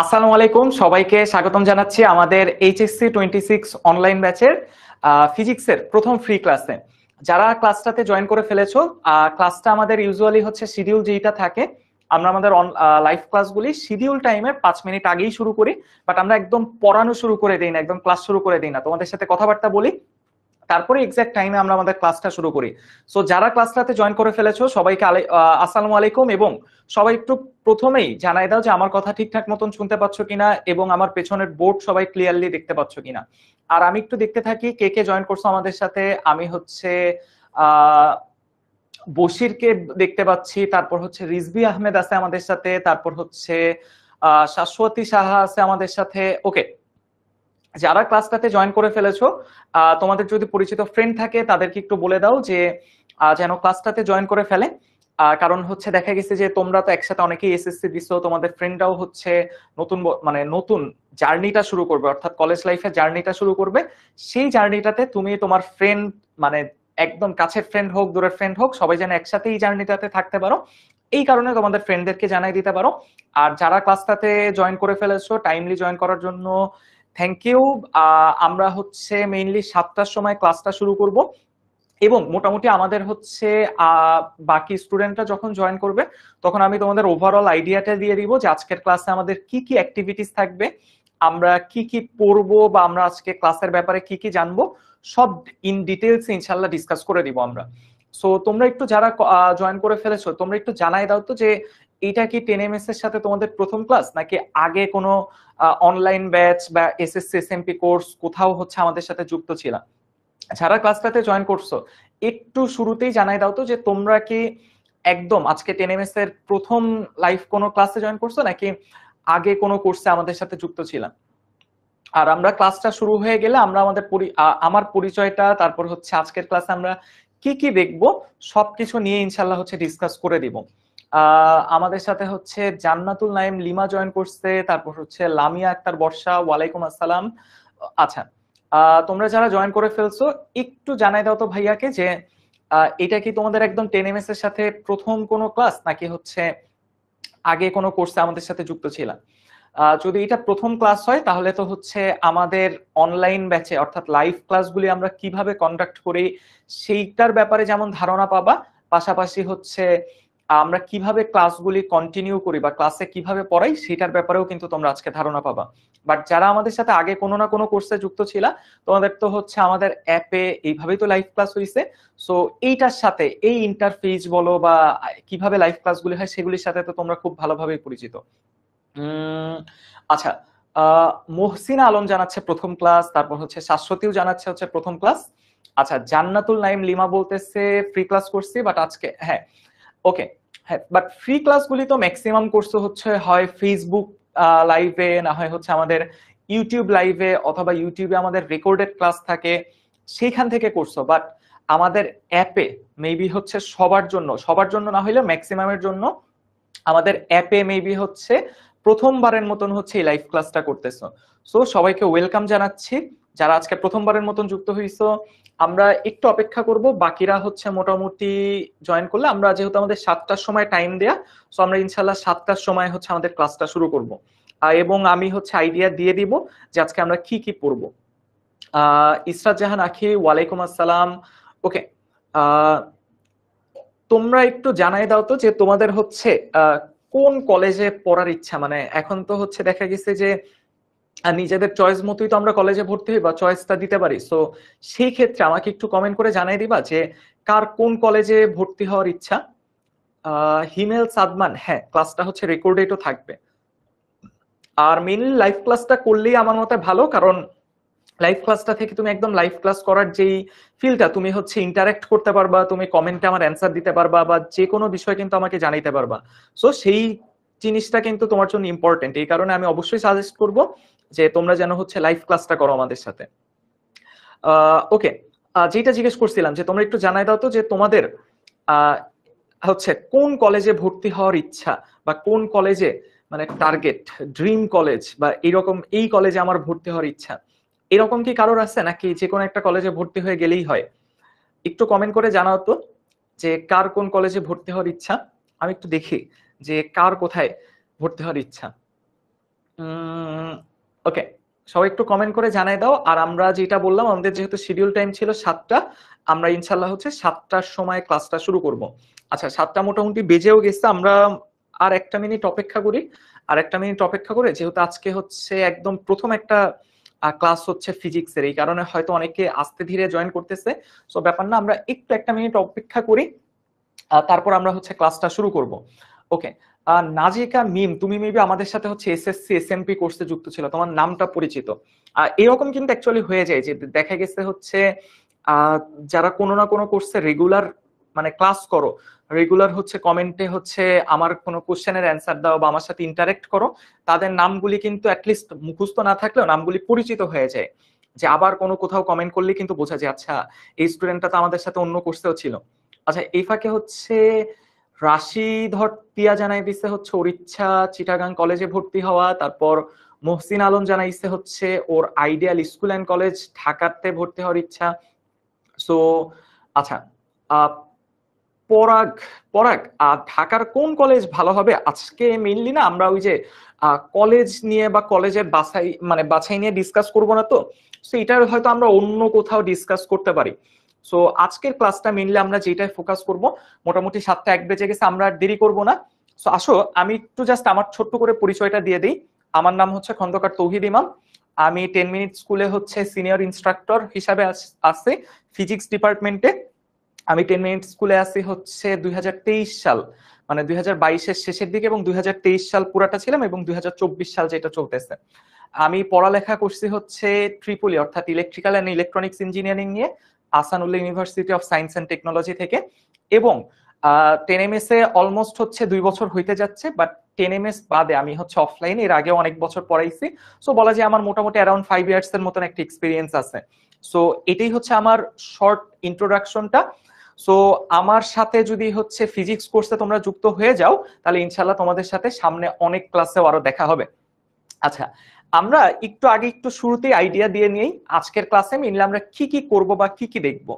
আসসালামু আলাইকুম, সবাইকে স্বাগতম জানাচ্ছি আমাদের এইচএসসি 26 অনলাইন ব্যাচের ফিজিক্সের প্রথম ফ্রি ক্লাসে। যারা ক্লাসটাতে জয়েন করে ফেলেছো, ক্লাসটা আমাদের ইউজুয়ালি হচ্ছে শিডিউল যেটা থাকে, আমরা আমাদের লাইভ ক্লাসগুলি শিডিউল টাইমের 5 মিনিট আগেই শুরু করি। বাট আমরা একদম পড়ানো শুরু করে দিই না, একদম ক্লাস শুরু করে দিই না, তোমাদের সাথে কথাবার্তা বলি, তারপরে এক্সাক্ট টাইমে আমরা আমাদের ক্লাসটা শুরু করি। সো যারা ক্লাসটাতে জয়েন করে ফেলেছো সবাইকে আসসালামু আলাইকুম, এবং সবাই একটু প্রথমেই জানাই দাও যে আমার কথা ঠিকঠাক মতন শুনতে পাচ্ছ কিনা এবং আমার পেছনের বোর্ড সবাই ক্লিয়ারলি দেখতে পাচ্ছ কিনা। আর আমি একটু দেখতে থাকি কে কে জয়েন করছো আমাদের সাথে। আমি হচ্ছে বশিরকে দেখতে পাচ্ছি, তারপর হচ্ছে রিজভি আহমেদ আছে আমাদের সাথে, তারপর হচ্ছে শাশ্বতী সাহা আছে আমাদের সাথে। ওকে, যারা ক্লাসটাতে জয়েন করে ফেলেছো, তোমাদের যদি পরিচিত ফ্রেন্ড থাকে তাদেরকে একটু বলে দাও যে যেন ক্লাসটাতে জয়েন করে ফেলে। কারণ হচ্ছে দেখা গেছে যে তোমরা তো একসাথে অনেকেই এসএসসি দিছো, তোমাদের ফ্রেন্ডরাও হচ্ছে নতুন জার্নিটা শুরু করবে, অর্থাৎ কলেজ লাইফের জার্নিটা শুরু করবে। সেই জার্নিটাতে তুমি তোমার ফ্রেন্ড, মানে একদম কাছের ফ্রেন্ড হোক দূরের ফ্রেন্ড হোক, সবাই যেন একসাথে এই জার্নিটাতে থাকতে পারো, এই কারণে তোমাদের ফ্রেন্ডদেরকে জানাই দিতে পারো। আর যারা ক্লাসটাতে জয়েন করে ফেলেছো, টাইমলি জয়েন করার জন্য থ্যাংক ইউ। আমরা হচ্ছে মেইনলি 7টার সময় ক্লাসটা শুরু করব, এবং মোটামুটি আমাদের হচ্ছে বাকি স্টুডেন্টরা যখন জয়েন করবে তখন আমি তোমাদের ওভারঅল আইডিয়াটা দিয়ে দিব যে আজকের ক্লাসে আমাদের কি কি অ্যাক্টিভিটিস থাকবে, আমরা কি কি পড়বো, বা আমরা আজকে ক্লাসের ব্যাপারে কি কি জানবো, সব ইন ডিটেলস ইনশাল্লাহ ডিসকাস করে দিব আমরা। সো তোমরা একটু যারা জয়েন করে ফেলেছো তোমরা একটু জানাই দাও তো যে এটা কি 10 MS এর সাথে তোমাদের প্রথম ক্লাস, নাকি আগে কোনো অনলাইন ব্যাচ বা এসএসসি এসএমপি কোর্স কোথাও হচ্ছে আমাদের সাথে যুক্ত ছিল। যারা ক্লাসটাতে জয়েন করছো একটু শুরুতেই জানাই দাও তো যে তোমরা কি একদম আজকে 10 MS এর প্রথম লাইভ কোনো ক্লাসে জয়েন করছো, নাকি আগে কোনো কোর্সে আমাদের সাথে যুক্ত ছিলাম। আর আমরা ক্লাসটা শুরু হয়ে গেলে আমরা আমাদের আমার পরিচয়টা, তারপর হচ্ছে আজকের ক্লাসে আমরা কি কি দেখবো সবকিছু নিয়ে ইনশাল্লাহ হচ্ছে ডিসকাস করে দিব। আমাদের সাথে হচ্ছে জান্নাতুল নাইম লিমা জয়েন করছে, তারপর হচ্ছে লামিয়া আক্তার বর্ষা, ওয়ালাইকুম আসসালাম। আচ্ছা, তোমরা যারা জয়েন করে ফেলছো একটু জানাই দাও তো ভাইয়াকে যে এটা কি তোমাদের একদম 10 MS এর সাথে প্রথম কোনো ক্লাস, নাকি হচ্ছে আগে কোনো কোর্সে আমাদের সাথে যুক্ত ছিলাম। যদি এটা প্রথম ক্লাস হয় তাহলে তো হচ্ছে আমাদের অনলাইন ব্যাচে অর্থাৎ লাইভ ক্লাসগুলি আমরা কিভাবে কন্ডাক্ট করি সেইটার ব্যাপারে যেমন ধারণা পাবা, পাশাপাশি হচ্ছে আমরা কিভাবে ক্লাসগুলি কন্টিনিউ করি বা ক্লাসে কিভাবে পড়াই সেটার ব্যাপারেও কিন্তু তোমরা আজকে ধারণা পাবা। বাট যারা আমাদের সাথে আগে কোনো না কোনো কোর্সে যুক্ত ছিল, তোমাদের তো হচ্ছে আমাদের অ্যাপে এইভাবেই তো লাইভ ক্লাস হয়েছে। সো এইটার সাথে এই ইন্টারফেস বলো বা কিভাবে লাইভ ক্লাসগুলি হয় সেগুলির সাথে তো তোমরা খুব ভালোভাবে পরিচিত। আচ্ছা, মহসিনা আলম জানাচ্ছে প্রথম ক্লাস, তারপর হচ্ছে শাশ্বতীও জানাচ্ছে হচ্ছে প্রথম ক্লাস। আচ্ছা, জান্নাতুল নাইম লিমা বলতেছে ফ্রি ক্লাস করছি বাট আজকে, হ্যাঁ ওকে, হ্যাঁ বাট ফ্রি ক্লাসগুলি তো ম্যাক্সিমাম কোর্স হচ্ছে হয় ফেসবুক লাইভে, না হয় হচ্ছে আমাদের ইউটিউব লাইভে, অথবা ইউটিউবে আমাদের রেকর্ডেড ক্লাস থাকে সেইখান থেকে করছো। বাট আমাদের অ্যাপে মেবি হচ্ছে সবার জন্য না হইলে ম্যাক্সিমামের জন্য আমাদের অ্যাপে মেবি হচ্ছে প্রথমবারের মতন হচ্ছে এই লাইভ ক্লাসটা করতেছো। সো সবাইকে ওয়েলকাম জানাচ্ছি যারা আজকে প্রথমবারের মতন যুক্ত হইছো। আমরা একটু অপেক্ষা করব, বাকিরা হচ্ছে মোটামুটি জয়েন করলে, আমরা যেহেতু আমাদের 7টার সময় টাইম দেয়া, সো আমরা ইনশাল্লাহ 7টার সময় হচ্ছে আমাদের ক্লাসটা শুরু করব। এবং আমি হচ্ছে আইডিয়া দিয়ে দিব যে আজকে আমরা কি কি পড়ব। ইসরাত জাহান আখি, ওয়ালাইকুম আসসালাম। ওকে, তোমরা একটু জানাই দাও তো যে তোমাদের হচ্ছে কোন কলেজে পড়ার ইচ্ছা, মানে এখন তো হচ্ছে দেখা গেছে যে নিজেদের চয়েস মতোই তো আমরা কলেজে ভর্তি হই বা চয়েসটা দিতে পারি। সো সেই ক্ষেত্রে আমাকে একটু কমেন্ট করে জানাই দিবা যে কার কোন কলেজে ভর্তি হওয়ার ইচ্ছা। হিমেল সাদমান, হ্যাঁ ক্লাসটা হচ্ছে রেকর্ডেডও থাকবে। আর মেইনলি লাইভ ক্লাসটা করলেই আমার মতে ভালো, কারণ লাইভ ক্লাসটা থেকে তুমি একদম লাইভ ক্লাস করার যেই ফিলটা, তুমি হচ্ছে ইন্টারঅ্যাক্ট করতে পারবা, তুমি কমেন্টে আমার অ্যান্সার দিতে পারবা, বা যে কোনো বিষয় কিন্তু আমাকে জানাইতে পারবা। সো সেই জিনিসটা কিন্তু তোমার জন্য ইম্পর্টেন্ট, এই কারণে আমি অবশ্যই সাজেস্ট করব যে তোমরা যেন হচ্ছে লাইভ ক্লাসটা করো আমাদের সাথে। ওকে, যেটা জিজ্ঞেস করছিলাম যে তোমরা একটু জানাই দাও তো যে তোমাদের হচ্ছে কোন কলেজে ভর্তি হওয়ার ইচ্ছা, বা কোন কলেজে মানে টার্গেট ড্রিম কলেজ, বা এরকম এই কলেজে আমার ভর্তি হওয়ার ইচ্ছা, এরকম কি কারোর আছে, নাকি যে কোনো একটা কলেজে ভর্তি হয়ে গেলেই হয়। একটু কমেন্ট করে জানাও তো যে কার কোন কলেজে ভর্তি হওয়ার ইচ্ছা, আমি একটু দেখি যে কার কোথায় ভর্তি হওয়ার ইচ্ছা। ওকে, সবাই একটু কমেন্ট করে জানাই দাও। আর আমরা যেটা বললাম, আমাদের যেহেতু শিডিউল টাইম ছিল 7টা, আমরা ইনশাল্লাহ হচ্ছে 7টার সময় ক্লাসটা শুরু করব। আচ্ছা, 7টা মোটামুটি বেজেও গেছে, আমরা আর একটা মিনিট অপেক্ষা করি। আর একটা মিনিট অপেক্ষা করে, যেহেতু আজকে হচ্ছে একদম প্রথম একটা ক্লাস হচ্ছে ফিজিক্সের, এই কারণে হয়তো অনেকে আস্তে ধীরে জয়েন করতেছে। সো ব্যাপার না, আমরা একটু একটা মিনিট অপেক্ষা করি, তারপর আমরা হচ্ছে ক্লাসটা শুরু করব। ওকে, নাজিকা মিম, তুমি মেবি আমাদের সাথে হচ্ছে এসএসসি এসএমপি কোর্সে যুক্ত ছিল, তোমার নামটা পরিচিত। এরকম কিন্তু অ্যাকচুয়ালি হয়ে যায় যে দেখা গেছে হচ্ছে যারা কোনো না কোনো কোর্সে রেগুলার মানে ক্লাস করো, রেগুলার হচ্ছে কমেন্টে হচ্ছে আমার কোনো কোশ্চেনের অ্যান্সার দাও বা আমার সাথে ইন্টারেক্ট করো, তাদের নামগুলি কিন্তু অ্যাটলিস্ট মুখস্থ না থাকলেও নামগুলি পরিচিত হয়ে যায়। যে আবার কোনো কোথাও কমেন্ট করলে কিন্তু বোঝা যায় আচ্ছা এই স্টুডেন্টটা তো আমাদের সাথে অন্য কোর্সেও ছিল। আচ্ছা, এই ফাঁকে হচ্ছে রাশিধর টিয়া জানাই দিছে হচ্ছে ওর ইচ্ছা চিটাগাং কলেজে ভর্তি হওয়া। তারপর মহসিন আলম জানাইছে হচ্ছে ওর আইডিয়াল স্কুল অ্যান্ড কলেজ ঢাকাতে ভর্তি হওয়ার ইচ্ছা। সো আচ্ছা, পরাগ পরাগ ঢাকার কোন কলেজ ভালো হবে? আজকে মেইনলি না আমরা ওই যে কলেজ নিয়ে বা কলেজের বাছাই নিয়ে ডিসকাস করব না তো। সো এটার হয়তো আমরা অন্য কোথাও ডিসকাস করতে পারি। সো আজকের ক্লাসটা মেইনলি আমরা যেটাই ফোকাস করব, মোটামুটি 7টা 1 বেজে গেছে, আমরা আর দেরি করব না। সো আসো আমি একটু জাস্ট আমার ছোট্ট করে পরিচয়টা দিয়ে দিই। আমার নাম হচ্ছে খন্দকার তৌহিদ ইমাম। আমি 10 মিনিট স্কুলে হচ্ছে সিনিয়র ইনস্ট্রাক্টর হিসাবে আছি ফিজিক্স ডিপার্টমেন্টে। আমি 10 মিনিট স্কুলে আছি হচ্ছে 2023 সাল, মানে 2022-এর শেষের দিকে, এবং 2023 সাল পুরাটা ছিলাম, এবং 2024 সাল যেটা চলতেছে। আমি পড়ালেখা করছি হচ্ছে ট্রিপলি, অর্থাৎ ইলেকট্রিক্যাল অ্যান্ড ইলেকট্রনিক্স ইঞ্জিনিয়ারিং নিয়ে Ahsanullah university of science and technology থেকে। এবং 10 MS এ অলমোস্ট হচ্ছে 2 বছর হইতে যাচ্ছে, বাট 10 MS বাদে আমি হচ্ছে অফলাইনে এর আগে অনেক বছর পড়াইছি। সো বলা যায় আমার মোটামুটি অ্যারাউন্ড 5 ইয়ার্স এর মতন একটা এক্সপিরিয়েন্স আছে। সো এটাই হচ্ছে আমার শর্ট ইন্ট্রোডাকশনটা। সো আমার সাথে যদি হচ্ছে ফিজিক্স কোর্সে তোমরা যুক্ত হয়ে যাও, তাহলে ইনশাল্লাহ তোমাদের সাথে সামনে অনেক ক্লাসেও আরো দেখা হবে। আচ্ছা, আমরা একটু আগে একটু শুরুতেই আইডিয়া দিয়ে নিই আজকের ক্লাসে মেইনলি আমরা কি কি করব বা কি কি দেখব।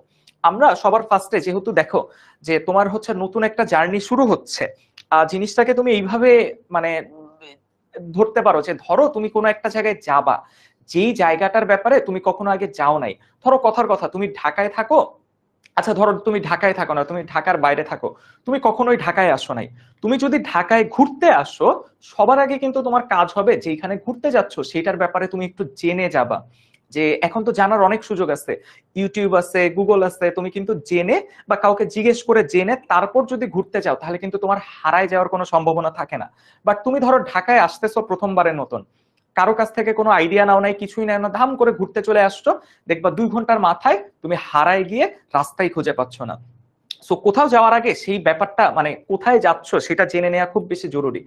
আমরা সবার ফার্স্টে যেহেতু দেখো যে তোমার হচ্ছে নতুন একটা জার্নি শুরু হচ্ছে, জিনিসটাকে তুমি এইভাবে মানে ধরতে পারো যে ধরো তুমি কোনো একটা জায়গায় যাবা, যেই জায়গাটার ব্যাপারে তুমি কখনো আগে যাও নাই। ধরো কথার কথা তুমি ঢাকায় থাকো, আচ্ছা ধরো তুমি ঢাকায় থাকো না, তুমি ঢাকার বাইরে থাকো, তুমি কখনোই ঢাকায় আসো নাই। তুমি যদি ঢাকায় ঘুরতে আসো, সবার আগে কিন্তু তোমার কাজ হবে যেখানে ঘুরতে যাচ্ছ সেটার ব্যাপারে তুমি একটু জেনে যাবা। যে এখন তো জানার অনেক সুযোগ আছে, ইউটিউব আছে, গুগল আছে, তুমি কিন্তু জেনে বা কাউকে জিজ্ঞেস করে জেনে তারপর যদি ঘুরতে যাও, তাহলে কিন্তু তোমার হারায় যাওয়ার কোনো সম্ভাবনা থাকে না। বাট তুমি ধরো ঢাকায় আসতেছো প্রথমবারের মতন, কারো কাছ থেকে কোনো আইডিয়া নাও নাই, কিছুই নাই না, ধাম করে ঘুরতে চলে আসছো, দেখবা 2 ঘন্টার মাথায় তুমি হারায় গিয়ে রাস্তায় খুঁজে পাচ্ছ না। সো কোথাও যাওয়ার আগে সেই ব্যাপারটা মানে কোথায় যাচ্ছ সেটা জেনে নেওয়া খুব বেশি জরুরি।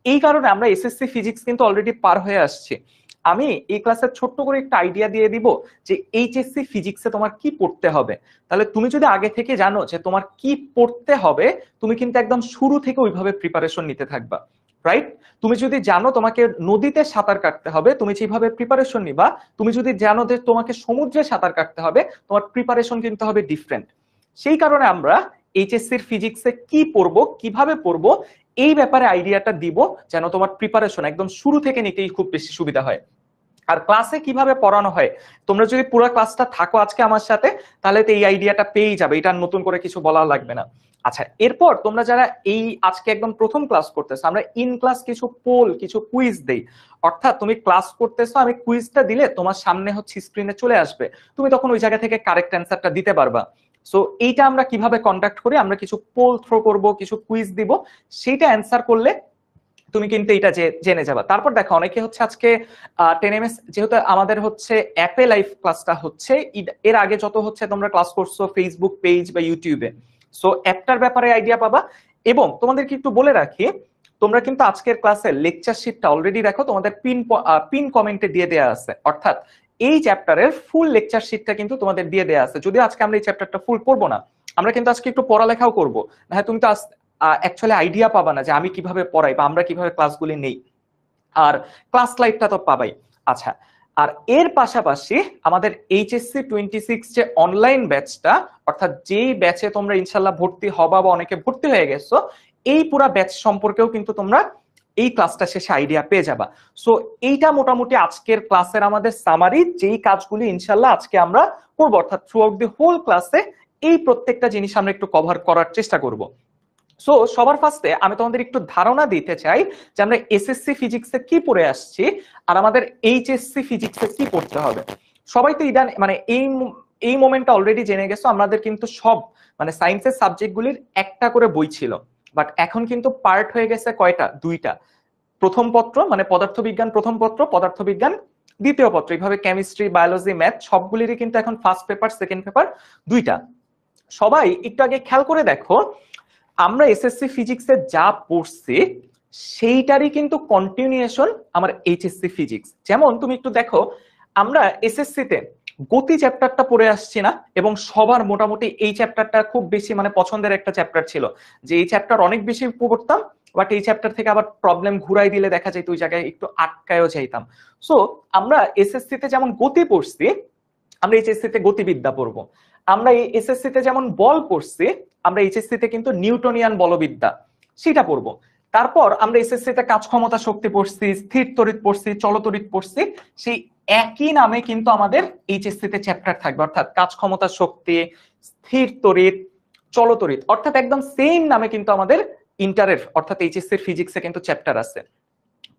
এই কারণে আমরা এসএসসি ফিজিক্স কিন্তু অলরেডি পার হয়ে আসছি। আমি এই ক্লাসে ছোট্ট করে একটা আইডিয়া দিয়ে দিব যে এইচএসসি ফিজিক্সে তোমার কি পড়তে হবে। তাহলে তুমি যদি আগে থেকে জানো যে তোমার কি পড়তে হবে, তুমি কিন্তু একদম শুরু থেকে ওইভাবে প্রিপারেশন নিতে থাকবা, রাইট? তুমি যদি জানো তোমাকে নদীতে সাঁতার কাটতে হবে, তুমি যেভাবে প্রিপারেশন নিবা। তুমি যদি জানো যে তোমাকে সমুদ্রে সাঁতার কাটতে হবে, তোমার প্রিপারেশন কিন্তু হবে ডিফারেন্ট। সেই কারণে আমরা এইচএসসির ফিজিক্সে কি পড়বো, কিভাবে পড়বো, এই ব্যাপারে আইডিয়াটা দিব, যেন তোমার প্রিপারেশন একদম শুরু থেকে নিতেই খুব বেশি সুবিধা হয়। আর ক্লাসে কিভাবে পড়ানো হয়, তোমরা যদি পুরো ক্লাসটা থাকো আজকে আমার সাথে, তাহলে তো এই আইডিয়াটা পেয়ে যাবে, এটা নতুন করে কিছু বলা লাগবে না। আচ্ছা, এরপর তোমরা যারা এই আজকে একদম প্রথম ক্লাস করতেছো, আমরা ইন ক্লাস কিছু পোল, কিছু কুইজ দেই। অর্থাৎ তুমি ক্লাস করতেছো, আমি কুইজটা দিলে তোমার সামনে হচ্ছে স্ক্রিনে চলে আসবে, তুমি তখন ওই জায়গা থেকে কারেক্ট অ্যান্সারটা দিতে পারবা। সো এইটা আমরা কিভাবে কন্ডাক্ট করি, আমরা কিছু পোল থ্রো করব, কিছু কুইজ দিব, সেইটা অ্যান্সার করলে তুমি কিন্তু এটা জেনে যাবা। তারপর দেখো অনেকে হচ্ছে আজকে 10 MS যেহেতু আমাদের হচ্ছে অ্যাপে লাইভ ক্লাসটা হচ্ছে, এর আগে যত হচ্ছে তোমরা ক্লাস করছো ফেসবুক পেজ বা ইউটিউবে, সো অ্যাপটার ব্যাপারে আইডিয়া পাবা। এবং তোমাদেরকে একটু বলে রাখি, তোমরা কিন্তু আজকের ক্লাসের লেকচার শিটটা অলরেডি দেখো তোমাদের পিন কমেন্টে দিয়ে দেওয়া আছে, অর্থাৎ এই চ্যাপ্টারের ফুল লেকচার শিটটা কিন্তু তোমাদের দিয়ে দেওয়া আছে। যদিও আজকে আমরা এই চ্যাপ্টারটা ফুল পড়বো না, আমরা কিন্তু আজকে একটু পড়ালেখাও করবো। হ্যাঁ, তুমি তো অ্যাকচুয়ালি আইডিয়া পাবা না যে আমি কিভাবে পড়াই বা আমরা কিভাবে ক্লাসগুলি নেই। আর ক্লাস লাইভটা তো পাবাই। আচ্ছা, আর এর পাশাপাশি আমাদের এইচএসসি 26 যে অনলাইন ব্যাচটা, অর্থাৎ যেই ব্যাচে তোমরা ইনশাল্লাহ ভর্তি হবা বা অনেকে ভর্তি হয়ে গেছো, এই পুরা ব্যাচ সম্পর্কেও কিন্তু তোমরা এই ক্লাসটা শেষে আইডিয়া পেয়ে যাবা। সো এইটা মোটামুটি আজকের ক্লাসের আমাদের সামারি, যেই কাজগুলি ইনশাল্লাহ আজকে আমরা করবো, অর্থাৎ থ্রু আউট দি হোল ক্লাসে এই প্রত্যেকটা জিনিস আমরা একটু কভার করার চেষ্টা করব। সো সবার ফার্স্টে আমি তোমাদের একটু ধারণা দিতে চাই যে আমরা এসএসসি ফিজিক্সে কি পড়ে আসছি আর আমাদের এইচএসসি ফিজিক্সে কি পড়তে হবে। সবাই তো মানে এই মোমেন্টটা অলরেডি জেনে গেছো, আমাদের কিন্তু সব মানে সায়েন্সের সাবজেক্টগুলির একটা করে বই ছিল, বাট এখন কিন্তু পার্ট হয়ে গেছে কয়টা? দুইটা। প্রথম পত্র মানে পদার্থবিজ্ঞান প্রথম পত্র, পদার্থবিজ্ঞান দ্বিতীয় পত্র, এইভাবে কেমিস্ট্রি, বায়োলজি, ম্যাথ সবগুলিরই কিন্তু এখন ফার্স্ট পেপার সেকেন্ড পেপার দুইটা। সবাই একটু আগে খেয়াল করে দেখো, আমরা এসএসসি ফিজিক্সে যা পড়ছি সেইটারই কিন্তু কন্টিনিউয়েশন আমার এইচএসসি ফিজিক্স। যেমন তুমি একটু দেখো, আমরা এসএসসি তে গতি চ্যাপ্টারটা পড়ে আসছি না, এবং সবার মোটামুটি এই চ্যাপ্টারটা খুব বেশি মানে পছন্দের একটা চ্যাপ্টার ছিল, যে এই চ্যাপ্টার অনেক বেশি পড়তাম, বাট এই চ্যাপ্টার থেকে আবার প্রবলেম ঘুরাই দিলে দেখা যায় ওই জায়গায় একটু আটকায়ও যাইতাম। সো আমরা এসএসসি তে যেমন গতি পড়ছি, আমরা এইচএসসি তে গতিবিদ্যা পড়বো। আমরা এসএসসি তে যেমন বল পড়ছি, আমরা এইচএসসি তে কিন্তু নিউটনিয়ান বলবিদ্যা সেটা পড়বো। তারপর আমরা এসএসসি তে কাজ ক্ষমতা শক্তি পড়ছি, স্থির তড়িৎ পড়ছি, চলতড়িৎ পড়ছি, সেই একই নামে কিন্তু আমাদের এইচএসসি তে চ্যাপ্টার থাকবে, অর্থাৎ কাজ ক্ষমতা শক্তি, স্থির তড়িৎ, চলতড়িৎ, অর্থাৎ একদম সেম নামে কিন্তু আমাদের ইন্টারের অর্থাৎ এইচএসসি ফিজিক্সে কিন্তু চ্যাপ্টার আছে।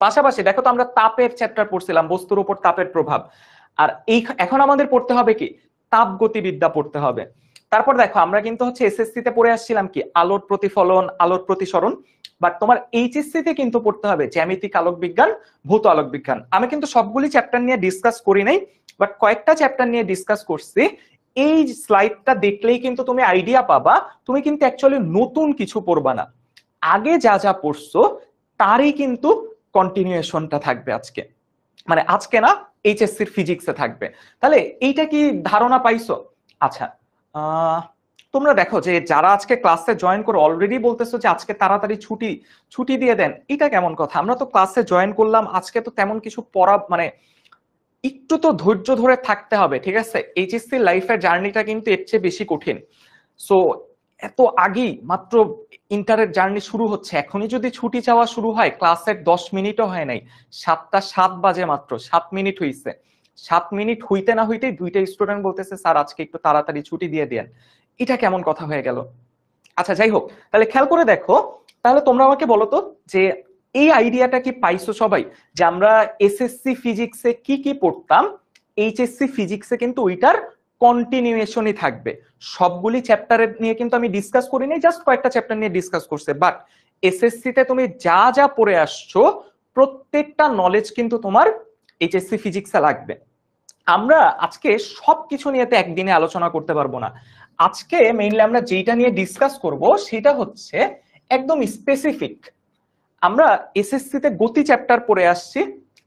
পাশাপাশি দেখো তো আমরা তাপের চ্যাপ্টার পড়ছিলাম, বস্তুর উপর তাপের প্রভাব, আর এখন আমাদের পড়তে হবে কি? তাপ গতিবিদ্যা পড়তে হবে। তারপর দেখো আমরা কিন্তু হচ্ছে এসএসসি তে পড়ে আসছিলাম কি? আলোর প্রতিফলন, আলোর প্রতিসরণ, বাট তোমার এইচএসসি তে কিন্তু পড়তে হবে জ্যামিতিক আলোক বিজ্ঞান, ভৌত আলোক বিজ্ঞান। আমি কিন্তু সবগুলি চ্যাপ্টার নিয়ে ডিসকাস করি নাই, বাট কয়েকটা চ্যাপ্টার নিয়ে ডিসকাস করছি। এই স্লাইডটা দেখলেই কিন্তু তুমি আইডিয়া পাবা, তুমি কিন্তু অ্যাকচুয়ালি নতুন কিছু পড়বা না, আগে যা যা পড়ছো তারই কিন্তু কন্টিনিউয়েশনটা থাকবে আজকে, মানে আজকে না, এইচএসসির ফিজিক্সে থাকবে। তাহলে এইটা কি ধারণা পাইছো? আচ্ছা, তোমরা দেখো যে যারা আজকে ক্লাসে জয়েন করে অলরেডি বলতেছো যে আজকে তাড়াতাড়ি ছুটি দিয়ে দেন, এটা কেমন কথা? আমরা তো ক্লাসে জয়েন করলাম, আজকে তো তেমন কিছু পড়া মানে একটু তো ধৈর্য ধরে থাকতে হবে, ঠিক আছে? এইচএসসি লাইফের জার্নিটা কিন্তু এর চেয়ে বেশি কঠিন। সো এত আগেই মাত্র ইন্টারের জার্নি শুরু হচ্ছে, এখনই যদি ছুটি চাওয়া শুরু হয়, ক্লাসের 10 মিনিটও হয় নাই, 7টা 7 বাজে, মাত্র 7 মিনিট হইছে, 7 মিনিট হইতে না হইতেই দুইটা স্টুডেন্ট বলতেছে স্যার আজকে একটু তাড়াতাড়ি ছুটি দিয়ে দেন। এটা কেমন কথা হয়ে গেল? আচ্ছা যাই হোক, তাহলে খেয়াল করে দেখো, তাহলে তোমরা আমাকে বলো তো যে এই আইডিয়াটা কি পাইছো সবাই, যে আমরা এসএসসি ফিজিক্সে কি কি পড়তাম, এইচএসসি ফিজিক্সে কিন্তু ওইটার কন্টিনিউয়েশনই থাকবে। সবগুলি চ্যাপ্টারের নিয়ে কিন্তু আমি ডিসকাস করিনি, জাস্ট কয়েকটা চ্যাপ্টার নিয়ে ডিসকাস করছে, বাট এসএসসি তে তুমি যা যা পড়ে আসছো প্রত্যেকটা নলেজ কিন্তু তোমার এইচএসসি ফিজিক্সে লাগবে। আমরা আজকে সবকিছু নিয়ে তো একদিনে আলোচনা করতে পারবো না, আজকে মেইনলি আমরা যেটা নিয়ে ডিসকাস করব সেটা হচ্ছে একদম স্পেসিফিক। আমরা এসএসসি তে গতি চ্যাপ্টার পড়ে আসছি,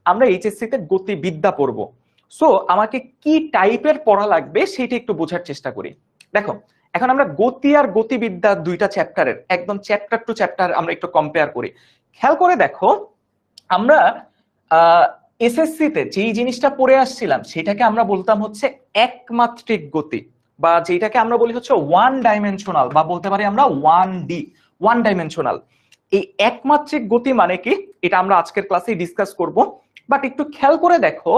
আমরা এইচএসসি তে গতিবিদ্যা পড়বো। সো আমাকে কি টাইপের পড়া লাগবে সেটা একটু বোঝার চেষ্টা করি। দেখো এখন আমরা গতি আর গতিবিদ্যা দুইটা চ্যাপ্টারের একদম চ্যাপ্টার টু চ্যাপ্টার আমরা একটু কম্পেয়ার করি। খেয়াল করে দেখো, আমরা এসএসসি তে যেই জিনিসটা পড়ে আসছিলাম সেটাকে আমরা বলতাম হচ্ছে একমাত্রিক গতি, বা যেটাকে আমরা বলি হচ্ছে ওয়ান ডাইমেনশনাল, বা বলতে পারি আমরা 1D, ওয়ান ডাইমেনশনাল। এই একমাত্রিক গতি মানে কি, এটা আমরা আজকের ক্লাসে ডিসকাস করব। বাট একটু খেয়াল করে দেখো,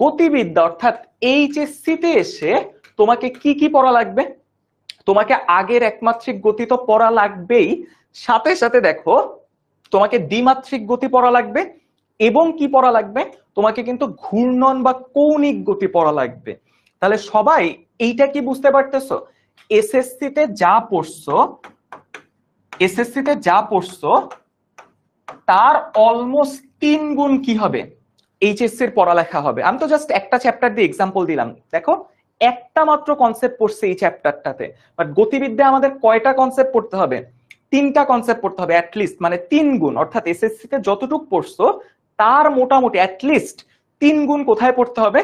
গতিবিদ্যা অর্থাৎ এইচএসসি তে এসে তোমাকে কি কি পড়া লাগবে? তোমাকে আগের একমাত্রিক গতি তো পড়া লাগবেই, সাথে সাথে দেখো তোমাকে দ্বিমাত্রিক গতি পড়া লাগবে, এবং কি পড়া লাগবে? তোমাকে কিন্তু ঘূর্ণন বা কৌণিক গতি পড়া লাগবে। তাহলে সবাই এইটা কি বুঝতে পারতেছো? এসএসসি তে যা পড়ছো, এসএসসি তে যা পড়ছো তার অলমোস্ট 3 গুণ কি হবে? এইচএসসি এর পড়ালেখা হবে। আমি তো জাস্ট একটা চ্যাপ্টার দিয়ে এক্সাম্পল দিলাম, দেখো একটা মাত্র কনসেপ্ট পড়ছে এই চ্যাপ্টারটাতে, বাট গতিবিদ্যা আমাদের কয়টা কনসেপ্ট পড়তে হবে? 3টা কনসেপ্ট পড়তে হবে অ্যাটলিস্ট, মানে 3 গুণ, অর্থাৎ এসএসসি তে যতটুকু পড়ছো তার মোটামুটি অ্যাটলিস্ট 3 গুণ কোথায় পড়তে হবে?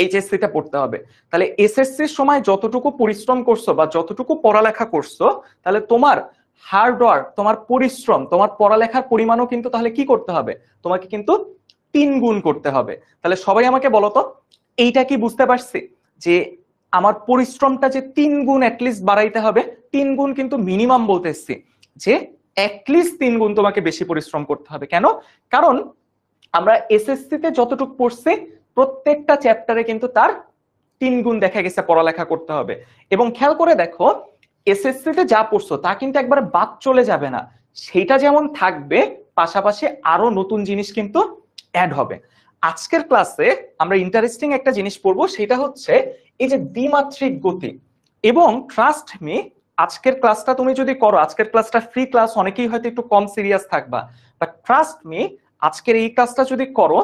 এইচএসসি তে পড়তে হবে। তাহলে এসএসসির সময় যতটুকু পরিশ্রম করছো বা যতটুকু পড়ালেখা করছো, তাহলে তোমার হার্ডওয়ার্ক, তোমার পরিশ্রম, তোমার পড়ালেখার পরিমাণও কিন্তু তাহলে কি করতে হবে? তোমাকে কিন্তু 3 গুণ করতে হবে। তাহলে সবাই আমাকে বলো তো, এইটা কি বুঝতে পারছি যে আমার পরিশ্রমটা যে 3 গুণ অ্যাটলিস্ট বাড়াইতে হবে? 3 গুণ কিন্তু মিনিমাম বলতেছি, যে অ্যাটলিস্ট 3 গুণ তোমাকে বেশি পরিশ্রম করতে হবে। কেন? কারণ আমরা এসএসসি তে যতটুকু পড়ছি প্রত্যেকটা চ্যাপ্টারে কিন্তু তার 3 গুণ দেখা গেছে পড়ালেখা করতে হবে। এবং খেয়াল করে দেখো এসএসসি তে যা পড়ছো তা কিন্তু একবারে বাদ চলে যাবে না, সেটা যেমন থাকবে পাশাপাশি আরো নতুন জিনিস কিন্তু অ্যাড হবে। আজকের ক্লাসে আমরা ইন্টারেস্টিং একটা জিনিস পড়বো, সেটা হচ্ছে এই যে দ্বিমাত্রিক গতি। এবং ট্রাস্ট মি, আজকের ক্লাসটা তুমি যদি করো, আজকের ক্লাসটা ফ্রি ক্লাস, অনেকেই হয়তো একটু কম সিরিয়াস থাকবা, বাট ট্রাস্ট মি আজকের এই ক্লাসটা যদি করো,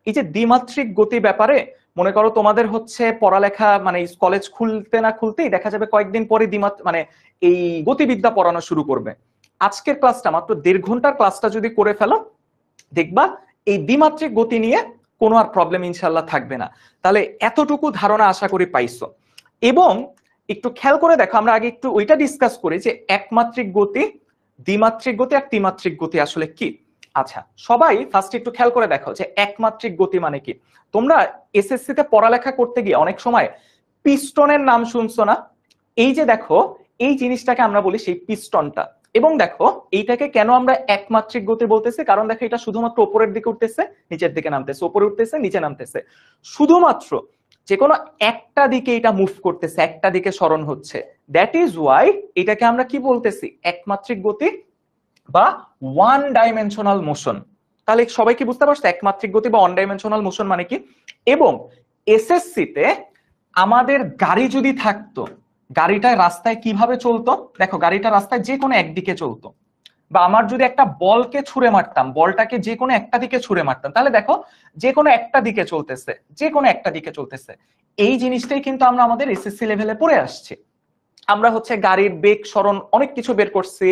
এই যে দ্বিমাত্রিক গতি ব্যাপারে মনে করো তোমাদের হচ্ছে পড়ালেখা মানে কলেজ খুলতে না খুলতেই দেখা যাবে কয়েকদিন পরে মানে এই গতিবিদ্যা পড়ানো শুরু করবে। আজকের ক্লাসটা মাত্র 1.5 ঘন্টার ক্লাসটা যদি করে ফেলো, দেখবা এই দ্বিমাত্রিক গতি নিয়ে কোনো আর প্রবলেম ইনশাল্লাহ থাকবে না। তাহলে এতটুকু ধারণা আশা করি পাইছো। এবং একটু খেয়াল করে দেখো, আমরা আগে একটু ওইটা ডিসকাস করি যে একমাত্রিক গতি, দ্বিমাত্রিক গতি আর ত্রিমাত্রিক গতি আসলে কি। আচ্ছা, সবাই ফার্স্ট একটু খেয়াল করে দেখো যে একমাত্রিক গতি মানে কি। তোমরা এসএসসি তে পড়ালেখা করতে গিয়ে অনেক সময় পিস্টনের নাম শুনছো না? এই যে দেখো এই জিনিসটাকে আমরা বলি সেই পিস্টনটা। এবং দেখো এইটাকে কেন আমরা একমাত্রিক গতি বলতেছি, কারণ দেখো এটা শুধুমাত্র উপরের দিকে উঠতেছে নিচের দিকে নামতেছে, উপরে উঠতেছে নিচে নামতেছে, শুধুমাত্র যে কোনো একটা দিকে এটা মুভ করতেছে, একটা দিকে সরণ হচ্ছে। দ্যাট ইজ ওয়াই এটাকে আমরা কি বলতেছি, একমাত্রিক গতি বা ওয়ান ডাইমেনশনাল মোশন। তাহলে সবাই কি বুঝতে পারছো একমাত্রিক গতি বা ওয়ান ডাইমেনশনাল মোশন মানে কি? এবং এসএসসি তে আমাদের গাড়ি যদি থাকতো, গাড়িটা রাস্তায় কিভাবে চলতো? দেখো গাড়িটা রাস্তায় যে কোনো একদিকে চলতো। বা আমার যদি একটা বলকে ছুঁড়ে মারতাম, বলটাকে যে কোনো একটা দিকে ছুঁড়ে মারতাম, তাহলে দেখো যে কোনো একটা দিকে চলতেছে, যে কোনো একটা দিকে চলতেছে। এই জিনিসটাই কিন্তু আমরা আমাদের এসএসসি লেভেলে পড়ে আসছি। আমরা হচ্ছে গাড়ির বেগ সরণ অনেক কিছু বের করছি,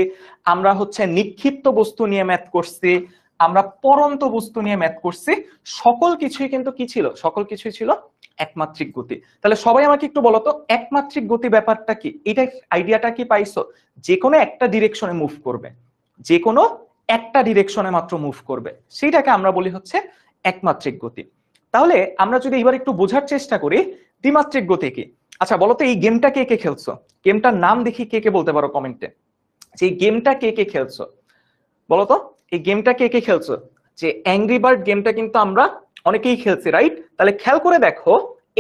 আমরা হচ্ছে নিক্ষিপ্ত বস্তু নিয়ে ম্যাথ করছি, আমরা পরন্ত বস্তু নিয়ে ম্যাথ করছি। সকল কিছুই কিন্তু কি ছিল? সকল কিছুই ছিল একমাত্রিক গতি। তাহলে সবাই আমাকে একটু বলো তো একমাত্রিক গতি ব্যাপারটা কি? এটা আইডিয়াটা কি পাইছো? যে কোনো একটা ডিরেকশনে মুভ করবে, যে কোনো একটা ডিরেকশনে মাত্র মুভ করবে, সেইটাকে আমরা বলি হচ্ছে একমাত্রিক গতি। তাহলে আমরা যদি এবার একটু বোঝার চেষ্টা করি দ্বিমাত্রিক গতি কি। আচ্ছা বলো তো এই গেমটা কে কে খেলছো? গেমটার নাম দেখি কে কে বলতে পারো কমেন্টে, যে এই গেমটা কে কে খেলছো বলো তো। এই গেমটা কে কে খেলছো? যে অ্যাংরি বার্ড গেমটা কিন্তু আমরা অনেকেই খেলছি, রাইট? তাহলে খেয়াল করে দেখো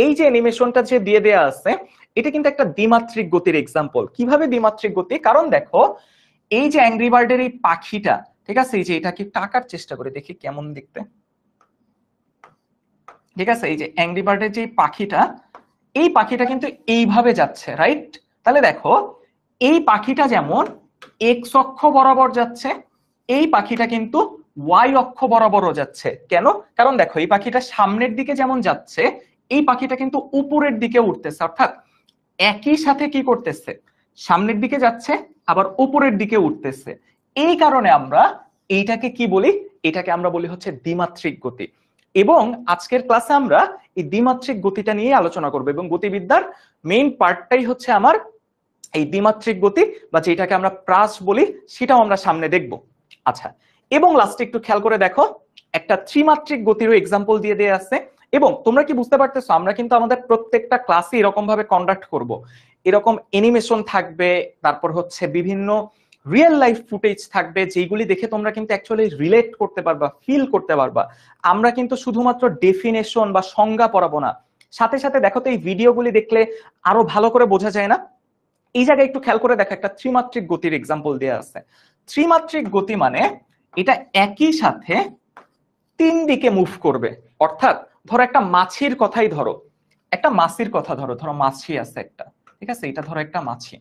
এই যে অ্যানিমেশনটা যে দিয়ে দেয়া আছে এটা কিন্তু একটা দ্বিমাত্রিক গতির এক্সাম্পল। কিভাবে দ্বিমাত্রিক গতি? কারণ দেখো এই যে অ্যাংরি বার্ডের এই পাখিটা, ঠিক আছে, এই যে এটাকে টাকার চেষ্টা করে দেখি কেমন দেখতে, ঠিক আছে, এই যে অ্যাংরি বার্ডের যে পাখিটা, এই পাখিটা কিন্তু এইভাবে যাচ্ছে, রাইট? তাহলে দেখো এই পাখিটা যেমন এক্স অক্ষ বরাবর যাচ্ছে, এই পাখিটা কিন্তু ওয়াই অক্ষ বরাবরও যাচ্ছে। কেন? কারণ দেখো এই পাখিটা সামনের দিকে যেমন যাচ্ছে, এই পাখিটা কিন্তু উপরের দিকে উঠতেছে, অর্থাৎ একই সাথে কি করতেছে, সামনের দিকে যাচ্ছে আবার উপরের দিকে উঠতেছে। এই কারণে আমরা এইটাকে কি বলি? এটাকে আমরা বলি হচ্ছে দ্বিমাত্রিক গতি। এবং আজকের ক্লাসে আমরা এই দ্বিমাত্রিক গতিটা নিয়ে আলোচনা করব, এবং গতিবিদ্যার মেইন পার্টটাই হচ্ছে আমার এই দ্বিমাত্রিক গতি বা যেটাকে আমরা প্রাস বলি, সেটাও আমরা সামনে দেখব। আচ্ছা, এবং লাস্টে একটু খেয়াল করে দেখো একটা ত্রিমাত্রিক গতিরও এক্সাম্পল দিয়ে দেয়া আছে। এবং তোমরা কি বুঝতে পারতেছো আমরা কিন্তু আমাদের প্রত্যেকটা ক্লাসে এরকম ভাবে কন্ডাক্ট করব, এরকম অ্যানিমেশন থাকবে, তারপর হচ্ছে বিভিন্ন রিয়েল লাইফ ফুটেজ থাকবে, যেগুলি দেখে তোমরা কিন্তু অ্যাকচুয়ালি রিলেট করতে পারবা, ফিল করতে পারবা। আমরা কিন্তু শুধুমাত্র ডেফিনেশন বা সংজ্ঞা পড়াবো না, সাথে সাথে দেখো তো এই ভিডিওগুলি দেখলে আরো ভালো করে বোঝা যায় না? এই জায়গায় একটু খেয়াল করে দেখো একটা ত্রিমাত্রিক গতির এক্সাম্পল দেয়া আছে। ত্রিমাত্রিক গতি মানে এটা একই সাথে 3 দিকে মুভ করবে। অর্থাৎ ধরো একটা মাছির কথাই ধরো, একটা মাছির কথা ধরো, ধরো মাছি আছে একটা, ঠিক আছে, এটা ধরো একটা মাছি।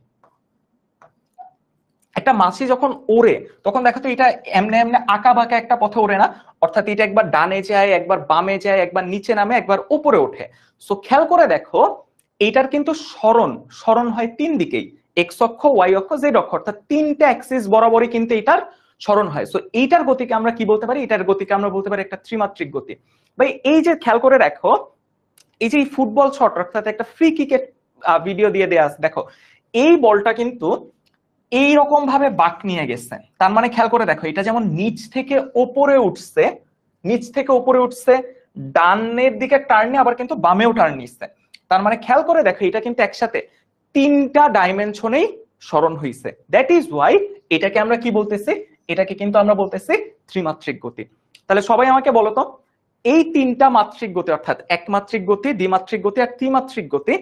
একটা মাছি যখন ওড়ে তখন দেখো তো এটা এমনি এমনি আঁকা বাঁকা একটা পথে ওড়ে না, অর্থাৎ এটা একবার ডানে যায়, একবার বামে যায়, একবার নিচে নামে, একবার উপরে ওঠে। সো খেয়াল করে দেখো এইটার কিন্তু সরণ হয় 3 দিকেই, এক্স অক্ষ, ওয়াই অক্ষ, জেড অক্ষ, অর্থাৎ 3টা অ্যাক্সিস বরাবরই কিন্তু এটার সরণ হয়। সো এইটার গতিকে আমরা কি বলতে পারি? এটার গতিকে আমরা বলতে পারি একটা ত্রিমাত্রিক গতি। ভাই এই যে খেয়াল করে দেখো এই যে ফুটবল শট, অর্থাৎ একটা ফ্রি কিকের ভিডিও দিয়ে দেয়া আছে, দেখো এই বলটা কিন্তু এইরকম ভাবে বাঁক নিয়ে গেছে। তার মানে খেয়াল করে দেখো এটা যেমন নিচ থেকে ওপরে উঠছে, নিচ থেকে ওপরে উঠছে, ডানের দিকে টার্ন নিয়ে আবার কিন্তু বামেও টার্ন নিচ্ছে। তার মানে খেয়াল করে দেখো এটা কিন্তু একসাথে 3টা ডাইমেনশনেই স্মরণ হইছে। দ্যাট ইজ ওয়াই এটাকে আমরা কি বলতেছি, এটাকে কিন্তু আমরা বলতেছি ত্রিমাত্রিক গতি। তাহলে সবাই আমাকে বলো তো, এই তিনটা মাত্রিক গতি অর্থাৎ একমাত্রিক গতি, দ্বিমাত্রিক গতি আর ত্রিমাত্রিক গতি,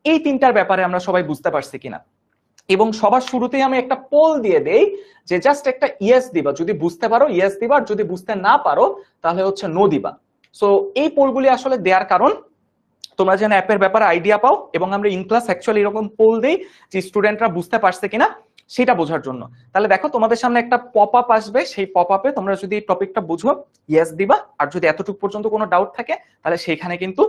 এই তিনটার ব্যাপারে আমরা সবাই বুঝতে পারছি কিনা। এবং সবার শুরুতেই আমি একটা পোল দিয়ে দেই যে জাস্ট একটা ইয়েস দিবা, যদি বুঝতে পারো ইয়েস দিবা, আর যদি বুঝতে না পারো তাহলে হচ্ছে নো দিবা। সো এই পোলগুলি আসলে দেওয়ার কারণ তোমরা যেন অ্যাপের ব্যাপারে আইডিয়া পাও, এবং আমরা ইন ক্লাস অ্যাকচুয়ালি এরকম পোল দেই যে স্টুডেন্টরা বুঝতে পারছে কিনা সেটা বোঝার জন্য। তাহলে দেখো তোমাদের সামনে একটা পপ আপ আসবে, সেই পপ আপে তোমরা যদি টপিকটা বুঝো ইয়েস দিবা, আর যদি এতটুকু পর্যন্ত কোনো ডাউট থাকে তাহলে সেইখানে কিন্তু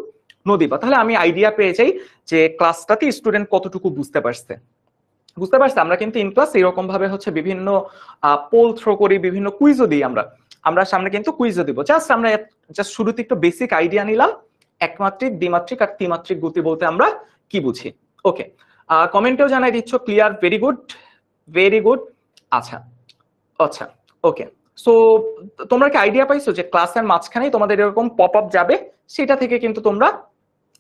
নো দিবা। তাহলে আমি আইডিয়া পেয়ে যাই যে ক্লাসটাতে স্টুডেন্ট কতটুকু বুঝতে পারছে। বুঝতে পারছি, আমরা কিন্তু ইন ক্লাস এরকম ভাবে হচ্ছে বিভিন্ন পোল থ্রো করি, বিভিন্ন কুইজও দিই। আমরা সামনে কিন্তু কুইজও দিব। আমরা জাস্ট শুরুতে একটু বেসিক আইডিয়া নিলাম একমাত্রিক, দ্বিমাত্রিক আর ত্রিমাত্রিক গতি বলতে আমরা কি বুঝি। ওকে, কমেন্টেও জানাই দিচ্ছ clear, very good very good. আচ্ছা আচ্ছা ওকে, সো তোমরা কি আইডিয়া পাইছো যে ক্লাসের মাঝখানেই তোমাদের এরকম পপ আপ যাবে, সেটা থেকে কিন্তু তোমরা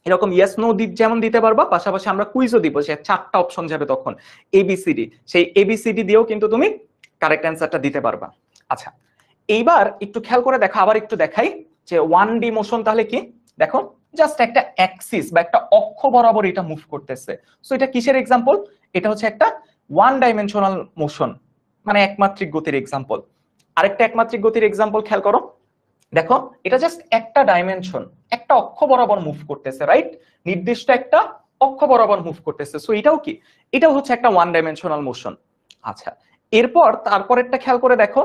এরকম ইয়েস নো যেমন দিতে পারবা, পাশাপাশি আমরা কুইজও দিব, যে 4টা অপশন যাবে তখন এবিসিডি, সেই এবিসিডি দিয়েও কিন্তু তুমি কারেক্ট অ্যান্সারটা দিতে পারবা। আচ্ছা, এইবার একটু খেয়াল করে দেখো, আবার একটু দেখাই যে 1D মোশন তাহলে কি। দেখো জাস্ট একটা অ্যাক্সিস বা একটা অক্ষ বরাবর এটা মুভ করতেছে। সো এটা কিসের এক্সাম্পল? এটা হচ্ছে একটা 1 ডাইমেনশনাল মোশন, মানে একমাত্রিক গতির এক্সাম্পল। আরেকটা একমাত্রিক গতির এক্সাম্পল খেয়াল করো, দেখো এটা জাস্ট একটা ডাইমেনশন, একটা অক্ষ বরাবর মুভ করতেছে, রাইট? নির্দিষ্ট একটা অক্ষ বরাবর মুভ করতেছে। সো এটাও কি, এটাও হচ্ছে একটা 1 ডাইমেনশনাল মোশন। আচ্ছা, এরপর তারপরেরটা খেয়াল করে দেখো।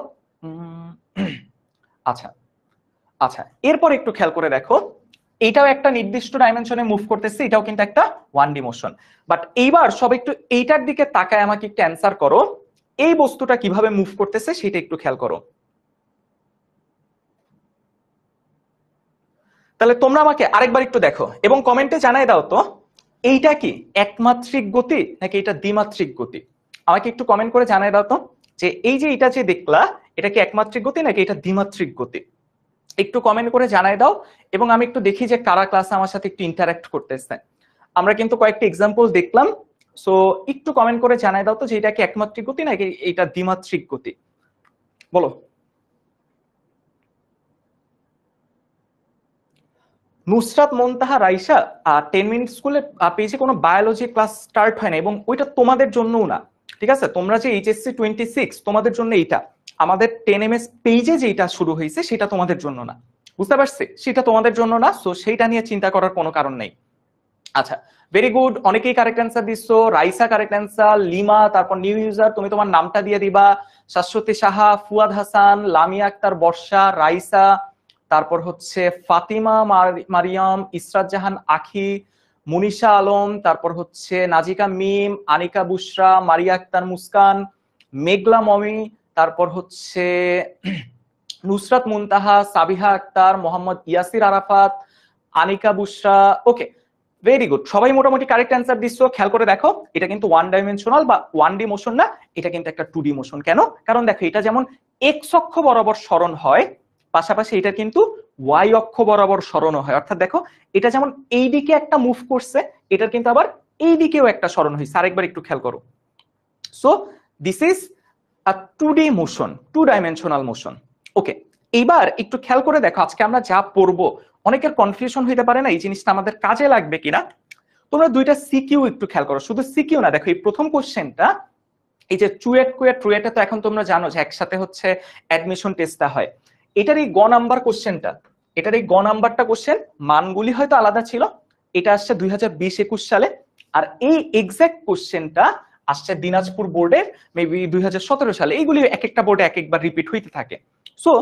আচ্ছা আচ্ছা, এরপর একটু খেয়াল করে দেখো, এটাও একটা নির্দিষ্ট ডাইমেনশনে মুভ করতেছে, এটাও কিন্তু একটা 1D মোশন। বাট এইবার সব একটু এইটার দিকে তাকায় আমাকে একটু অ্যান্সার করো, এই বস্তুটা কিভাবে মুভ করতেছে সেটা একটু খেয়াল করো। তাহলে তোমরা আমাকে আরেকবার একটু দেখো এবং কমেন্টে জানাই দাও তো, এইটা কি একমাত্রিক গতি নাকি এটা দ্বিমাত্রিক গতি? আমাকে একটু কমেন্ট করে জানাই দাও তো, যে এই যে এটা যে দেখলা, এটা কি একমাত্রিক গতি নাকি এটা দ্বিমাত্রিক গতি? একটু কমেন্ট করে জানাই দাও, এবং আমি একটু দেখি যে কারা ক্লাসে আমার সাথে একটু ইন্টারঅ্যাক্ট করতেছে। আমরা কিন্তু কয়েকটা এক্সাম্পল দেখলাম, সো একটু কমেন্ট করে জানাই দাও তো যে এটা কি একমাত্রিক গতি নাকি এটা দ্বিমাত্রিক গতি, বলো। নুসরাত মোন্তাহা রাইসা, 10 মিনিট স্কুলে পেজে কোনো বায়োলজি ক্লাস স্টার্ট হয় না, এবং ওইটা তোমাদের জন্যও না, ঠিক আছে? তোমরা যে এইচএসসি 26 তোমাদের জন্য এইটা, আমাদের 10MS পেজে যেটা শুরু হয়েছে সেটা তোমাদের জন্য না, বুঝতে পারছি? সেটা তোমাদের জন্য না, সো সেইটা নিয়ে চিন্তা করার কোনো কারণ নেই। আচ্ছা, ভেরি গুড, অনেকেই কারেক্ট অ্যান্সার দিচ্ছো। রাইসা কারেক্ট অ্যান্সার, লিমা, তারপর নিউ ইউজার, তুমি তোমার নামটা দিয়ে দিবা। শাশ্বতী সাহা, ফুয়াদ হাসান, লামিয়া আক্তার, বর্ষা, রাইসা, তারপর হচ্ছে ফাতিমা মারিয়াম, ইসরাত জাহান আখি, মুনিশা আলম, তারপর হচ্ছে নাজিকা মিম, আনিকা বুশরা, মারিয়া আক্তার মুস্কান, মেঘলা মমি, তারপর হচ্ছে নুসরাত মুনতাহা, সাবিহা আক্তার, মোহাম্মদ ইয়াসির আরাফাত, আনিকা বুশরা। ওকে, ভেরি গুড, সবাই মোটামুটি কারেক্ট অ্যান্সার দিচ্ছ। খেয়াল করে দেখো, এটা কিন্তু 1 ডাইমেনশনাল বা 1D মোশন না, এটা কিন্তু একটা 2D মোশন। কেন? কারণ দেখো এটা যেমন এক্স অক্ষ বরাবর সরণ হয়, পাশাপাশি এটা কিন্তু ওয়াই অক্ষ বরাবর সরণ হয়। অর্থাৎ দেখো এটা যেমন এই দিকে একটা মুভ করছে, এটার কিন্তু আবার এই দিকেও একটা সরণ হয়েছে। আরেকবার একটু খেয়াল করো। So this is a 2D motion, 2 dimensional motion. Okay, এইবার একটু খেয়াল করে দেখো, আজকে আমরা যা পড়বো অনেকের কনফিউশন হইতে পারে না এই জিনিসটা আমাদের কাজে লাগবে কিনা। তোমরা দুইটা সিকিউ একটু খেয়াল করো, শুধু সিকিউ না, দেখো এই প্রথম কোশ্চেনটা, এই যে চুয়েট কুয়েট ট্রুয়েটে তো এখন তোমরা জানো যে একসাথে হচ্ছে অ্যাডমিশন টেস্টটা হয়। এটার এই গ নাম্বার কোশ্চেনটা, এটার এই গ নাম্বারটা কোশ্চেন মানগুলি হয়তো আলাদা ছিল, এটা আসছে 2020-21 সালে, আর এই এক্সাক্ট কোশ্চেনটা আসছে দিনাজপুর বোর্ডের মেবি 2017 সালে। এইগুলি এক একটা বোর্ডে এক একবার রিপিট হইতে থাকে। সো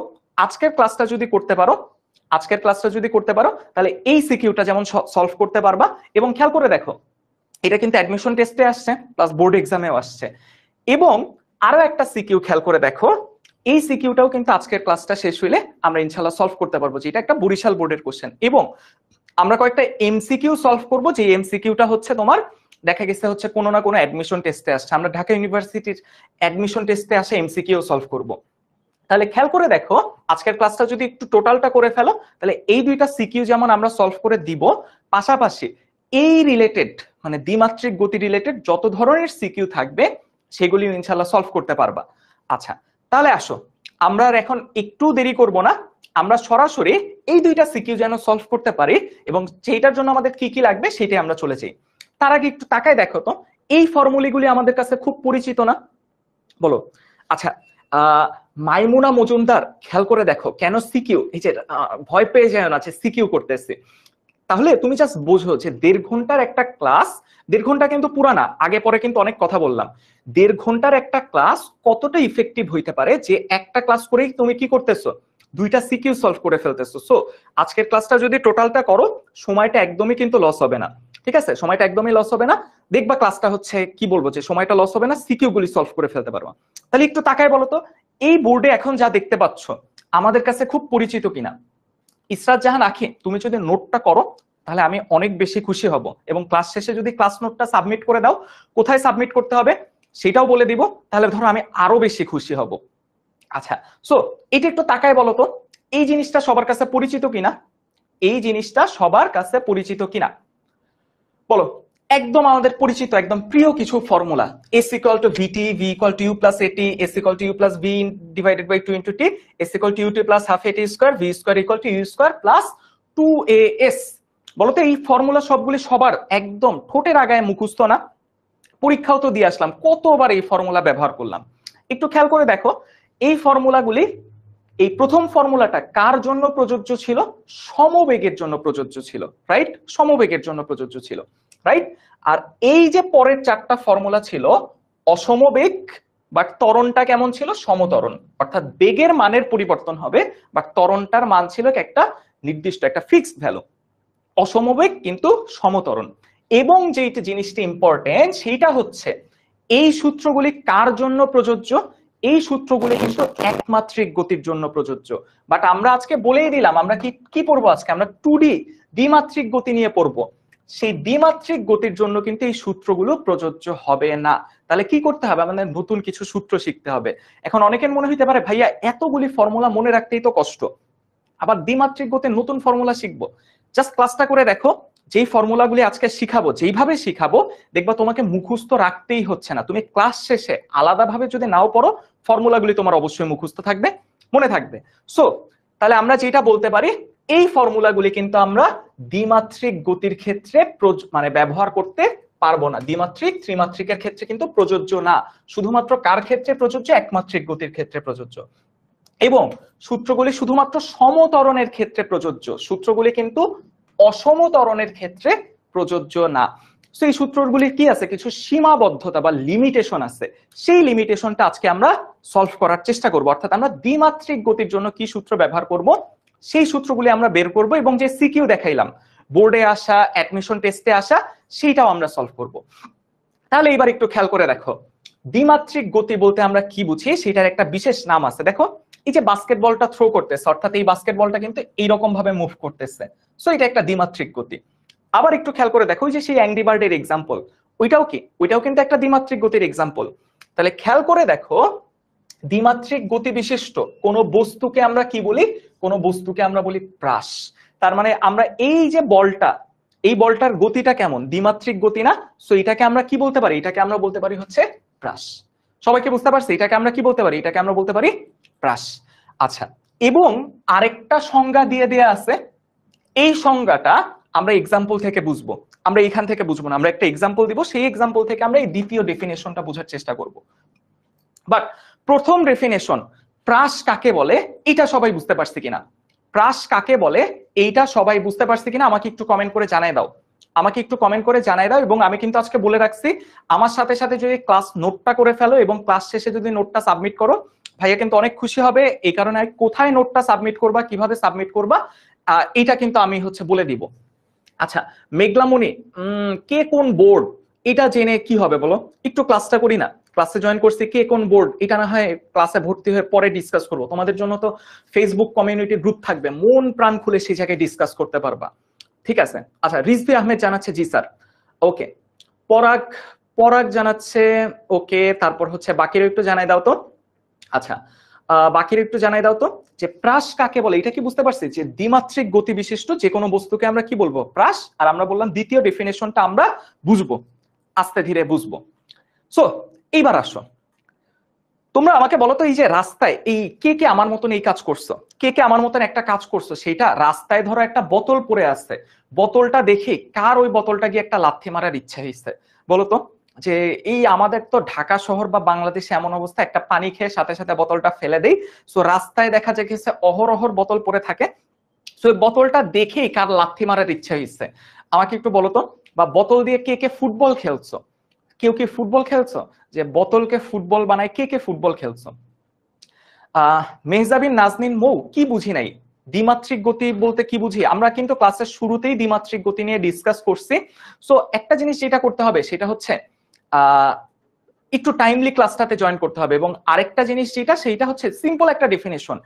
আজকের ক্লাসটা যদি করতে পারো, তাহলে এই সিকিউটা যেমন সলভ করতে পারবা। এবং খেয়াল করে দেখো, এটা কিন্তু অ্যাডমিশন টেস্টে আসছে প্লাস বোর্ড এক্সামেও আসছে। এবং আরো একটা সিকিউ খেয়াল করে দেখো, এই সিকিউটাও কিন্তু আজকের ক্লাসটা শেষ হইলে আমরা ইনশাআল্লাহ সলভ করতে পারবো, যে এটা একটা বরিশাল বোর্ডের কোশ্চেন। এবং আমরা কয়েকটা এমসিকিউ সলভ করব, যে এমসিকিউটা হচ্ছে তোমার দেখা গেছে হচ্ছে কোনো না কোনো অ্যাডমিশন টেস্টে আসছে। আমরা ঢাকা ইউনিভার্সিটির অ্যাডমিশন টেস্টে আসে এমসিকিউ সলভ করব। তাহলে খেয়াল করে দেখো, আজকের ক্লাসটা যদি একটু টোটালটা করে ফেলো, তাহলে এই দুইটা সিকিউ যেমন আমরা সলভ করে দিব, পাশাপাশি এই রিলেটেড মানে দ্বিমাত্রিক গতি রিলেটেড যত ধরনের সিকিউ থাকবে সেগুলি ইনশাআল্লাহ সলভ করতে পারবা। আচ্ছা, তাহলে আসো আমরা আর এখন একটু দেরি করব না, আমরা সরাসরি এই দুইটা সিকিউ যেন সলভ করতে পারি এবং সেইটার জন্য আমাদের কি কি লাগবে সেটাই আমরা চলে যাই। তার আগে একটু তাকায় দেখো তো, এই ফর্মুলাগুলি আমাদের কাছে খুব পরিচিত না, বলো? আচ্ছা, মাইমুনা মজুমদার খেয়াল করে দেখো কেন সিকিউ, এই যে ভয় পেয়ে যায় না যে সিকিউ করতেছে, তাহলে তুমি জাস্ট বোঝো যে 1.5 ঘন্টার একটা ক্লাস, 1.5 ঘন্টা কিন্তু পুরানা, আগে পরে কিন্তু অনেক কথা বললাম, 1.5 ঘন্টার একটা ক্লাস কতটা ইফেক্টিভ হইতে পারে যে একটা ক্লাস করেই তুমি কি করতেছো, দুইটা সিকিউ সলভ করে ফেলতেছো। সো আজকের ক্লাসটা যদি টোটালটা করো সময়টা একদমই কিন্তু লস হবে না, ঠিক আছে? সময়টা একদমই লস হবে না, দেখবা ক্লাসটা হচ্ছে কি বলবো যে সময়টা লস হবে না, সিকিউ গুলি সলভ করে ফেলতে পারবো। তাহলে একটু তাকায় বলো তো, এই বোর্ডে এখন যা দেখতে পাচ্ছ আমাদের কাছে খুব পরিচিত কিনা? ইসরাত জাহান আখি, তুমি যদি নোটটা করো তাহলে আমি অনেক বেশি খুশি হব, এবং ক্লাস শেষে যদি ক্লাস নোটটা সাবমিট করে দাও, কোথায় সাবমিট করতে হবে সেটাও বলে দিব, তাহলে ধরো আমি আরো বেশি খুশি হব। আচ্ছা, সো এটা একটু তাকায় বলো তো, এই জিনিসটা সবার কাছে পরিচিত কিনা? এই জিনিসটা সবার কাছে পরিচিত কিনা বলো? একদম আমাদের পরিচিত, একদম প্রিয় কিছু formula, s equal to vt, v equal to u plus at, s equal to u plus v divided by 2 into t, s equal to ut plus half at square, v square equal to u square plus 2as। বলতো এই formula সবগুলি সবার একদম ঠোঁটের আগায় মুখস্থ না? পরীক্ষাও তো দিয়ে আসলাম, কতবার এই ফর্মুলা ব্যবহার করলাম। একটু খেয়াল করে দেখো এই ফর্মুলাগুলি, এই প্রথম ফর্মুলাটা কার জন্য প্রযোজ্য ছিল? সমবেগের জন্য প্রযোজ্য ছিল, রাইট? সমবেগের জন্য প্রযোজ্য ছিল, রাইট? আর এই যে পরের চারটা ফর্মুলা ছিল অসমবেগ, বাট ত্বরণটা কেমন ছিল? সমত্বরণ, অর্থাৎ বেগের মানের পরিবর্তন হবে, বাট ত্বরণটার মান ছিল একটা নির্দিষ্ট, একটা ফিক্সড ভ্যালু। অসমবেগ কিন্তু সমত্বরণ। এবং যেটা জিনিসটা ইম্পর্টেন্ট সেইটা হচ্ছে এই সূত্রগুলি কার জন্য প্রযোজ্য? এই সূত্রগুলি কিন্তু একমাত্রিক গতির জন্য প্রযোজ্য। বাট আমরা আজকে বলেই দিলাম আমরা কি পড়বো আজকে, আমরা 2D দ্বিমাত্রিক গতি নিয়ে পড়বো। সেই দ্বিমাত্রিক গতির জন্য কিন্তু এই সূত্রগুলো প্রযোজ্য হবে না। তাহলে কি করতে হবে? আমাদের নতুন কিছু সূত্র শিখতে হবে। এখন অনেকের মনে হইতে পারে ভাইয়া এতগুলি ফর্মুলা মনে রাখতেই তো কষ্ট, আবার দ্বিমাত্রিক গতির নতুন ফর্মুলা শিখবো। জাস্ট ক্লাসটা করে দেখো, যেই ফর্মুলাগুলি আজকে শিখাবো, যেইভাবে শিখাবো দেখবা তোমাকে মুখস্থ রাখতেই হচ্ছে না। তুমি ক্লাস শেষে আলাদাভাবে যদি নাও পড়ো, ফর্মুলাগুলি তোমার অবশ্যই মুখস্থ থাকবে, মনে থাকবে। সো তাহলে আমরা যেটা বলতে পারি, এই ফর্মুলাগুলি কিন্তু আমরা দ্বিমাত্রিক গতির ক্ষেত্রে মানে ব্যবহার করতে পারবো না। দ্বিমাত্রিক ত্রিমাত্রিকের ক্ষেত্রে কিন্তু প্রযোজ্য না, শুধুমাত্র কার ক্ষেত্রে প্রযোজ্য? একমাত্রিক গতির ক্ষেত্রে প্রযোজ্য। এবং সূত্রগুলি শুধুমাত্র সমত্বরণের ক্ষেত্রে প্রযোজ্য, সূত্রগুলি কিন্তু অসমত্বরণের ক্ষেত্রে প্রযোজ্য না। তো এই সূত্রগুলির কি আছে? কিছু সীমাবদ্ধতা বা লিমিটেশন আছে, সেই লিমিটেশনটা আজকে আমরা সলভ করার চেষ্টা করব। অর্থাৎ আমরা দ্বিমাত্রিক গতির জন্য কি সূত্র ব্যবহার করব সেই সূত্রগুলি আমরা বের করব, এবং যে সিকিউ দেখাইলাম বোর্ডে আসা, অ্যাডমিশন টেস্টে আসা, সেইটাও আমরা সলভ করব। তাহলে এবার একটু খেয়াল করে দেখো, দ্বিমাত্রিক গতি বলতে আমরা কি বুঝি সেটার একটা বিশেষ নাম আছে। দেখো এই যে বাস্কেটবলটা থ্রো করতেছে, অর্থাৎ এই বাস্কেটবলটা কিন্তু এইরকম ভাবে মুভ করতেছে, সো এটা একটা দ্বিমাত্রিক গতি। আবার একটু খেয়াল করে দেখো, ওই যে সেই অ্যাংরি বার্ডের এক্সাম্পল, ওইটাও কি? ওইটাও কিন্তু একটা দ্বিমাত্রিক গতির এক্সাম্পল। তাহলে খেয়াল করে দেখো, দ্বিমাত্রিক গতি বিশিষ্ট কোন বস্তুকে আমরা কি বলি? কোন বস্তুকে আমরা বলি প্রাস। তার মানে আমরা এই যে বলটা, এই বলটার গতিটা কেমন? দ্বিমাত্রিক গতি না? সো এটাকে আমরা কি বলতে পারি? এটাকে আমরা বলতে পারি হচ্ছে প্রাস। সবাইকে বুঝতে পারছি? এটাকে আমরা কি বলতে পারি? এটাকে আমরা বলতে পারি প্রাস। আচ্ছা, এবং আরেকটা সংজ্ঞা দিয়ে দেয়া আছে, এই সংজ্ঞাটা আমরা এক্সাম্পল থেকে বুঝবো, আমরা এখান থেকে বুঝবো না, আমরা একটা এক্সাম্পল দিব, সেই এক্সাম্পল থেকে আমরা এই দ্বিতীয় ডেফিনেশনটা বোঝার চেষ্টা করব। বাট প্রথম ডেফিনেশন, প্রাস কাকে বলে এটা সবাই বুঝতে পারছে কিনা? প্রাস কাকে বলে এইটা সবাই বুঝতে পারছে কিনা আমাকে একটু কমেন্ট করে জানাই দাও, আমাকে একটু কমেন্ট করে জানাই দাও। এবং আমি কিন্তু আজকে বলে রাখছি, আমার সাথে সাথে যদি ক্লাস নোটটা করে ফেলো এবং ক্লাস শেষে যদি নোটটা সাবমিট করো, ভাইয়া কিন্তু অনেক খুশি হবে। এই কারণে কোথায় নোটটা সাবমিট করবা, কিভাবে সাবমিট করবা, এটা কিন্তু আমি হচ্ছে বলে দিব। আচ্ছা মেঘলামণি, কে কোন বোর্ড এটা জেনে কি হবে বলো? একটু ক্লাসটা করি না, ক্লাসে জয়েন করছি, কে কোন বোর্ড এটা না হয় ক্লাসে ভর্তি হয়ে পরে ডিসকাস করবো। তোমাদের জন্য তো ফেসবুক কমিউনিটি গ্রুপ থাকবে, মন প্রাণ খুলে সেই জায়গায় ডিসকাস করতে পারবা, ঠিক আছে? আচ্ছা রিজভি আহমেদ জানাচ্ছে জি স্যার, ওকে। পরাগ পরাগ জানাচ্ছে ওকে, তারপর হচ্ছে বাকিরা একটু জানাই দাও তো। আচ্ছা বাকির একটু জানাই দাও তো যে প্রাস কাকে বলে। এটা কি বুঝতে পারছি যে দ্বিমাত্রিক গতি বিশিষ্ট যে কোনো বস্তুকে আমরা কি বলবো, প্রাস। আর আমরা বললাম দ্বিতীয় ডেফিনেশনটা আমরা বুঝবো, আস্তে ধীরে বুঝবো। সো এইবার আসো, তোমরা আমাকে বলো তো এই যে রাস্তায় এই কে কে আমার মতন এই কাজ করছো, কে কে আমার মতন একটা কাজ করছো, সেটা রাস্তায় ধরো একটা বোতল পড়ে আছে, বোতলটা দেখে কার ওই বোতলটা গিয়ে একটা লাথি মারার ইচ্ছা হয়েছে বলো তো। যে এই আমাদের তো ঢাকা শহর বা বাংলাদেশে এমন অবস্থা, একটা পানি খেয়ে সাথে সাথে বোতলটা ফেলে দেই, সো রাস্তায় দেখা যায় গেছে অহরহর বোতল পড়ে থাকে, সো এই বোতলটা দেখেই কার লাথি মারার ইচ্ছা হয়েছে আমাকে একটু বলো তো। বা বোতল দিয়ে কে কে ফুটবল খেলছো, কেউ কি ফুটবল খেলছো, যে বোতলকে ফুটবল বানায় কে কে ফুটবল খেলছো। মেহজাবিন নাজনীন মৌ, কি বুঝি নাই, দ্বিমাত্রিক গতি বলতে কি বুঝি, আমরা কিন্তু ক্লাসের শুরুতেই দ্বিমাত্রিক গতি নিয়ে ডিসকাস করছি। সো একটা জিনিস যেটা করতে হবে সেটা হচ্ছে একটু টাইমলি ক্লাসটাতে জয়েন করতে হবে, এবং আরেকটা জিনিস যেটা সেইটা হচ্ছে সিম্পল একটা ডেফিনেশন,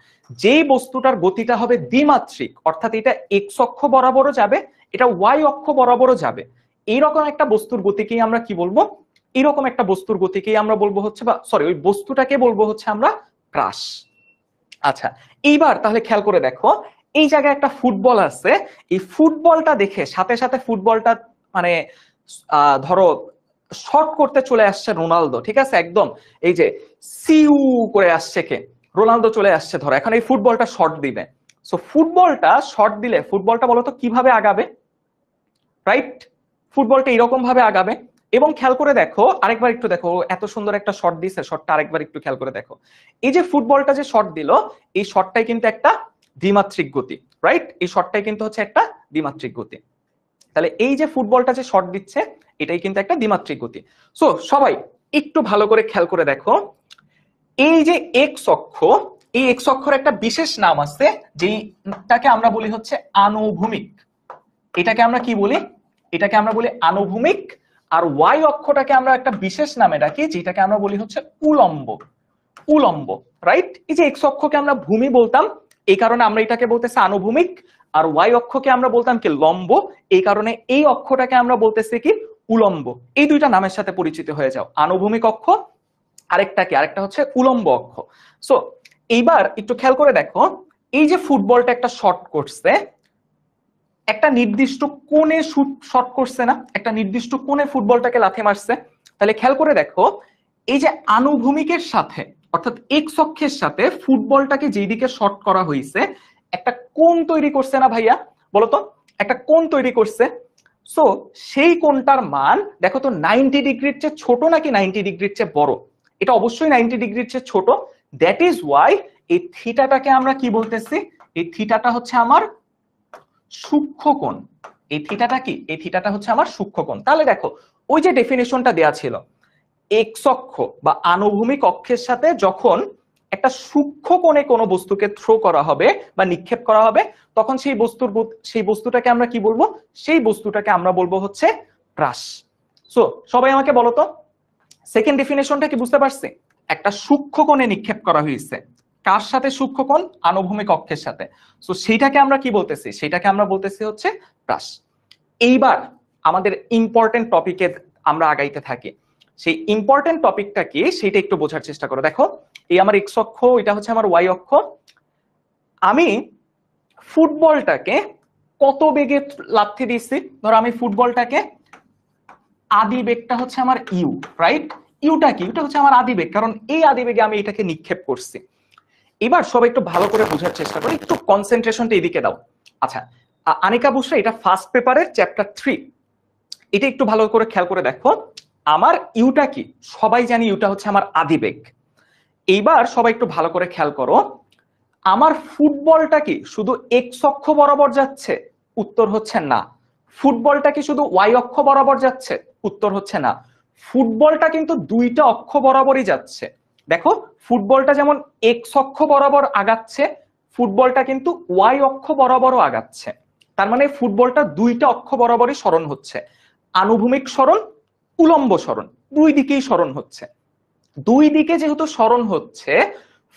যেই বস্তুটার গতিটা হবে দ্বিমাত্রিক, অর্থাৎ এটা এক্স অক্ষ বরাবরও যাবে, এটা ওয়াই অক্ষ বরাবরও যাবে, এইরকম একটা বস্তুর গতিকেই আমরা কি বলবো, এরকম একটা বস্তুর গতিকেই আমরা বলবো হচ্ছে, বা সরি ওই বস্তুটাকে বলবো হচ্ছে আমরা প্রাস। আচ্ছা, এইবার তাহলে খেয়াল করে দেখো, এই জায়গায় একটা ফুটবল আছে, এই ফুটবলটা দেখে সাথে সাথে ফুটবলটা মানে ধরো শর্ট করতে চলে আসছে রোনালদো, ঠিক আছে, একদম এই যে সিউ করে আসছে কে, রোনালদো চলে আসছে ধরো, এখন এই ফুটবলটা শর্ট দিবে। সো ফুটবলটা শর্ট দিলে ফুটবলটা বলতো কিভাবে আগাবে, রাইট, ফুটবলটা এরকম ভাবে আগাবে। এবং খেয়াল করে দেখো আরেকবার একটু দেখো, এত সুন্দর একটা শট দিছে, শটটা আরেকবার একটু খেয়াল করে দেখো, এই যে ফুটবলটা যে শট দিল, এই শটটাই কিন্তু একটা দ্বিমাত্রিক গতি, রাইট, এই শটটাই কিন্তু হচ্ছে একটা দ্বিমাত্রিক গতি। তাহলে এই যে ফুটবলটা যে শট দিচ্ছে এটাই কিন্তু একটা দ্বিমাত্রিক গতি। সো সবাই একটু ভালো করে খেয়াল করে দেখো, এই যে এক্স অক্ষ, এই এক্স অক্ষর একটা বিশেষ নাম আছে যেটাকে আমরা বলি হচ্ছে আনুভূমিক, এটাকে আমরা কি বলি, এটাকে আমরা বলি আনুভূমিক। আর ওয়াই অক্ষটাকে আমরা একটা বিশেষ নামে ডাকি যেটাকে আমরা বলি হচ্ছে উলম্ব, উলম্ব, রাইট। এই যে এক্স অক্ষকে আমরা ভূমি বলতাম, এই কারণে আমরা এটাকে বলতেছি আনুভূমিক, আর ওয়াই অক্ষকে আমরা বলতাম কি লম্ব, এই কারণে এই অক্ষটাকে আমরা বলতেছি কি উলম্ব। এই দুইটা নামের সাথে পরিচিত হয়ে যাও, আনুভূমিক অক্ষ আরেকটা কি, আরেকটা হচ্ছে উলম্ব অক্ষ। সো এইবার একটু খেয়াল করে দেখো, এই যে ফুটবলটা একটা শট করছে, একটা নির্দিষ্ট কোণে শট করছে না, একটা নির্দিষ্ট কোণে ফুটবলটাকে লাথি মারছে, তাহলে খেয়াল করে দেখো এই যে আনুভূমিকের সাথে অর্থাৎ এক্স অক্ষের সাথে ফুটবলটাকে যেদিকে শট করা হয়েছে একটা কোণ তৈরি করছে না ভাইয়া, বলতো একটা কোণ তৈরি করছে। সো সেই কোণটার মান দেখো তো 90 ডিগ্রির চেয়ে ছোট নাকি 90 ডিগ্রির চেয়ে বড়, এটা অবশ্যই 90 ডিগ্রির চেয়ে ছোট, দ্যাট ইজ ওয়াই এই থিটাটাকে আমরা কি বলতেছি, এই থিটাটা হচ্ছে আমার সূক্ষ্ম কোণ, এই থিটাটা কি, এই থিটাটা হচ্ছে আমার সূক্ষ্ম কোণ। তাহলে দেখো ওই যে ডেফিনেশনটা দেয়া ছিল, এক্স অক্ষ বা আনুভূমিক অক্ষের সাথে যখন একটা সূক্ষ্ম কোণে কোনো বস্তুকে থ্রো করা হবে বা নিক্ষেপ করা হবে, তখন সেই বস্তুটাকে আমরা কি বলবো, সেই বস্তুটাকে আমরা বলবো হচ্ছে প্রাস। সো সবাই আমাকে বলো তো সেকেন্ড ডেফিনেশনটা কি বুঝতে পারছি, একটা সূক্ষ্ম কোণে নিক্ষেপ করা হয়েছে, কার সাথে সূক্ষ্ম কোণ, আনুভূমিক অক্ষের সাথে, সো সেইটাকে আমরা কি বলতেছি, সেটাকে আমরা বলতেছি হচ্ছে প্রাস। এইবার আমাদের ইম্পর্টেন্ট টপিকে আমরা আগাইতে থাকি, সেই ইম্পর্টেন্ট টপিকটা কি সেটা একটু বোঝার চেষ্টা করো। দেখো এই আমার এক্স অক্ষ, এটা হচ্ছে আমার ওয়াই অক্ষ, আমি ফুটবলটাকে কত বেগে লাথি দিচ্ছি, ধরো আমি ফুটবলটাকে, আদি বেগটা হচ্ছে আমার ইউ, রাইট, ইউটা কি, ইউটা হচ্ছে আমার আদি বেগ, কারণ এই আদি বেগে আমি এটাকে নিক্ষেপ করছি। এবার সবাই একটু ভালো করে বোঝার চেষ্টা করো, একটু কনসেন্ট্রেশনটা এদিকে দাও। আচ্ছা আনিকা বুসরা, এটা ফার্স্ট পেপারের চ্যাপ্টার 3, এটা একটু ভালো করে খেয়াল করে দেখো, আমার ইউটা কি, সবাই জানি ইউটা হচ্ছে আমার আদিবেগ। এইবার সবাই একটু ভালো করে খেয়াল করো, আমার ফুটবলটা কি শুধু এক্স অক্ষ বরাবর যাচ্ছে, উত্তর হচ্ছে না। ফুটবলটা কি শুধু ওয়াই অক্ষ বরাবর যাচ্ছে, উত্তর হচ্ছে না। ফুটবলটা কিন্তু দুইটা অক্ষ বরাবরই যাচ্ছে। দেখো ফুটবলটা যেমন এক্স অক্ষ বরাবর আগাচ্ছে, ফুটবলটা কিন্তু ওয়াই অক্ষ বরাবরও আগাচ্ছে, তার মানে ফুটবলটা দুইটা অক্ষ বরাবরই সরণ হচ্ছে, আনুভূমিক সরণ, উলম্ব সরণ, দুই দিকেই সরণ হচ্ছে। দুই দিকে যেহেতু সরণ হচ্ছে,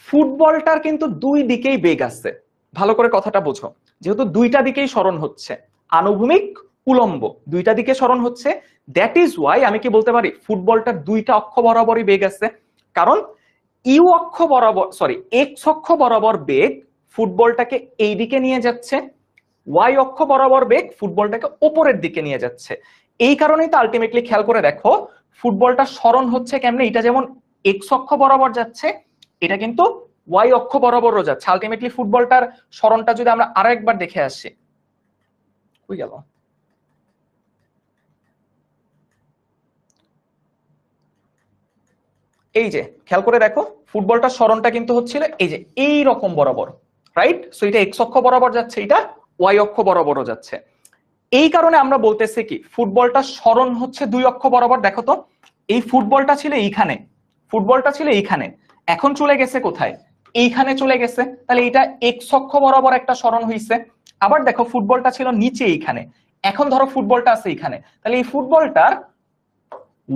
ফুটবলটার কিন্তু দুই দিকেই বেগ আছে, ভালো করে কথাটা বোঝো, যেহেতু দুইটা দিকেই সরণ হচ্ছে, আনুভূমিক উলম্ব দুইটা দিকে সরণ হচ্ছে, দ্যাট ইজ ওয়াই আমি কি বলতে পারি ফুটবলটার দুইটা অক্ষ বরাবরই বেগ আছে, কারণ ইউ অক্ষ বরাবর এক্স অক্ষ বরাবর বেগ ফুটবলটাকে এই দিকে নিয়ে যাচ্ছে, ওয়াই অক্ষ বরাবর বেগ ফুটবলটাকে উপরের দিকে নিয়ে যাচ্ছে। এই কারণেই তো আলটিমেটলি খেয়াল করে দেখো ফুটবলটা সরণ হচ্ছে কেমনে, এটা যেমন এক্স অক্ষ বরাবর যাচ্ছে, এটা কিন্তু ওয়াই অক্ষ বরাবরও যাচ্ছে। আলটিমেটলি ফুটবলটার সরণটা যদি আমরা আরো একবার দেখে আসি, কই গেল, এই যে খেয়াল করে দেখো ফুটবলটার সরণটা কিন্তু হচ্ছিল এই যে এই রকম বরাবর, রাইট? সো এটা এক্স অক্ষ বরাবর যাচ্ছে, এটা ওয়াই অক্ষ বরাবরও যাচ্ছে। এই কারণে আমরা বলতেছি কি ফুটবলটা সরণ হচ্ছে দুই অক্ষ বরাবর। দেখো তো এই ফুটবলটা ছিল এইখানে, ফুটবলটা ছিল এইখানে, এখন চলে গেছে কোথায়, এইখানে চলে গেছে, তাহলে এটা এক্স অক্ষ বরাবর একটা সরণ হইছে। আবার দেখো ফুটবলটা ছিল নিচে এইখানে, এখন ধরো ফুটবলটা আছে এইখানে, তাহলে এই ফুটবলটার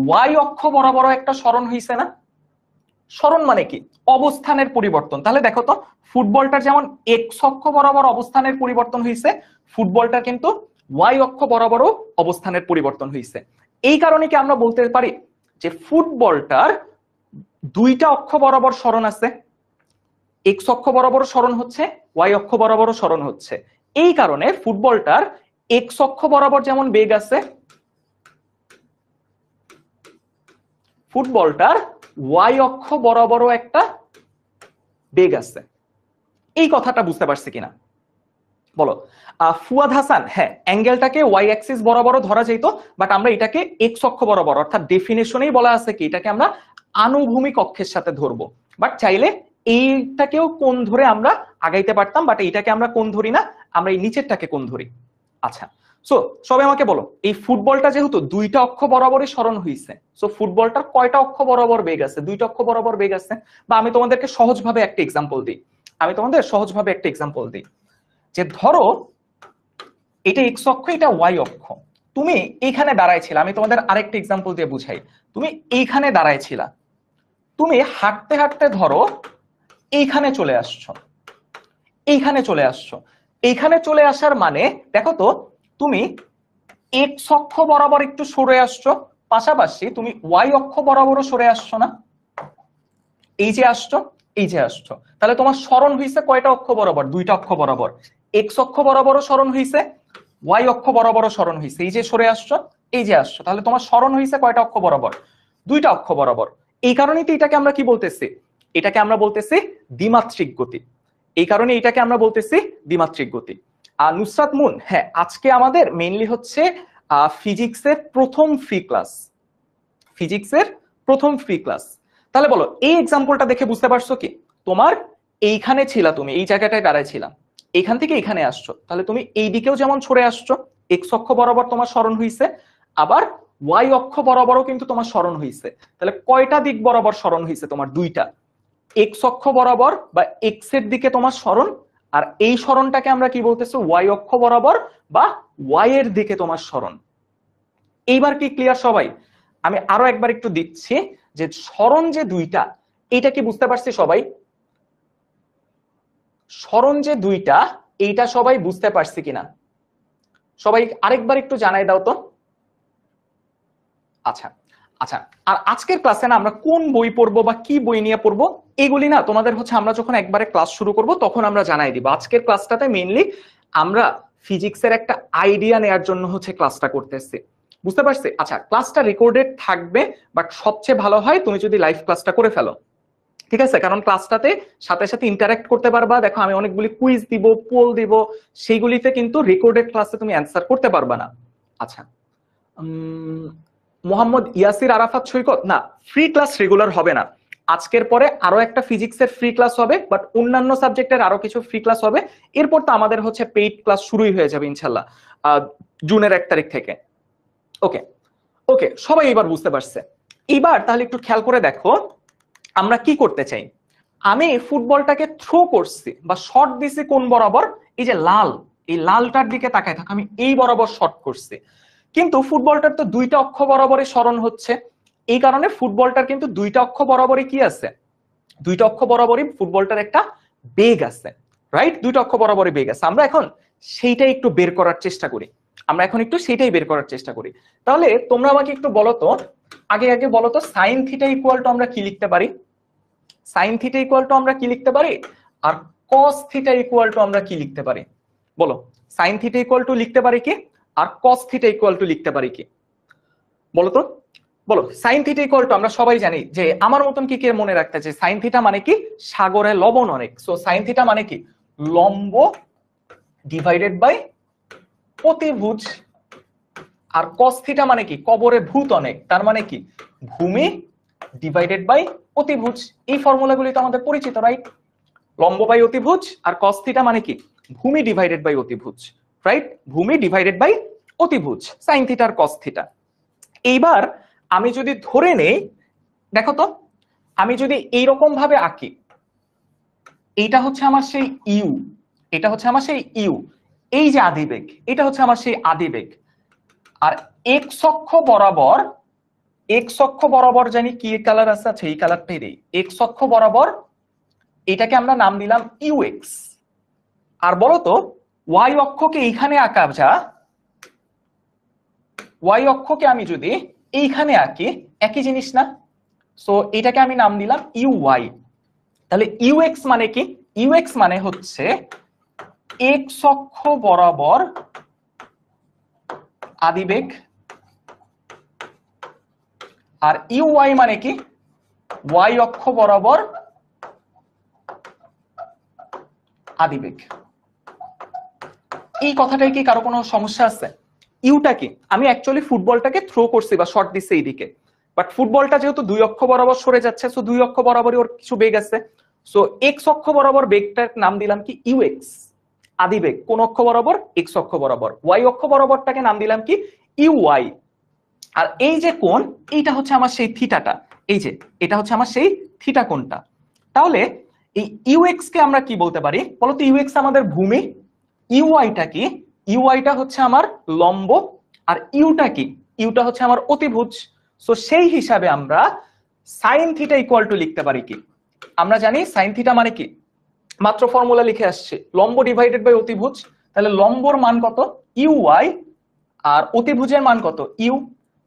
ওয়াই অক্ষ বরাবর একটা সরণ হইছে না? সরণ মানে কি? অবস্থানের পরিবর্তন। তাহলে দেখো তো ফুটবলটার যেমন এক্স অক্ষ বরাবর অবস্থানের পরিবর্তন হয়েছে, ফুটবলটা কিন্তু ওয়াই অক্ষ বরাবরও অবস্থানের পরিবর্তন হয়েছে। এই কারণে কি আমরা বলতে পারি যে ফুটবলটার দুইটা অক্ষ বরাবর সরণ আছে, এক্স অক্ষ বরাবর সরণ হচ্ছে, ওয়াই অক্ষ বরাবরও সরণ হচ্ছে। এই কারণে ফুটবলটার এক্স অক্ষ বরাবর যেমন বেগ আছে, ফুটবলটার ওয়াই অক্ষ বরাবরও একটা বেগ আছে। এই কথাটা বুঝতে পারছি কিনা বলো? ফুয়াদ হাসান, হ্যাঁ অ্যাঙ্গেলটাকে ওয়াই অ্যাক্সিস বরাবরও ধরা যেত, বাট আমরা এটাকে এক্স অক্ষ বরাবর, অর্থাৎ ডেফিনেশনেই বলা আছে কি এটাকে আমরা আনুভূমিক অক্ষের সাথে ধরবো। বাট চাইলে এইটাকেও কোণ ধরে আমরা আগাইতে পারতাম, বাট এইটাকে আমরা কোণ ধরি না, আমরা এই নিচেরটাকে কোণ ধরি। আচ্ছা, সো সবাই আমাকে বলো এই ফুটবলটা যেহেতু দুইটা অক্ষ বরাবরই সরণ হইছে, সো ফুটবলটার কয়টা অক্ষ বরাবর বেগ আছে? দুইটা অক্ষ বরাবর বেগ আছে। বা আমি তোমাদেরকে সহজভাবে একটা এক্সাম্পল দিই, যে ধরো এটা এক্স অক্ষ, এটা ওয়াই অক্ষ, তুমি এইখানে দাঁড়াইছিলা, আমি তোমাদের আরেকটা এক্সাম্পল দিয়ে বুঝাই। তুমি এইখানে দাঁড়াইছিলা, তুমি হাঁটতে হাঁটতে ধরো এইখানে চলে আসছো, এইখানে চলে আসার মানে দেখো তো তুমি এক্স অক্ষ বরাবর একটু সরে আসছো, পাশাপাশি তুমি ওয়াই অক্ষ বরাবরও সরে আসছো না? এই যে আসছো, তাহলে তোমার সরণ হইছে কয়টা অক্ষ বরাবর? দুইটা অক্ষ বরাবর। এক্স অক্ষ বরাবরও সরণ হইছে, ওয়াই অক্ষ বরাবরও সরণ হইছে। এই যে সরে আসছো, এই যে আসছো, তাহলে তোমার সরণ হইছে কয়টা অক্ষ বরাবর? দুইটা অক্ষ বরাবর। এই কারণেই তো এটাকে আমরা কি বলতেছি? এটাকে আমরা বলতেছি দ্বিমাত্রিক গতি। এই কারণে এটাকে আমরা বলতেছি দ্বিমাত্রিক গতি। আর নুসরাত মুন, হ্যাঁ আজকে আমাদের মেইনলি হচ্ছে ফিজিক্সের প্রথম ফ্রি ক্লাস। তাহলে বলো এই এক্সাম্পলটা দেখে বুঝতে পারছো কি তোমার এইখানে ছিলা, তুমি এই জায়গাটায় দাঁড়ায় ছিলাম, এখান থেকে এখানে আসছো, তাহলে তুমি এই দিকেও যেমন সরে আসছো, এক্স অক্ষ বরাবর তোমার সরণ হইছে, আবার ওয়াই অক্ষ বরাবরও কিন্তু তোমার সরণ হইছে। তাহলে কয়টা দিক বরাবর সরণ হইছে তোমার? দুইটা, এক্স অক্ষ বরাবর বা এক্স এর দিকে তোমার সরণ, আর এই সরণটাকে আমরা কি বলতেছি? ওয়াই অক্ষ বরাবর বা ওয়াই এর দিকে তোমার সরণ। এইবার কি ক্লিয়ার সবাই? আমি আরো একবার একটু দিচ্ছি যে সরণ যে দুইটা, এইটা কি বুঝতে পারছি সবাই? সরণ যে দুইটা, এইটা সবাই বুঝতে পারছি কিনা? সবাই আরেকবার একটু জানাই দাও তো। আচ্ছা আচ্ছা, আর আজকের ক্লাসে না আমরা কোন বই পড়বো বা কি বই নিয়ে পড়বো এগুলি না তোমাদের হচ্ছে আমরা যখন একবারে ক্লাস শুরু করব তখন আমরা জানাই দিব। আজকের ক্লাসটাতে মেইনলি আমরা ফিজিক্সের একটা আইডিয়া নেওয়ার জন্য হচ্ছে ক্লাসটা করতেছি, বুঝতে পারছি? আচ্ছা, ক্লাসটা রেকর্ডেড থাকবে, বাট সবচেয়ে ভালো হয় তুমি যদি লাইভ ক্লাসটা করে ফেলো, ঠিক আছে? কারণ ক্লাসটাতে সাথে সাথে ইন্টারঅ্যাক্ট করতে পারবা। দেখো আমি অনেকগুলি কুইজ দিব, পোল দিব, সেইগুলিতে কিন্তু রেকর্ডেড ক্লাসে তুমি অ্যান্সার করতে পারবা না। আচ্ছা, মোহাম্মদ ইয়াসির আরাফাত সৈকত, না ফ্রি ক্লাস রেগুলার হবে না, আজকের পরে আরো একটা ফিজিক্সের ফ্রি ক্লাস হবে, বাট অন্যান্য সাবজেক্টের আরো কিছু ফ্রি ক্লাস হবে। এরপর তো আমাদের হচ্ছে পেইড ক্লাস শুরুই হয়ে যাবে ইনশাল্লাহ জুনের 1 তারিখ থেকে। ওকে ওকে, সবাই এবার বুঝতে পারছে। এবার তাহলে একটু খেয়াল করে দেখো আমরা কি করতে চাই। আমি ফুটবলটাকে থ্রো করছি বা শট দিছি কোন বরাবর? এই যে লাল, এই লালটার দিকে তাকায় থাকো, আমি এই বরাবর শট করছি, কিন্তু ফুটবলটার তো দুইটা অক্ষ বরাবরই সরণ হচ্ছে। এই কারণে ফুটবলটার কিন্তু দুইটা অক্ষ বরাবরই কি আছে? দুইটা অক্ষ বরাবরই ফুটবলটার একটা বেগ আছে, রাইট? দুইটা অক্ষ বরাবরই বেগ আছে। আমরা এখন সেইটাই একটু বের করার চেষ্টা করি, তাহলে তোমরা আমাকে একটু বলো তো, আগে বলো তো সাইন থিটা ইকুয়াল টু আমরা কি লিখতে পারি? সাইন থিটা ইকুয়াল টু আমরা কি লিখতে পারি, আর কস থিটা ইকুয়াল টু আমরা কি লিখতে পারি? বলো, সাইন থিটা ইকুয়াল টু লিখতে পারি কি, আর কস থিটা ইকুয়াল টু লিখতে পারি কি? বলো তো, বলো। সাইন থিটা ইকুয়াল টু আমরা সবাই জানি যে, আমার মতন কি কে মনে রাখতে চাই, সাইন থিটা মানে কি সাগরে লবণ অনেক। সো সাইন থিটা মানে কি লম্ব ডিভাইডেড বাই অতিভুজ। আর কস থিটা মানে কি কবরে ভূত অনেক, তার মানে কি ভূমি ডিভাইডেড বাই অতিভুজ। এই ফর্মুলাগুলি তো আমাদের পরিচিত, রাইট? লম্ব বাই অতিভুজ, আর কস থিটা মানে কি ভূমি ডিভাইডেড বাই অতিভুজ, রাইট? ভূমি ডিভাইডেড বাই অতিভুজ, সাইন থিটা আর কস থিটা। এইবার আমি যদি ধরে নেই, দেখো তো, আমি যদি এইরকম ভাবে আঁকি, এইটা হচ্ছে আমার সেই ইউ, এটা হচ্ছে আমার সেই ইউ, এই যে আদিবেগ, এটা হচ্ছে আমার সেই আদিবেগ। আর এক্স অক্ষ বরাবর, এক্স অক্ষ বরাবর জানি কি কালার আছে, আচ্ছা এই কালারটাই দেই। এক্স অক্ষ বরাবর এটাকে আমরা নাম দিলাম ইউ এক্স। আর বলতো ওয়াই অক্ষকে এইখানে আঁকা যা, ওয়াই অক্ষকে আমি যদি এইখানে আঁকি, একই জিনিস না? সো এটাকে আমি নাম দিলাম ইউ ওয়াই। তাহলে ইউ এক্স মানে কি? ইউ এক্স মানে হচ্ছে এক্স অক্ষ বরাবর আদিবেগ, আর ইউ ওয়াই মানে কি ওয়াই অক্ষ বরাবর আদিবেগ। এই কথাটাই কি কারো কোনো সমস্যা আছে? ইউটা কি, আমি অ্যাকচুয়ালি ফুটবলটাকে থ্রো করছি বা শট দিচ্ছি এইদিকে, বাট ফুটবলটা যেহেতু দুই অক্ষ বরাবর সরে যাচ্ছে, সো দুই অক্ষ বরাবরই ওর কিছু বেগ আছে। সো এক্স অক্ষ বরাবর বেগটার নাম দিলাম কি ইউ এক্স, আদিবেগ কোন অক্ষ বরাবর? এক্স অক্ষ বরাবর। ওয়াই অক্ষ বরাবরটাকে নাম দিলাম কি ইউ ওয়াই। আর এই যে কোণ, এইটা হচ্ছে আমার সেই থিটাটা, এই যে এটা হচ্ছে আমার সেই থিটা কোণটা। তাহলে এই ইউ এক্স কে আমরা কি বলতে পারি বলতো? ইউ এক্স আমাদের ভূমি, ইউআইটা কি? ইউআইটা হচ্ছে আমার লম্ব, আর ইউটা কি? ইউটা হচ্ছে আমার অতিভুজ। সো সেই হিসাবে আমরা সাইন থিটা ইকুয়াল টু লিখতে পারি কি? আমরা জানি সাইন থিটা মানে কি, মাত্র ফর্মুলা লিখে আসছে, লম্ব ডিভাইডেড বাই অতিভুজ। তাহলে লম্বর মান কত? ইউ ওয়াই, আর অতিভুজের মান কত? ইউ।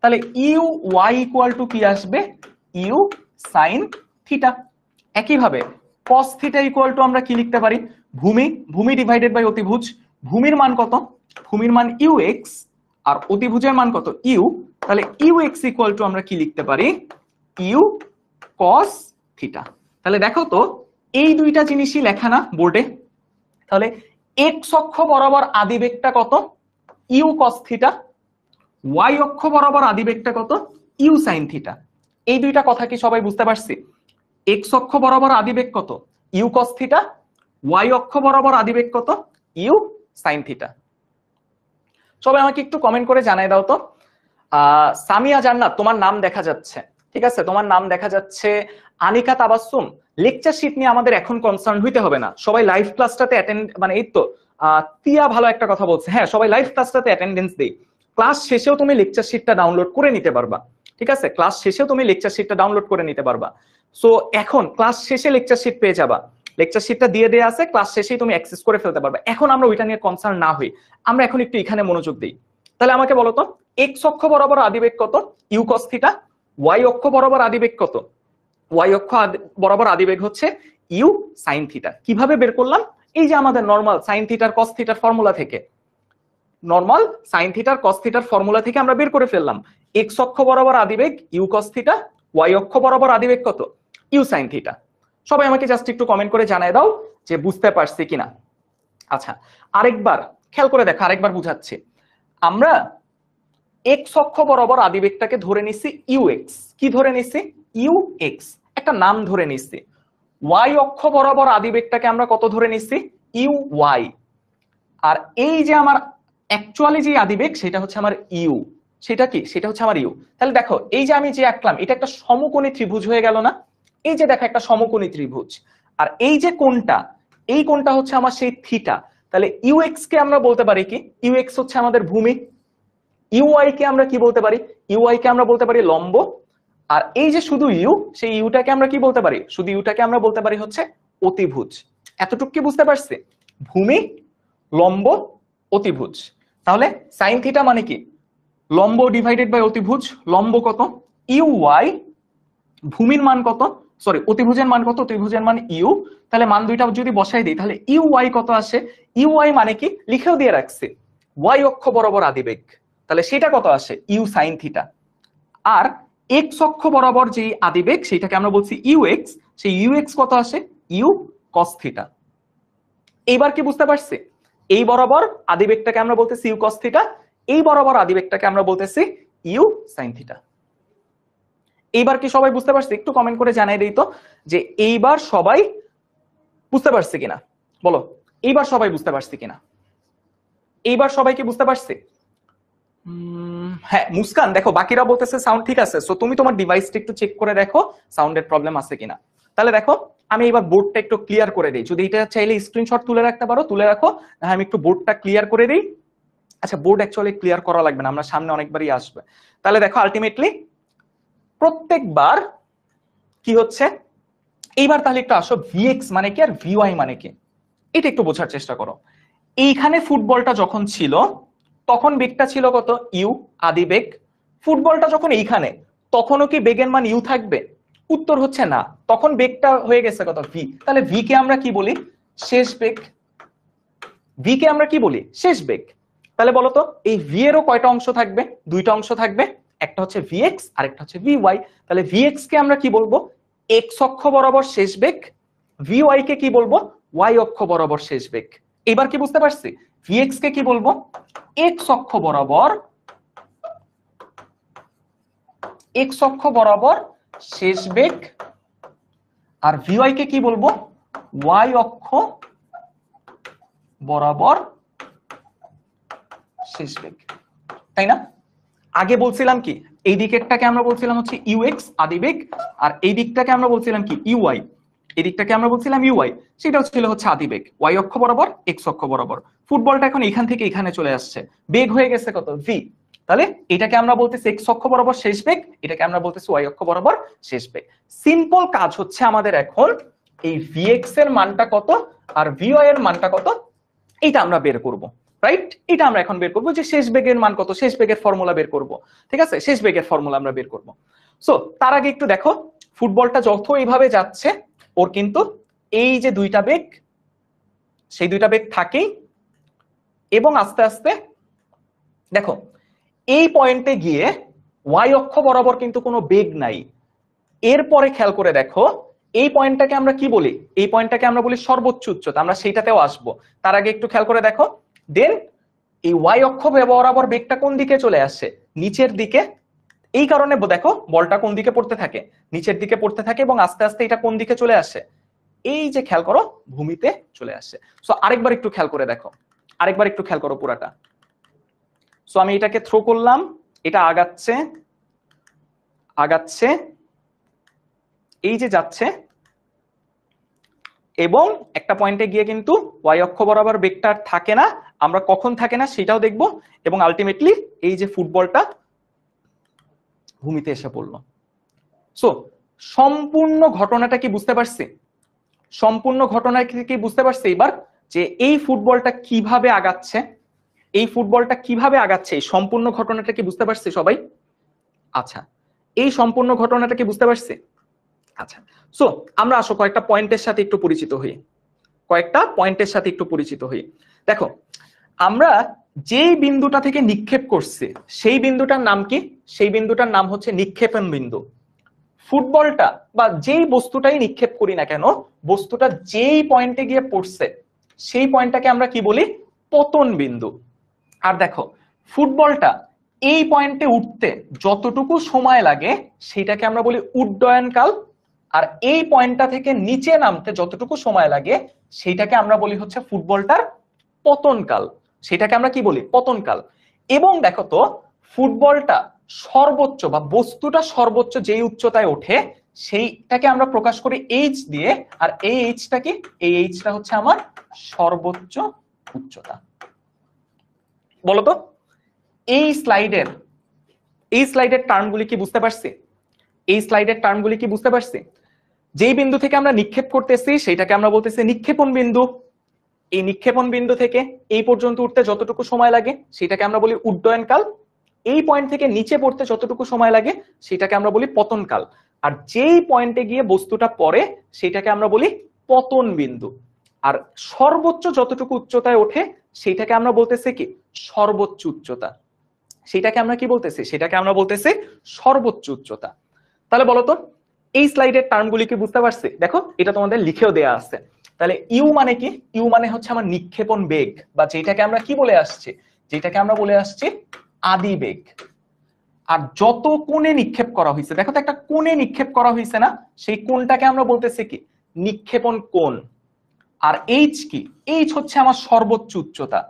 তাহলে ইউ ওয়াই ইকুয়াল টু কি আসবে? U sine theta. একইভাবে কস থিটা ইকুয়াল টু আমরা কি লিখতে পারি? ভূমি, ভূমি ডিভাইডেড বাই অতিভুজ। ভূমির মান কত? ভূমির মান ইউ এক্স, আর অতিভুজের মান কত? ইউ। তাহলে ইউ এক্স ইকুয়াল টু আমরা কি লিখতে পারি? U cos theta. তাহলে দেখো তো, এই দুইটা জিনিসই লেখা না বোর্ডে? তাহলে এক্স অক্ষ বরাবর আদিবেগটা কত? U cos theta. ওয়াই অক্ষ বরাবর আদিবেগটা কত? U sine theta. এই দুইটা কথা কি সবাই বুঝতে পারছি? এক্স অক্ষ বরাবর আদিবেগ কত? U cos theta. ওয়াই অক্ষ বরাবর আদিবেগ কত? U sine theta. সবাই আমাকে একটু কমেন্ট করে জানাই দাও তো। সামিয়া জান্নাত, তোমার নাম দেখা যাচ্ছে, ঠিক আছে, তোমার নাম দেখা যাচ্ছে। আনিকা তাবাসসুম, লেকচার শিট নিয়ে আমাদের এখন কনসার্ন হইতে হবে না, সবাই লাইভ ক্লাসটাতে অ্যাটেন্ড, মানে এই তো তিয়া ভালো একটা কথা বলছে, হ্যাঁ সবাই লাইভ ক্লাসটাতে অ্যাটেন্ডেন্স দেই। ক্লাস শেষেও তুমি লেকচার শিটটা ডাউনলোড করে নিতে পারবা, ঠিক আছে? ক্লাস শেষেও তুমি লেকচার শিটটা ডাউনলোড করে নিতে পারবা। সো এখন ক্লাস শেষে লেকচার শিট পেয়ে যাবা, লেকচার শিটটা দিয়ে দেয়া আছে, ক্লাস শেষেই তুমি অ্যাক্সেস করে ফেলতে পারবে। এখন আমরা ওইটা নিয়ে কনসার্ন না হই, আমরা এখন একটু এখানে মনোযোগ দিই। তাহলে আমাকে বলো তো, এক্স অক্ষ বরাবর আদিবেগ কত? U cos theta. ওয়াই অক্ষ বরাবর আদিবেগ কত? ওয়াই অক্ষ বরাবর আদিবেগ হচ্ছে ইউ সাইন থিটা। কিভাবে বের করলাম? এই যে আমাদের নরমাল সাইন থিটার কস থিটার ফর্মুলা থেকে, নরমাল সাইন থিটার কস থিটার ফর্মুলা থেকে আমরা বের করে ফেললাম। এক্স অক্ষ বরাবর আদিবেগ ইউ কস থিটা, ওয়াই অক্ষ বরাবর আদিবেগ কত? U sine theta. সবাই আমাকে জাস্ট একটু কমেন্ট করে জানায় দাও যে বুঝতে পারছি কিনা। আচ্ছা, আরেকবার খেয়াল করে দেখো, আরেকবার বুঝাচ্ছি। আমরা এক্স অক্ষ বরাবর আদিবেগটাকে ধরে নিছি ইউ এক্স। কি ধরে নিছি? ইউ এক্স, একটা নাম ধরে নিছি। ওয়াই অক্ষ বরাবর আদিবেগটাকে আমরা কত ধরে নিছি? You Y. আর এই যে আমার অ্যাকচুয়ালি যে আদিবেগ, সেটা হচ্ছে আমার ইউ। সেটা কি? সেটা হচ্ছে আমার ইউ। তাহলে দেখো, এই যে আমি যে আঁকলাম, এটা একটা সমকোণী ত্রিভুজ হয়ে গেল না? এই যে দেখো একটা সমকোণী ত্রিভুজ, আর এই যে কোণটা, এই কোণটা হচ্ছে আমার সেই থিটা। তাহলে ইউ এক্স কে আমরা বলতে পারি কি? ইউ এক্স হচ্ছে আমাদের ভূমি। ইউআই কে আমরা কি বলতে পারি? ইউআই কে আমরা বলতে পারি লম্ব। আর এই যে শুধু ইউ, সেই ইউটাকে আমরা কি বলতে পারি? শুধু ইউটাকে আমরা বলতে পারি হচ্ছে অতিভুজ। এতটুকু কি বুঝতে পারছি? ভূমি, লম্ব, অতিভুজ। তাহলে সাইন থিটা মানে কি? লম্ব ডিভাইডেড বাই অতিভুজ। লম্ব কত? U y. ভূমির মান কত? সরি অতিভুজের মান কত, অতিভুজের মান ইউ, তাহলে মান দুইটা যদি বসাই দিই তাহলে ইউ ওয়াই কত আসে, ইউ ওয়াই মানে কি লিখেও দিয়ে রাখছি ওয়াই অক্ষ বরাবর আদিবেগ, তাহলে সেটা কত আসে ইউ সাইন থিটা। আর এক্স অক্ষ বরাবর যে আদিবেগ সেটাকে আমরা বলছি ইউ এক্স, সেই ইউ এক্স কত আসে ইউ কস থিটা। এইবার কি বুঝতে পারছি, এই বরাবর আদিবেগটাকে আমরা বলতেছি ইউ কস থিটা, এই বরাবর আদিবেগটাকে আমরা বলতেছি ইউ সাইন থিটা। এইবার কি সবাই বুঝতে পারছে, একটু কমেন্ট করে জানাই দিই তো যে এইবার সবাই বুঝতে পারছে কিনা, বলো এইবার সবাই বুঝতে পারছে কিনা, এইবার সবাই কি বুঝতে পারছে? হ্যাঁ মুস্কান দেখো বাকিরা বলতেছে সাউন্ড ঠিক আছে, সো তুমি তোমার ডিভাইসটা একটু চেক করে দেখো সাউন্ডের প্রবলেম আছে কিনা। তাহলে দেখো আমি এবার বোর্ডটা একটু ক্লিয়ার করে দিই, যদি এটা চাইলে স্ক্রিনশট তুলে রাখতে পারো তুলে রাখো, আমি একটু বোর্ডটা ক্লিয়ার করে দিই। আচ্ছা বোর্ড অ্যাকচুয়ালি ক্লিয়ার করা লাগবে না, আমরা সামনে অনেকবারই আসবে। তাহলে দেখো আলটিমেটলি প্রত্যেকবার কি হচ্ছে, এইবার তাহলে একটু আসো ভিএক্স মানে কি আর ভিওয়াই মানে কি এটা একটু বোঝার চেষ্টা করো। এইখানে ফুটবলটা যখন ছিল তখন বেগটা ছিল কত ইউ আদি বেগ, ফুটবলটা যখন এইখানে তখনও কি বেগের মান ইউ থাকবে, উত্তর হচ্ছে না, তখন বেগটা হয়ে গেছে কত ভি, তাহলে ভি কে আমরা কি বলি শেষ বেগ, ভি কে আমরা কি বলি শেষ বেগ। তাহলে বলতো এই ভি এরও কয়টা অংশ থাকবে, দুইটা অংশ থাকবে, একটা হচ্ছে ভিএক্স আর একটা হচ্ছে ভিওয়াই। তাহলে ভিএক্স কে আমরা কি বলবো এক্স অক্ষ বরাবর শেষ বেগ, ভিওয়াই কে কি বলবো ওয়াই অক্ষ বরাবর শেষ বেগ। এবার কি বুঝতে পারছি, ভিএক্স কে কি বলবো এক্স অক্ষ বরাবর, এক্স অক্ষ বরাবর শেষ বেগ, আর ভিওয়াই কে কি বলবো ওয়াই অক্ষ বরাবর শেষ বেগ, তাই না? আগে বলছিলাম কি এই দিকেরটাকে আমরা বলছিলাম হচ্ছে ইউএক্স আদিবেগ, আর এই দিকটাকে আমরা বলছিলাম কি ইউআই, এই দিকটাকে আমরা বলছিলাম ইউআই, সেটা ছিল হচ্ছে আদিবেগ ওয়াই অক্ষ বরাবর এক্স অক্ষ বরাবর। ফুটবলটা এখন এখান থেকে এখানে চলে আসছে, বেগ হয়ে গেছে কত ভি, তাহলে এটাকে আমরা বলতেছি এক্স অক্ষ বরাবর শেষ বেগ, এটাকে আমরা বলতেছি ওয়াই অক্ষ বরাবর শেষ বেগ। সিম্পল কাজ হচ্ছে আমাদের এখন এই ভিএক্স এর মানটা কত আর ভিওয়াই এর মানটা কত এইটা আমরা বের করব, রাইট? এটা আমরা এখন বের করব যে শেষ বেগের মান কত, শেষ বেগের ফর্মুলা বের করব, ঠিক আছে? শেষ বেগের ফর্মুলা আমরা বের করব। সো তার আগে একটু দেখো ফুটবলটা যত এইভাবে যাচ্ছে ওর কিন্তু এই যে দুইটা বেগ সেই দুইটা বেগ থাকেই, এবং আস্তে আস্তে দেখো এই পয়েন্টে গিয়ে ওয়াই অক্ষ বরাবর কিন্তু কোনো বেগ নাই। এরপরে খেয়াল করে দেখো এই পয়েন্টটাকে আমরা কি বলি, এই পয়েন্টটাকে আমরা বলি সর্বোচ্চ উচ্চতা, আমরা সেইটাতেও আসবো। তার আগে একটু খেয়াল করে দেখো দেন এই ওয়াই অক্ষ বরাবর বেগটা কোন দিকে চলে আসে নিচের দিকে, এই কারণে দেখো বলটা কোন দিকে পড়তে থাকে নিচের দিকে পড়তে থাকে, এবং আস্তে আস্তে এটা কোন দিকে চলে আসে এই যে খেয়াল করো ভূমিতে চলে আসে। সো আরেকবার একটু খেয়াল করে দেখো, আরেকবার একটু খেয়াল করো পুরাটা। সো আমি এটাকে থ্রো করলাম, এটা আগাচ্ছে আগাচ্ছে এই যে যাচ্ছে, এবং একটা পয়েন্টে গিয়ে কিন্তু ওয়াই অক্ষ বরাবর বেগটা থাকে না, আমরা কখন থাকে না সেটাও দেখব, এবং আলটিমেটলি এই যে ফুটবলটা ভূমিতে এসে পড়লো। সো সম্পূর্ণ ঘটনাটা কি বুঝতে পারছি, সম্পূর্ণ ঘটনা কি বুঝতে পারছি এবার যে এই ফুটবলটা কিভাবে আগাচ্ছে, এই ফুটবলটা কিভাবে আগাচ্ছে এই সম্পূর্ণ ঘটনাটা কি বুঝতে পারছি সবাই? আচ্ছা এই সম্পূর্ণ ঘটনাটা কি বুঝতে পারছি? আচ্ছা সো আমরা আসো কয়েকটা পয়েন্টের সাথে একটু পরিচিত হই, কয়েকটা পয়েন্টের সাথে একটু পরিচিত হই। দেখো আমরা যেই বিন্দুটা থেকে নিক্ষেপ করছি সেই বিন্দুটার নাম কি, সেই বিন্দুটার নাম হচ্ছে নিক্ষেপণ বিন্দু। ফুটবলটা বা যেই বস্তুটাই নিক্ষেপ করি না কেন, বস্তুটা যেই পয়েন্টে গিয়ে পড়ছে সেই পয়েন্টটাকে আমরা কি বলি পতন বিন্দু। আর দেখো ফুটবলটা এই পয়েন্টে উঠতে যতটুকু সময় লাগে সেটাকে আমরা বলি উড্ডয়ন কাল, আর এই পয়েন্টটা থেকে নিচে নামতে যতটুকু সময় লাগে সেটাকে আমরা বলি হচ্ছে ফুটবলটার পতন কাল, সেটাকে আমরা কি বলি পতন কাল। এবং দেখো তো ফুটবলটা সর্বোচ্চ বা বস্তুটা সর্বোচ্চ যেই উচ্চতায় ওঠে সেইটাকে আমরা প্রকাশ করি এইচ দিয়ে, আর এই এইচটা কি, এই এইচটা হচ্ছে আমার সর্বোচ্চ উচ্চতা। বলতো এই স্লাইডের টার্মগুলি কি বুঝতে পারছি, এই স্লাইডের টার্মগুলি কি বুঝতে পারছি? যেই বিন্দু থেকে আমরা নিক্ষেপ করতেছি সেটাকে আমরা বলতেছি নিক্ষেপণ বিন্দু, এই নিক্ষেপণ বিন্দু থেকে এই পর্যন্ত উঠতে যতটুকু সময় লাগে সেটাকে আমরা বলি উড্ডয়ন কাল, এই পয়েন্ট থেকে নিচে পড়তে যতটুকু সময় লাগে সেটাকে আমরা বলি পতন কাল। আর যেই পয়েন্টে গিয়ে বস্তুটা পড়ে সেটাকে আমরা বলি পতন বিন্দু। আর সর্বোচ্চ যতটুকু উচ্চতায় ওঠে সেটাকে আমরা বলতেছি কি সর্বোচ্চ উচ্চতা। সেটাকে আমরা কি বলতেছি, সেটাকে আমরা বলতেছি সর্বোচ্চ উচ্চতা। তাহলে বলতো এই স্লাইডের টার্মগুলি কি বুঝতে পারছি? দেখো এটা তোমাদের লিখেও দেয়া আছে। তাহলে ইউ মানে কি? ইউ মানে হচ্ছে আমার নিক্ষেপণ বেগ, বা যেটাকে আমরা কি বলে আসছি, যেটাকে আমরা বলে আসছি আদি বেগ। আর যত কোণে নিক্ষেপ করা হয়েছে, দেখো তো একটা কোণে নিক্ষেপ করা হয়েছে না, সেই কোণটাকে আমরা বলতেছি কি নিক্ষেপণ কোণ। আর এইচ কি? এইচ হচ্ছে আমার সর্বোচ্চ উচ্চতা,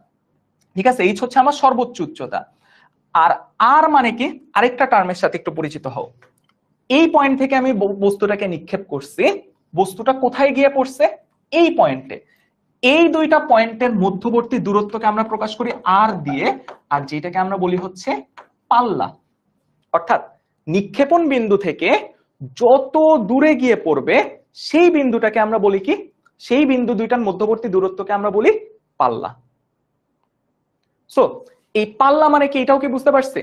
ঠিক আছে? এইচ হচ্ছে আমার সর্বোচ্চ উচ্চতা। আর আর মানে কি? আরেকটা টার্মের সাথে একটু পরিচিত হও। এই পয়েন্ট থেকে আমি বস্তুটাকে নিক্ষেপ করছি, বস্তুটা কোথায় গিয়ে পড়ছে? এই পয়েন্টে। এই দুইটা পয়েন্টের মধ্যবর্তী দূরত্বকে আমরা প্রকাশ করি আর দিয়ে, আর যেটাকে আমরা বলি হচ্ছে পাল্লা। অর্থাৎ নিক্ষেপণ বিন্দু থেকে যত দূরে গিয়ে পড়বে সেই বিন্দুটাকে আমরা বলি কি, সেই বিন্দু দুইটার মধ্যবর্তী দূরত্বকে আমরা বলি পাল্লা। সো এই পাল্লা মানে কি, এটাও কি বুঝতে পারছে?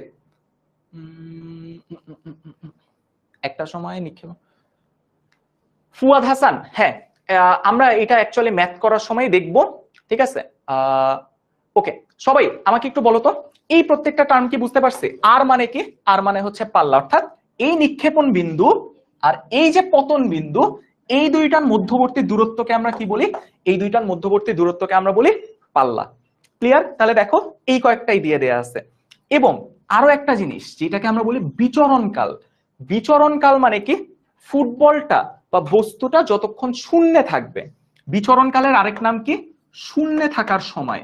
একটা সময় নিক্ষেপ ফুয়াদ হাসান, হ্যাঁ আমরা এটা অ্যাকচুয়ালি ম্যাথ করার সময় দেখব, ঠিক আছে? ওকে, সবাই আমাকে একটু বলো তো এই প্রত্যেকটা টার্ম কি বুঝতে পারছে? আর মানে কি? আর মানে হচ্ছে পাল্লা। অর্থাৎ এই নিক্ষেপণ বিন্দু আর এই যে পতন বিন্দু, এই দুইটার মধ্যবর্তী দূরত্বকে আমরা কি বলি? এই দুইটার মধ্যবর্তী দূরত্বকে আমরা বলি পাল্লা। ক্লিয়ার? তাহলে দেখো এই কয়েকটাই দিয়ে দেয়া আছে। এবং আরো একটা জিনিস যেটাকে আমরা বলি বিচরণকাল। বিচরণকাল মানে কি? ফুটবলটা বা বস্তুটা যতক্ষণ শূন্যে থাকবে। বিচরণকালের আরেক নাম কি? শূন্যে থাকার সময়।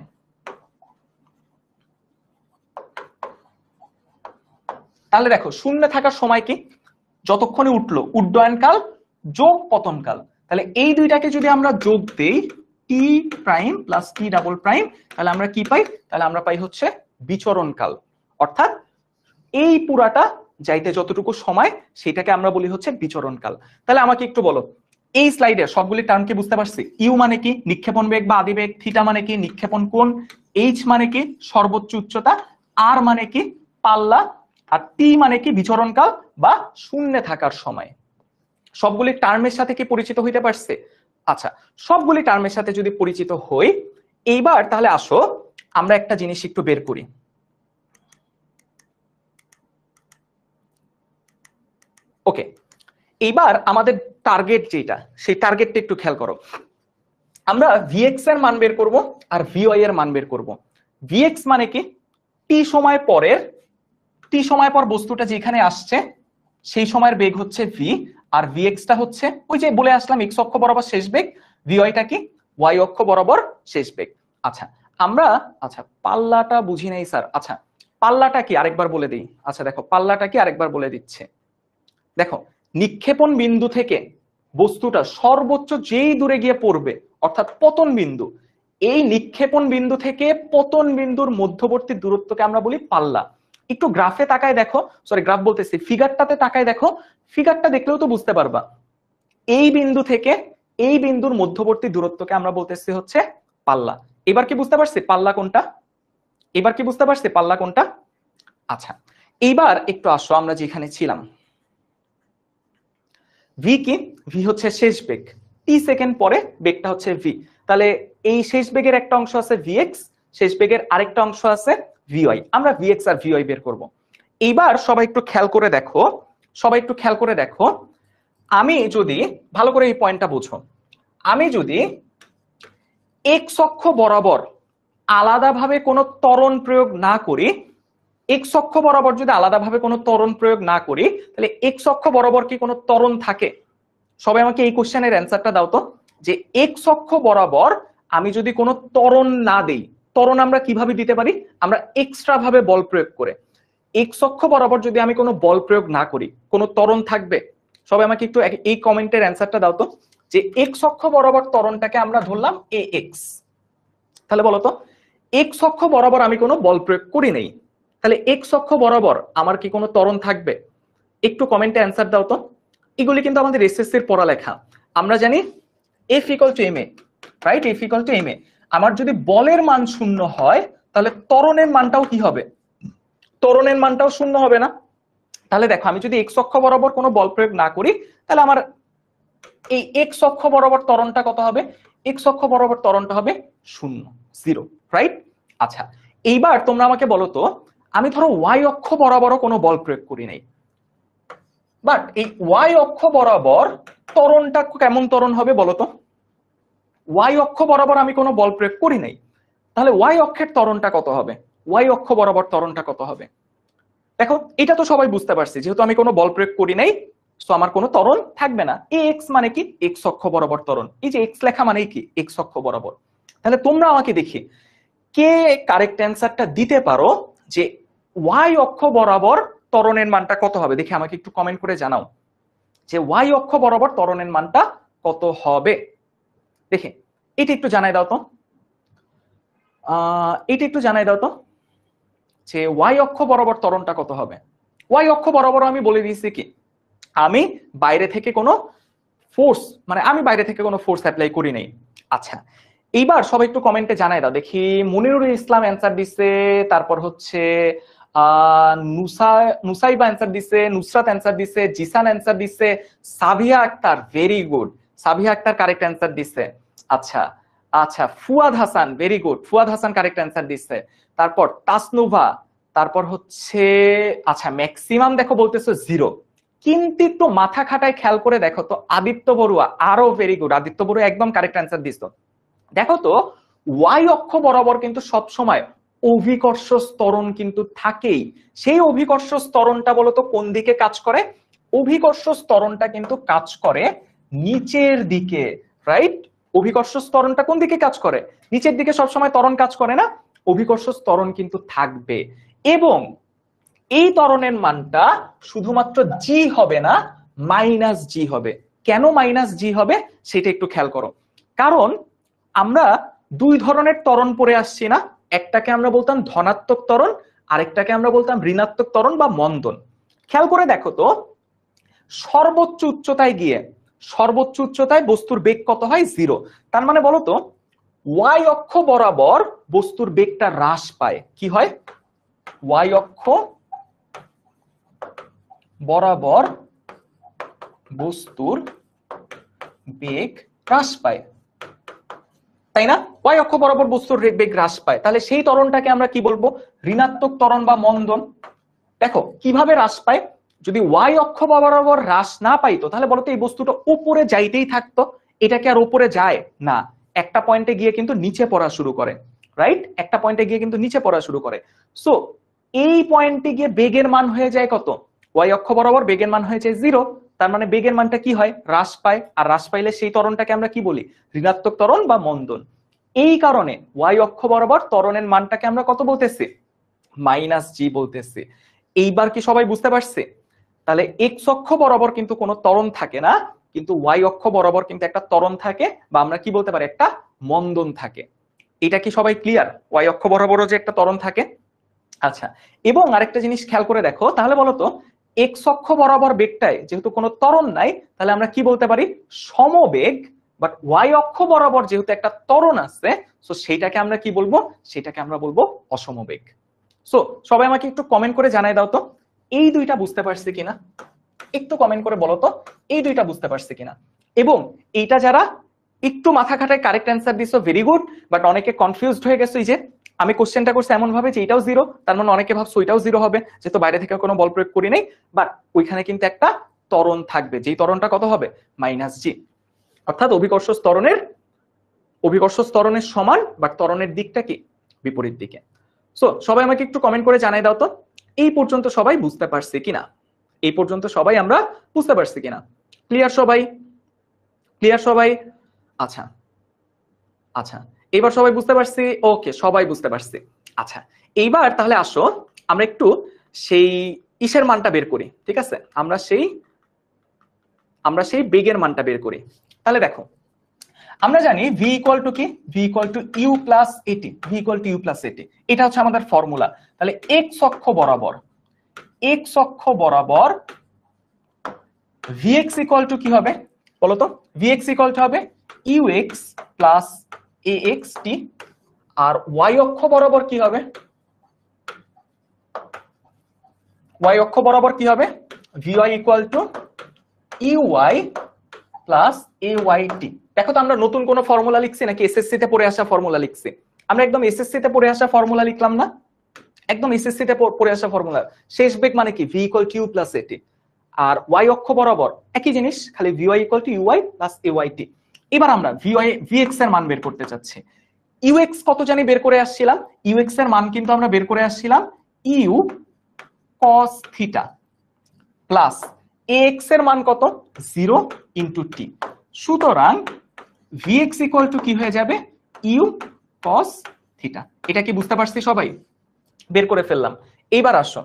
তাহলে দেখো শূন্যে থাকার সময় কি? যতক্ষণে উঠলো, উড্ডয়নকাল যোগ পতনকাল। তাহলে এই দুইটাকে যদি আমরা যোগ দেই T prime plus T double prime, তাহলে আমরা কি পাই? তাহলে আমরা পাই হচ্ছে বিচরণকাল। অর্থাৎ এই পুরাটা যাইতে যতটুকু সময় সেটাকে আমরা বলি হচ্ছে বিচরণকাল। তাহলে আমাকে একটু বলো এই স্লাইডে সবগুলি টার্ম কি বুঝতে পারছি? ইউ মানে কি? নিক্ষেপণ বেগ বা আদি বেগ। থিটা মানে কি? নিক্ষেপণ কোণ। এইচ মানে কি? সর্বোচ্চ উচ্চতা। আর মানে কি? পাল্লা। আর টি মানে কি? বিচরণকাল বা শূন্যে থাকার সময়। সবগুলি টার্মের সাথে কি পরিচিত হইতে পারছে? আচ্ছা, সবগুলি টার্মের সাথে যদি পরিচিত হই, এইবার তাহলে আসো আমরা একটা জিনিস একটু বের করি। ওকে, এইবার আমাদের টার্গেট যেটা, সেই টার্গেটটা একটু খেয়াল করো। আমরা ভিএক্স এর মান বের করব আর ভিওয়াই এর মান বের করব। ভিএক্স মানে কি? টি সময় পরের, টি সময় পর বস্তুটা যেখানে আসছে সেই সময়ের বেগ হচ্ছে ভি, আর ভিএক্সটা হচ্ছে ওই যে বলে আসলাম এক্স অক্ষ বরাবর শেষ বেগ। ভিওয়াইটা কি? ওয়াই অক্ষ বরাবর শেষ বেগ। আচ্ছা আমরা, আচ্ছা পাল্লাটা বুঝি নাই স্যার। আচ্ছা পাল্লাটা কি আরেকবার বলে দিই। আচ্ছা দেখো পাল্লাটা কি আরেকবার বলে দিচ্ছে। দেখো নিক্ষেপণ বিন্দু থেকে বস্তুটা সর্বোচ্চ যেই দূরে গিয়ে পড়বে অর্থাৎ পতন বিন্দু, এই নিক্ষেপণ বিন্দু থেকে পতন বিন্দুর মধ্যবর্তী দূরত্বকে আমরা বলি পাল্লা। একটু গ্রাফে তাকায় দেখো, সরি গ্রাফ বলতেছি, ফিগারটাতে তাকায় দেখো। ফিগারটা দেখলেও তো বুঝতে পারবা এই বিন্দু থেকে এই বিন্দুর মধ্যবর্তী দূরত্বকে আমরা বলতেছি হচ্ছে পাল্লা। এবার কি বুঝতে পারছি পাল্লা কোনটা? এবার কি বুঝতে পারছি পাল্লা কোনটা? আচ্ছা এইবার একটু আসো আমরা যেখানে ছিলাম। ভি কি? ভি হচ্ছে শেষ বেগ, টি সেকেন্ড পরে বেগটা হচ্ছে ভি। তাহলে এই শেষ বেগের একটা অংশ আছে ভিএক্স, শেষ বেগের আরেকটা অংশ আছে ভিওয়াই। আমরা ভিএক্স আর ভিওয়াই বের করব। এইবার সবাই একটু খেয়াল করে দেখো, সবাই একটু খেয়াল করে দেখো। আমি যদি ভালো করে এই পয়েন্টটা বুঝো, আমি যদি এক্স অক্ষ বরাবর আলাদাভাবে কোনো ত্বরণ প্রয়োগ না করি, এক্স অক্ষ বরাবর যদি আলাদাভাবে কোনো ত্বরণ প্রয়োগ না করি, তাহলে এক্স অক্ষ বরাবর কি কোনো ত্বরণ থাকে? সবাই আমাকে এই কোশ্চেনের অ্যান্সারটা দাও তো, যে এক্স অক্ষ বরাবর আমি যদি কোনো ত্বরণ না দেই, ত্বরণ আমরা কিভাবে দিতে পারি? আমরা এক্সট্রা ভাবে বল প্রয়োগ করে। এক্স অক্ষ বরাবর যদি আমি কোনো বল প্রয়োগ না করি, কোনো ত্বরণ থাকবে? সবাই আমাকে একটু এই কমেন্টের অ্যান্সারটা দাও তো, যে এক্স অক্ষ বরাবর ত্বরণটাকে আমরা ধরলাম এ এক্স। তাহলে বলো তো এক্স অক্ষ বরাবর আমি কোনো বল প্রয়োগ করি নাই, তাহলে এক্স অক্ষ বরাবর আমার কি কোনো ত্বরণ থাকবে? একটু কমেন্টে অ্যান্সার দাও তো। এগুলি কিন্তু আমাদের এসএসসির পড়ালেখা। আমরা জানি F equal to M A, right? F equal to M A. আমার যদি বলের মান শূন্য হয় তাহলে ত্বরণের মানটাও কি হবে? ত্বরণের মানটাও শূন্য হবে না? তাহলে দেখো আমি যদি এক্স অক্ষ বরাবর কোনো বল প্রয়োগ না করি তাহলে আমার এই এক্স অক্ষ বরাবর ত্বরণটা কত হবে? এক্স অক্ষ বরাবর ত্বরণটা হবে 0, 0, রাইট? আচ্ছা, এইবার তোমরা আমাকে বলো তো, আমি ধরো ওয়াই অক্ষ বরাবরও কোনো বল প্রয়োগ করি নাই, বাট এই ওয়াই অক্ষ বরাবর ত্বরণটা কেমন ত্বরণ হবে বলো তো? ওয়াই অক্ষ বরাবর আমি কোনো বল প্রয়োগ করি নাই, তাহলে ওয়াই অক্ষের ত্বরণটা কত হবে? ওয়াই অক্ষ বরাবর ত্বরণটা কত হবে? দেখো এটা তো সবাই বুঝতে পারছি, যেহেতু আমি কোনো বল প্রয়োগ করি নাই তো আমার কোনো ত্বরণ থাকবে না। এই এক্স মানে কি? এক্স অক্ষ বরাবর ত্বরণ। এই যে এক্স লেখা মানে কি? এক্স অক্ষ বরাবর। তাহলে তোমরা আমাকে দেখি কে কারেক্ট অ্যান্সারটা দিতে পারো যে ওয়াই অক্ষ বরাবর ত্বরণের মানটা কত হবে। দেখি আমাকে একটু কমেন্ট করে জানাও যে ওয়াই অক্ষ বরাবর ত্বরণের মানটা কত হবে। দেখে এটা একটু জানাই দাও তো, এটা একটু জানাই দাও তো যে ওয়াই অক্ষ বরাবর ত্বরণটা কত হবে। ওয়াই অক্ষ বরাবর আমি বলে দিয়েছি কি, আমি বাইরে থেকে কোনো ফোর্স, মানে আমি বাইরে থেকে কোনো ফোর্স অ্যাপ্লাই করি নাই। আচ্ছা, এইবার সবাই একটু কমেন্টে জানাই দাও দেখি। মুনিরুল ইসলাম অ্যান্সার দিছে, তারপর হচ্ছে নুসাইবা অ্যান্সার দিছে, নুসরাত অ্যান্সার দিছে, জিসান অ্যান্সার দিছে, Sabiya Akter, very good, Sabiya Akter correct answer দিছে। আচ্ছা আচ্ছা, Fuad Hasan, very good, Fuad Hasan correct answer দিছে। তারপর তাসনুভা, তারপর হচ্ছে আচ্ছা ম্যাক্সিমাম দেখো বলতেছো 0, কিন্তু একটু মাথা খাটায় খেয়াল করে দেখো তো, আদিত্য বড়ুয়া, আরো ভেরি গুড, আদিত্য বড়ুয়া একদম কারেক্ট অ্যান্সার দিছো। দেখো তো ওয়াই অক্ষ বরাবর কিন্তু সব সময় অভিকর্ষ ত্বরণ কিন্তু থাকেই। সেই অভিকর্ষ ত্বরণটা বলতো কোন দিকে কাজ করে? অভিকর্ষ ত্বরণটা কিন্তু কাজ করে নিচের দিকে, রাইট? অভিকর্ষ ত্বরণটা কোন দিকে কাজ করে? নিচের দিকে সবসময় ত্বরণ কাজ করে না? অভিকর্ষ ত্বরণ কিন্তু থাকবে, এবং এই ত্বরণের মানটা শুধুমাত্র জি হবে না, মাইনাস জি হবে। কেন মাইনাস জি হবে সেটা একটু খেয়াল করো। কারণ আমরা দুই ধরনের ত্বরণ পড়ে আসছি না, একটাকে আমরা বলতাম ধনাত্মক ত্বরণ, আরেকটাকে আমরা বলতাম ঋণাত্মক ত্বরণ বা মন্দন। খেয়াল করে দেখো তো, সর্বোচ্চ উচ্চতায় গিয়ে, সর্বোচ্চ উচ্চতায় বস্তুর বেগ কত হয়? 0। তার মানে বলো তো ওয়াই অক্ষ বরাবর বস্তুর বেগটা হ্রাস পায়। কি হয়? ওয়াই অক্ষ বরাবর বস্তুর বেগ হ্রাস পায়, তাই না? ওয়াই অক্ষ বরাবর বস্তুর বেগ হ্রাস পায়, তাহলে সেই ত্বরণটাকে আমরা কি বলবো? ঋণাত্মক ত্বরণ বা মন্দন। দেখো কিভাবে হ্রাস পায়, যদি ওয়াই অক্ষ বরাবর হ্রাস না পাইতো তাহলে বলতো এই বস্তুটা উপরে যাইতেই থাকতো, এটাকে আর উপরে যায় না, একটা পয়েন্টে গিয়ে কিন্তু নিচে পড়া শুরু করে, রাইট? একটা পয়েন্টে গিয়ে কিন্তু নিচে পড়া শুরু করে। সো এই পয়েন্টে গিয়ে বেগের মান হয়ে যায় কত? ওয়াই অক্ষ বরাবর বেগের মান হয়ে যায় 0। তার মানে বেগের মানটা কি হয়? হ্রাস পায়, আর হ্রাস পাইলে সেই ত্বরণটাকে আমরা কি বলি? ঋণাত্মক ত্বরণ বা মন্দন। এই কারণে ওয়াই অক্ষ বরাবর ত্বরণের মানটাকে আমরা কত বলতেছি? মাইনাস জি বলতেছি। এইবার কি সবাই বুঝতে পারছে? তাহলে এক্স অক্ষ বরাবর কিন্তু কোনো ত্বরণ থাকে না, কিন্তু ওয়াই অক্ষ বরাবর কিন্তু একটা ত্বরণ থাকে, বা আমরা কি বলতে পারি? একটা মন্দন থাকে। এটা কি সবাই ক্লিয়ার? ওয়াই অক্ষ বরাবরও যে একটা ত্বরণ থাকে। আচ্ছা, এবং আরেকটা জিনিস খেয়াল করে দেখো, তাহলে বলতো এক্স অক্ষ বরাবর বেগটায় যেহেতু কোনো ত্বরণ নাই, তাহলে আমরা কি বলতে পারি? সমবেগ। বাট ওয়াই অক্ষ বরাবর যেহেতু একটা ত্বরণ আছে, সো সেইটাকে আমরা কি বলবো? সেটাকে আমরা বলবো অসমবেগ। সো সবাই আমাকে একটু কমেন্ট করে জানাই দাও তো, এই দুইটা বুঝতে পারছি কিনা? একটু কমেন্ট করে বলো তো এই দুইটা বুঝতে পারছি কিনা। এবং এইটা যারা একটু মাথা খাটায় কারেক্ট অ্যান্সার দিছো, ভেরি গুড। বাট অনেকে কনফিউজড হয়ে গেছে, এই যে আমি কোশ্চেনটা করছি এমন ভাবে যে এটাও 0, তার মানে অনেকে ভাবছো ওইটাও 0 হবে, যেহেতু বাইরে থেকে কোনো বল প্রয়োগ করি নাই। বাট ওইখানে কিন্তু একটা ত্বরণ থাকবে, যেই ত্বরণটা কত হবে? মাইনাস জি, অর্থাৎ অভিকর্ষ ত্বরণের সমান, বাট ত্বরণের দিকটা কি? বিপরীত দিকে। সো সবাই আমাকে একটু কমেন্ট করে জানাই দাও তো, এই পর্যন্ত সবাই বুঝতে পারছে কিনা? এই পর্যন্ত সবাই আমরা বুঝতে পারছি কিনা? ক্লিয়ার সবাই? ক্লিয়ার সবাই? আচ্ছা আচ্ছা, এবার সবাই বুঝতে পারছি? ওকে, সবাই বুঝতে পারছি। আচ্ছা, এইবার তাহলে আসো আমরা একটু সেই ইসের মানটা বের করি, ঠিক আছে? আমরা সেই বেগের মানটা বের করি। তাহলে দেখো আমরা জানি v ইকুয়াল টু কি? v equal to you plus at, v equal to you plus at, এটা হচ্ছে আমাদের ফর্মুলা। তাহলে এক্স অক্ষ বরাবর vx ইকুয়াল টু কি হবে বলতো? vx ইকুয়াল টু হবে ux প্লাস axt, আর y অক্ষ বরাবর কি হবে? ওয়াই অক্ষ বরাবর কি হবে, V Y equal to U I plus A Y T. দেখো তো আমরা নতুন কোন ফর্মুলা লিখছি নাকি এসএসসি তে পড়ে আসা ফর্মুলা লিখছি? আমরা একদম এসএসসি তে পড়ে আসা ফর্মুলা লিখলাম না? একদম এসএসসি তে পড়ে আসা ফর্মুলা। শেষ বেগ মানে কি, V equal to you plus A T. আর ওয়াই অক্ষ বরাবর একই জিনিস, খালি V Y equal to U I plus A Y T. এবার আমরা ভিওয়াই ভিএক্স এর মান বের করতে চাচ্ছি। ইউএক্স কত জানি বের করে আসছিলাম, ইউএক্স এর মান কিন্তু আমরা বের করে আসছিলাম u cos theta plus x এর মান কত, 0 ইনটু টি। সুতরাং ভিএক্স ইকুয়াল টু কি হয়ে যাবে, ইউ cos থিটা। এটা কি বুঝতে পারছি সবাই? বের করে ফেললাম। এইবার আসো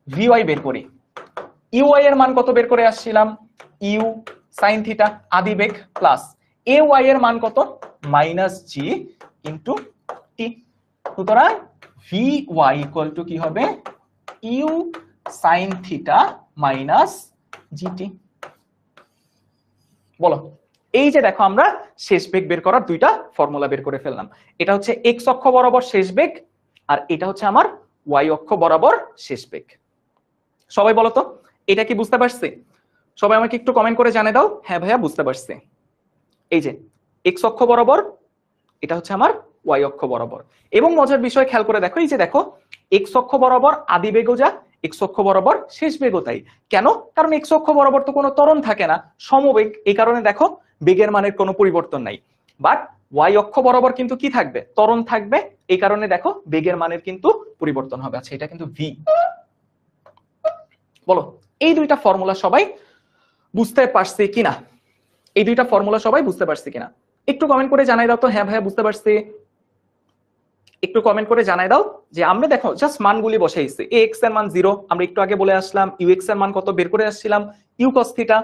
ভিওয়াই বের করি। ইউআই এর মান কত বের করে আসছিলাম, ইউ sin থিটা আদি বেগ প্লাস এ ওয়াই এর মান কত, মাইনাস জি ইনটু টি। সুতরাং ভি ওয়াই ইকুয়াল টু কি হবে, u sin theta minus gt. বলো, এই যে দেখো আমরা শেষ বেগ বের করার দুইটা ফর্মুলা বের করে ফেললাম। এটা হচ্ছে এক্স অক্ষ বরাবর শেষ বেগ, আর এটা হচ্ছে আমার ওয়াই অক্ষ বরাবর শেষ বেগ। সবাই বলো তো এটা কি বুঝতে পারছি? সবাই আমাকে একটু কমেন্ট করে জানিয়ে দাও, হ্যাঁ ভাইয়া বুঝতে পারছি। এই যে এক্স অক্ষ বরাবর, এটা হচ্ছে আমার ওয়াই অক্ষ বরাবর। এবং মজার বিষয় খেয়াল করে দেখো, এই যে দেখো এক্স অক্ষ বরাবর আদি বেগও যা, এক্স অক্ষ বরাবর শেষ বেগও তাই। কেন? কারণ এক্স অক্ষ বরাবর তো কোনো ত্বরণ থাকে না, সমবেগ, এই কারণে দেখো বেগের মানের কোনো পরিবর্তন নাই। বাট ওয়াই অক্ষ বরাবর কিন্তু কি থাকবে, ত্বরণ থাকবে, এই কারণে দেখো বেগের মানের কিন্তু পরিবর্তন হবে। আচ্ছা এটা কিন্তু ভি। বলো এই দুইটা ফর্মুলা সবাই বুঝতে পারছি কিনা? এই দুইটা ফর্মুলা সবাই বুঝতে পারছি কিনা একটু কমেন্ট করে জানাই দাও তো, হ্যাঁ ভাইয়া বুঝতে পারছি। একটু কমেন্ট করে জানাই দাও যে আমরা দেখো জাস্ট মানগুলি বসাইছি। এ এক্স এর মান 0 আমরা একটু আগে বলে আসলাম, ইউ এক্স এর মান কত বের করে আসছিলাম, ইউ cos থিটা।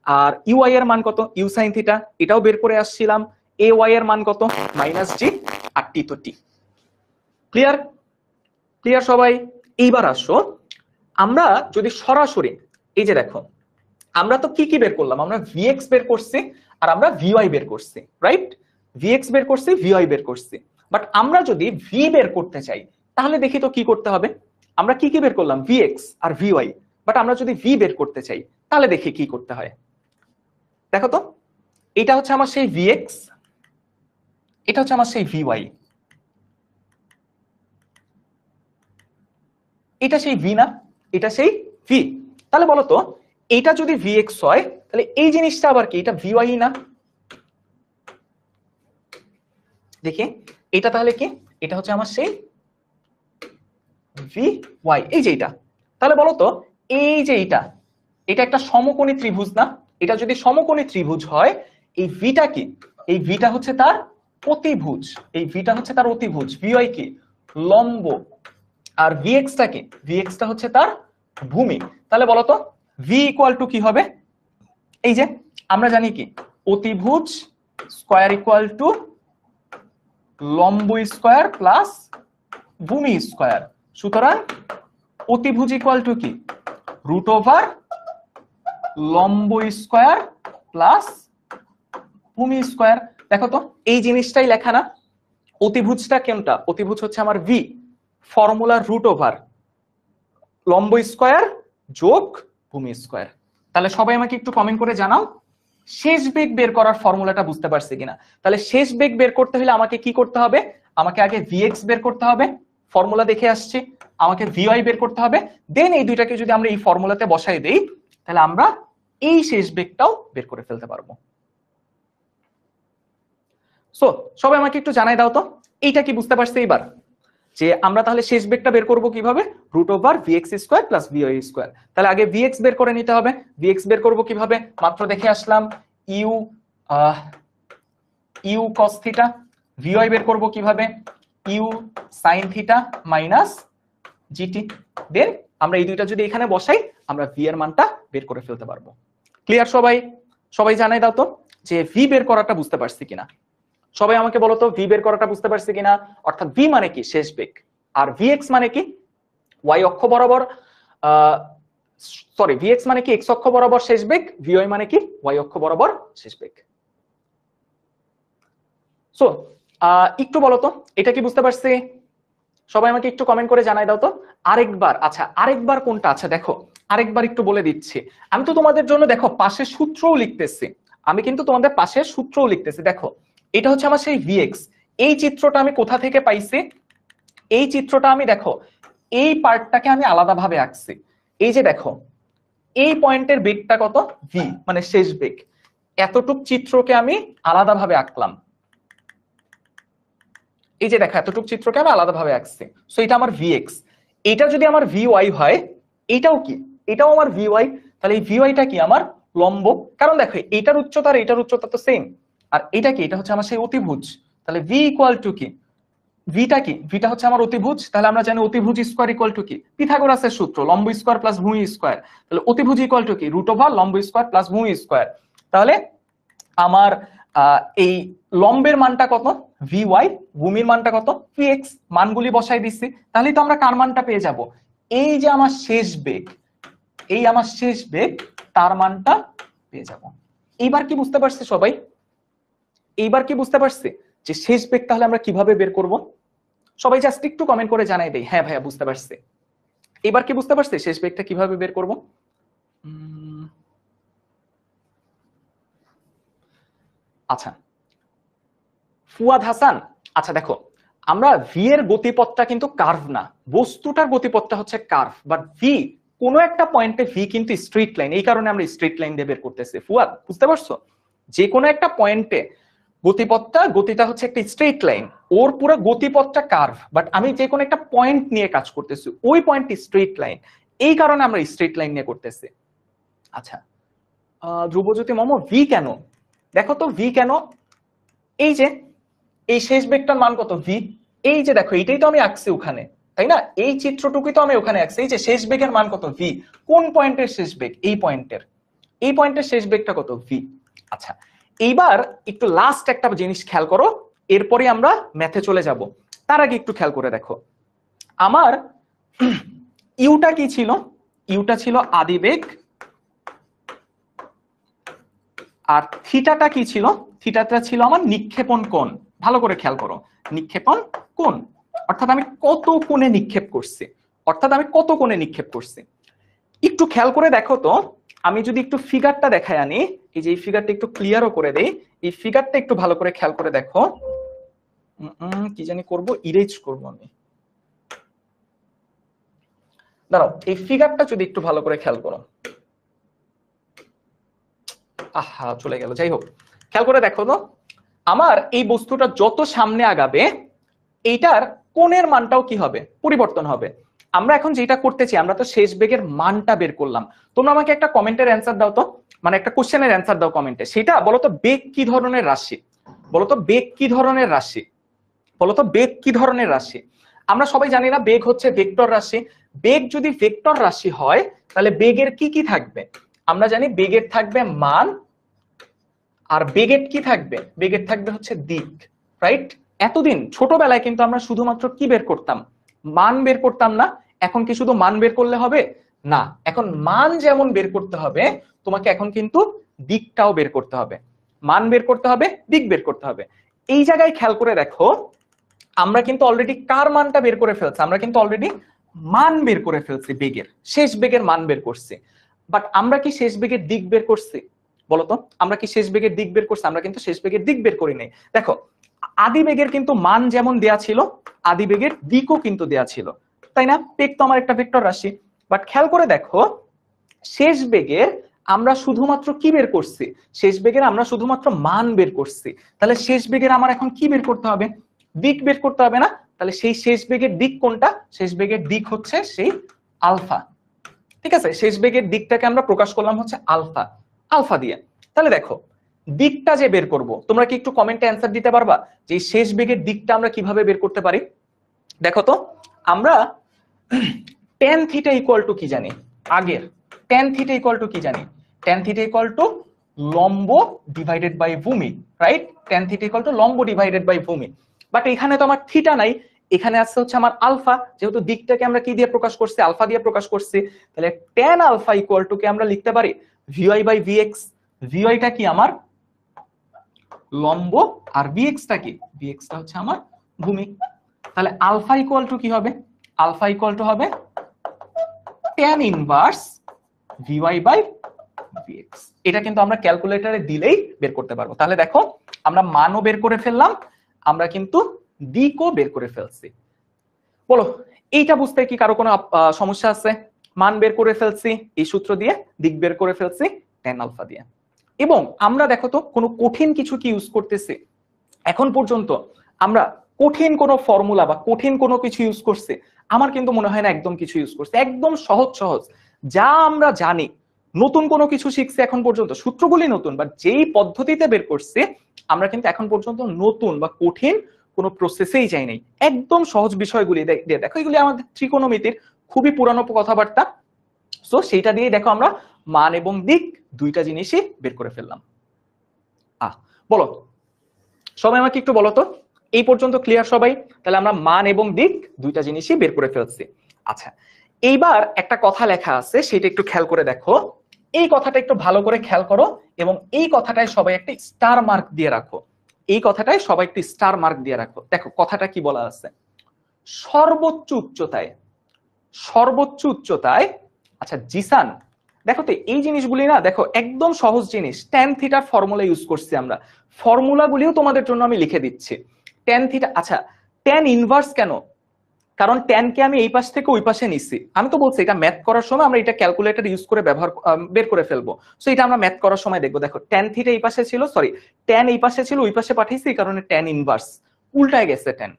আর ইউ আই এর মান কত, ইউ sin থিটা, এটাও বের করে আসছিলাম। এ ওয়াই এর মান কত, মাইনাস জি, আর টি তো টি। ক্লিয়ার? ক্লিয়ার সবাই? এইবার আসো আমরা যদি সরাসরি, এই যে দেখো আমরা তো কি কি বের করলাম, আমরা ভিএক্স বের করছি আর আমরা ভিওয়াই বের করছি, রাইট? ভিএক্স বের করছি, ভিওয়াই বের করছি। বাট আমরা যদি ভি বের করতে চাই তাহলে দেখি তো কি করতে হবে। আমরা কি কি বের করলাম, ভিএক্স আর ভিওয়াই। বাট আমরা যদি ভি বের করতে চাই তাহলে দেখি কি করতে হয়। দেখো তো এটা হচ্ছে আমার সেই ভিএক্স, এটা হচ্ছে আমার সেই ভিওয়াই, এটা সেই ভি না, এটা সেই ভি। তাহলে বলো তো এটা যদি ভিএক্স হয় তাহলে এই জিনিসটা আবার কি, এটা ভিওয়াই না? দেখি এটা তাহলে কি, এটা হচ্ছে আমার সেই ভি ওয়াই, এই যে এটা। তাহলে বলো তো এই যে এটা একটা সমকোণী ত্রিভুজ না? এটা যদি সমকোণী ত্রিভুজ হয়, এই ভিটা কি, এই ভিটা হচ্ছে তার অতিভুজ, এই ভিটা হচ্ছে তার অতিভুজ, ভিওয়াই কি লম্ব, আর ভিএক্সটা কি, ভিএক্সটা হচ্ছে তার ভূমি। তাহলে বলো তো ভি ইকুয়াল টু কি হবে, এই যে আমরা জানি কি অতিভুজ স্কয়ার ইকুয়াল টু লম্ব স্কয়ার প্লাস ভূমি স্কয়ার। সুতরাং অতিভুজ ইকুয়াল টু কি, রুট ওভার লম্ব স্কয়ার প্লাস ভূমি স্কয়ার। দেখো তো এই জিনিসটাই লেখা না? অতিভুজটা কোনটা, অতিভুজ হচ্ছে আমার ভি, ফর্মুলা রুট ওভার লম্ব স্কয়ার যোগ ভূমি স্কয়ার। তাহলে সবাই আমাকে একটু কমেন্ট করে জানাও শেষ বেগ বের করার ফর্মুলাটা বুঝতে পারছি কিনা। তাহলে শেষ বেগ বের করতে হলে আমাকে কি করতে হবে, আমাকে আগে ভিএক্স বের করতে হবে, ফর্মুলা দেখে আসছি। আমাকে ভিওয়াই বের করতে হবে, দেন এই দুইটাকে যদি আমরা এই ফর্মুলাতে বসাই দেই তাহলে আমরা এই শেষ বেগটাও বের করে ফেলতে পারবো। সো সবাই আমাকে একটু জানাই দাও তো এইটা কি বুঝতে পারছি এবার, যে আমরা তাহলে শেষ বেগটা বের করব কিভাবে, root over vx square plus vy square. তাহলে আগে ভিএক্স বের করে নিতে হবে। ভিএক্স বের করব কিভাবে, মাত্র দেখে আসলাম ইউ cos থিটা। ভিওয়াই বের করব কিভাবে, U sin theta minus G T. Then আমরা এই দুইটা যদি এখানে বসাই আমরা ভি এর মানটা বের করে ফেলতে পারবো। ক্লিয়ার সবাই? সবাই জানাই দাও তো যে ভি বের করাটা বুঝতে পারছি কিনা। সবাই আমাকে বলো তো ভি বের করাটা বুঝতে পারছি কিনা। অর্থাৎ ভি মানে কি শেষ বেগ, আর ভিএক্স মানে কি ওয়াই অক্ষ বরাবর, সরি ভিএক্স মানে কি এক্স অক্ষ বরাবর শেষ বেগ, ভিওয়াই মানে কি ওয়াই অক্ষ বরাবর শেষ বেগ। সো একটু বলো তো এটা কি বুঝতে পারছি, সবাই আমাকে একটু কমেন্ট করে জানাই দাও তো আরেকবার। আচ্ছা আরেকবার কোনটা? আচ্ছা দেখো আরেকবার একটু বলে দিচ্ছি। আমি তো তোমাদের জন্য দেখো পাশে সূত্রও লিখতেছি, আমি কিন্তু তোমাদের পাশে সূত্রও লিখতেছি। দেখো এটা হচ্ছে আমার সেই ভিএক্স। এই চিত্রটা আমি কোথা থেকে পাইছি? এই চিত্রটা আমি দেখো এই পার্টটাকে আমি আলাদাভাবে আঁকছি। এই যে দেখো এই পয়েন্টের বেগটা কত? ভি, মানে শেষ বেগ। এতটুক চিত্রকে আমি আলাদাভাবে আঁকলাম। এই যে দেখো এতটুক চিত্রকে আমি আলাদাভাবে আঁকছি। সো এটা আমার ভিএক্স। এটা যদি আমার ভিওয়াই হয়, এটাও কি? এটাও আমার ভিওয়াই। তাহলে এই ভিওয়াইটা কি? আমার লম্ব। কারণ দেখো এইটার উচ্চতা আর এইটার উচ্চতা তো সেম। আর এটা কি? এটা হচ্ছে আমার সেই অতিভুজ। তাহলে ভি ইকুয়াল টু কি? ভিটা কি? ভিটা হচ্ছে আমার অতিভুজ। তাহলে আমরা জানি অতিভুজ স্কয়ার ইকুয়াল টু কি? পিথাগোরাসের সূত্র, লম্ব স্কয়ার প্লাস ভূমি স্কয়ার। তাহলে অতিভুজ ইকুয়াল টু কি? রুট ওভার লম্ব স্কয়ার প্লাস ভূমি স্কয়ার। তাহলে আমার এই লম্বের মানটা কত? V y. ভূমির মানটা কত? V x. মানগুলি বসাই দিচ্ছি, তাহলেই তো আমরা কার মানটা পেয়ে যাব? এই যে আমার শেষ বেগ, এই আমার শেষ বেগ, তার মানটা পেয়ে যাব। এইবার কি বুঝতে পারছি সবাই? এইবার কি বুঝতে পারছি যে শেষ বেগ তাহলে আমরা কিভাবে বের করব? সবাই জাস্ট একটু কমেন্ট করে জানাই দেই, হ্যাঁ ভাইয়া বুঝতে পারছি। এবার কি বুঝতে পারছি শেষ বেগটা কিভাবে বের করব? আচ্ছা ফুয়াদ হাসান, আচ্ছা দেখো আমরা ভি এর গতিপথটা কিন্তু কার্ভ না, বস্তুটার গতিপথটা হচ্ছে কার্ভ। বাট ভি কোনো একটা পয়েন্টে ভি কিন্তু স্ট্রেট লাইন, এই কারণে আমরা স্ট্রেট লাইন দিয়ে বের করতেছি। ফুয়াদ বুঝতে পারছো? যে কোনো একটা পয়েন্টে গতিটা হচ্ছে একটা স্ট্রেট লাইন, ওর পুরো গতিপথটা কার্ভ। বাট আমি যে কোনো একটা পয়েন্ট নিয়ে কাজ করতেছি, ওই পয়েন্ট স্ট্রেট লাইন, এই কারণে আমরা স্ট্রেট লাইন নিয়ে করতেছি। আচ্ছা ধ্রুবজ্যোতি মামা ভি কেন? দেখো তো ভি কেন? এই যে এই শেষ বেগটার মান কত? ভি। এই যে দেখো এইটাই তো আমি আঁকছি ওখানে, তাই না? এই চিত্রটুকুই তো আমি ওখানে আঁকছি। এই যে শেষ বেগের মান কত? ভি। কোন পয়েন্টের শেষ বেগ? এই পয়েন্টের। এই পয়েন্টের শেষ বেগটা কত? ভি। আচ্ছা এইবার একটু লাস্ট একটা জিনিস খেয়াল করো, এরপরে আমরা ম্যাথে চলে যাব। তার আগে একটু খেয়াল করে দেখো, আমার ইউটা কি ছিল? ইউটা ছিল আদিবেগ, আর থিটাটা কি ছিল? থিটাটা ছিল আমার নিক্ষেপণ কোণ। ভালো করে খেয়াল করো, নিক্ষেপণ কোণ, অর্থাৎ আমি কত কোণে নিক্ষেপ করছি, অর্থাৎ আমি কত কোণে নিক্ষেপ করছি। একটু খেয়াল করে দেখো তো, আমি যদি একটু ফিগারটা দেখাই আনি, এই যে এই ফিগারটা একটু ক্লিয়ারও করে দেই, এই ফিগারটা একটু ভালো করে খেয়াল করে দেখো। কি জানি করব, ইরেজ করব আমি। দাঁড়াও, এই ফিগারটা যদি একটু ভালো করে খেয়াল করো। আহা চলে গেল, যাই হোক খেয়াল করে দেখো তো, আমার এই বস্তুটা যত সামনে আগাবে এইটার কোণের মানটাও কি হবে? পরিবর্তন হবে। আমরা এখন যেটা করতেছি, আমরা তো শেষ বেগের মানটা বের করলাম। তোমরা আমাকে একটা কমেন্টের অ্যান্সার দাও তো, মানে একটা কোশ্চেনের অ্যান্সার দাও কমেন্টে। সেটা বলো তো, বেগ কি ধরনের রাশি? বলো তো বেগ কি ধরনের রাশি? বলো তো বেগ কি ধরনের রাশি? আমরা সবাই জানি না বেগ হচ্ছে ভেক্টর রাশি। বেগ যদি ভেক্টর রাশি হয় তাহলে বেগের কি কি থাকবে? আমরা জানি বেগের থাকবে মান, আর বেগের কি থাকবে? বেগের থাকবে হচ্ছে দিক, রাইট? এতদিন ছোটবেলায় কিন্তু আমরা শুধুমাত্র কি বের করতাম? মান বের করতাম না। এখন কি শুধু মান বের করলে হবে? না, এখন মান যেমন বের করতে হবে, তোমাকে এখন কিন্তু দিকটাও বের করতে হবে। মান বের করতে হবে, দিক বের করতে হবে। এই জায়গায় খেয়াল করে দেখো, আমরা কিন্তু অলরেডি কার মানটা বের করে ফেলছি? আমরা কিন্তু অলরেডি মান বের করে ফেলছি, বেগের শেষ বেগের মান বের করছি। বাট আমরা কি শেষ বেগের দিক বের করছি? বলতো আমরা কি শেষ বেগের দিক বের করছি? আমরা কিন্তু শেষ বেগের দিক বের করি নাই। দেখো আদি বেগের কিন্তু মান যেমন দেয়া ছিল, আদি বেগের দিকও কিন্তু দেয়া ছিল, তাই না? বেগ তো আমার একটা ভেক্টর রাশি। বাট খেয়াল করে দেখো, শেষ বেগের আমরা শুধুমাত্র কি বের করছি? শেষ বেগের আমরা শুধুমাত্র মান বের করছি। তাহলে শেষ বেগের আমার এখন কি বের করতে হবে? দিক বের করতে হবে না? তাহলে সেই শেষ বেগের দিক কোনটা? শেষ বেগের দিক হচ্ছে সেই আলফা। ঠিক আছে, শেষ বেগের দিকটাকে আমরা প্রকাশ করলাম হচ্ছে আলফা, আলফা দিয়ে। তাহলে দেখো দিকটা যে বের করব, তোমরা কি একটু কমেন্টে অ্যান্সার দিতে পারবা যে শেষ বেগের দিকটা আমরা কিভাবে বের করতে পারি? দেখো তো, আমরা tan থিটা ইকুয়াল টু কি জানি? আগের tan থিটা ইকুয়াল টু কি জানি? tan থিটা ইকুয়াল টু লম্ব ডিভাইডেড বাই ভূমি, right? tan theta equal to লম্ব ডিভাইডেড বাই ভূমি। বাট এখানে তো আমার থিটা নাই, এখানে আসছে হচ্ছে আমার আলফা। যেহেতু দিকটাকে আমরা কি দিয়ে প্রকাশ করছি? আলফা দিয়ে প্রকাশ করছি। তাহলে tan আলফা ইকুয়াল টু কে আমরা লিখতে পারি ভিওয়াই বাই ভিএক্স। ভিওয়াইটা কি? আমার লম্ব, আর ভিএক্স টা কি? ভিএক্স টা হচ্ছে আমার ভূমি। তাহলে আলফা ইকুয়াল টু কি হবে? আলফা ইকুয়াল টু হবে tan inverse vy by vx। এটা কিন্তু আমরা ক্যালকুলেটরে দিলেই বের করতে পারবো। তাহলে দেখো আমরা মানও বের করে ফেললাম, আমরা কিন্তু দিকও বের করে ফেলছি। বলো এইটা বুঝতে কি কারো কোনো সমস্যা আছে? মান বের করে ফেলছি এই সূত্র দিয়ে, দিক বের করে ফেলছি tan আলফা দিয়ে। এবং আমরা দেখো তো কোনো কঠিন কিছু কি ইউজ করতেছি? এখন পর্যন্ত আমরা কঠিন কোনো ফর্মুলা বা কঠিন কোনো কিছু ইউজ করছি? আমার কিন্তু মনে হয় না একদম কিছু ইউজ করছে, একদম সহজ সহজ যা আমরা জানি। নতুন কোনো কিছু শিখছি এখন পর্যন্ত? সূত্রগুলি নতুন, বা যেই পদ্ধতিতে বের করছি আমরা কিন্তু এখন পর্যন্ত নতুন বা কঠিন কোনো প্রসেসেই যাই নাই, একদম সহজ বিষয়গুলি দিয়ে দেখো। এগুলি আমাদের ত্রিকোণমিতির খুবই পুরানো কথাবার্তা। সো সেইটা দিয়ে দেখো আমরা মান এবং দিক দুইটা জিনিসই বের করে ফেললাম। বলো সবাই আমাকে একটু বলো তো, এই পর্যন্ত ক্লিয়ার সবাই? তাহলে আমরা মান এবং দিক দুইটা জিনিসই বের করে ফেলছি। আচ্ছা, এইবার একটা কথা লেখা আছে, সেটা একটু খেয়াল করে দেখো। এই কথাটা একটু ভালো করে খেয়াল করো এবং এই কথাটায় সবাই একটা স্টার মার্ক দিয়ে রাখো। এই কথাটায় সবাই একটু স্টার মার্ক দিয়ে রাখো। দেখো কথাটা কি বলা আছে, সর্বোচ্চ উচ্চতায়, সর্বোচ্চ উচ্চতায়। আচ্ছা জিসান, দেখো তো এই জিনিসগুলি না, দেখো একদম সহজ জিনিস। ট্যান থিটার ফর্মুলা ইউজ করছি আমরা, ফর্মুলাগুলিও তোমাদের জন্য আমি লিখে দিচ্ছি। ট্যান থিটা, আচ্ছা ট্যান ইনভার্স কেন? কারণ ট্যানকে আমি এই পাশ থেকে ওই পাশে নিচ্ছি। আমি তো বলছি এটা ম্যাথ করার সময় আমরা এটা ক্যালকুলেটর ইউজ করে বের করে ফেলবো। সো এটা আমরা ম্যাথ করার সময় দেখবো। দেখো ট্যান থিটা এই পাশে ছিল, সরি ট্যান এই পাশে ছিল, ওই পাশে পাঠাইছি, এই কারণে ট্যান ইনভার্স উল্টায় গেছে ট্যান।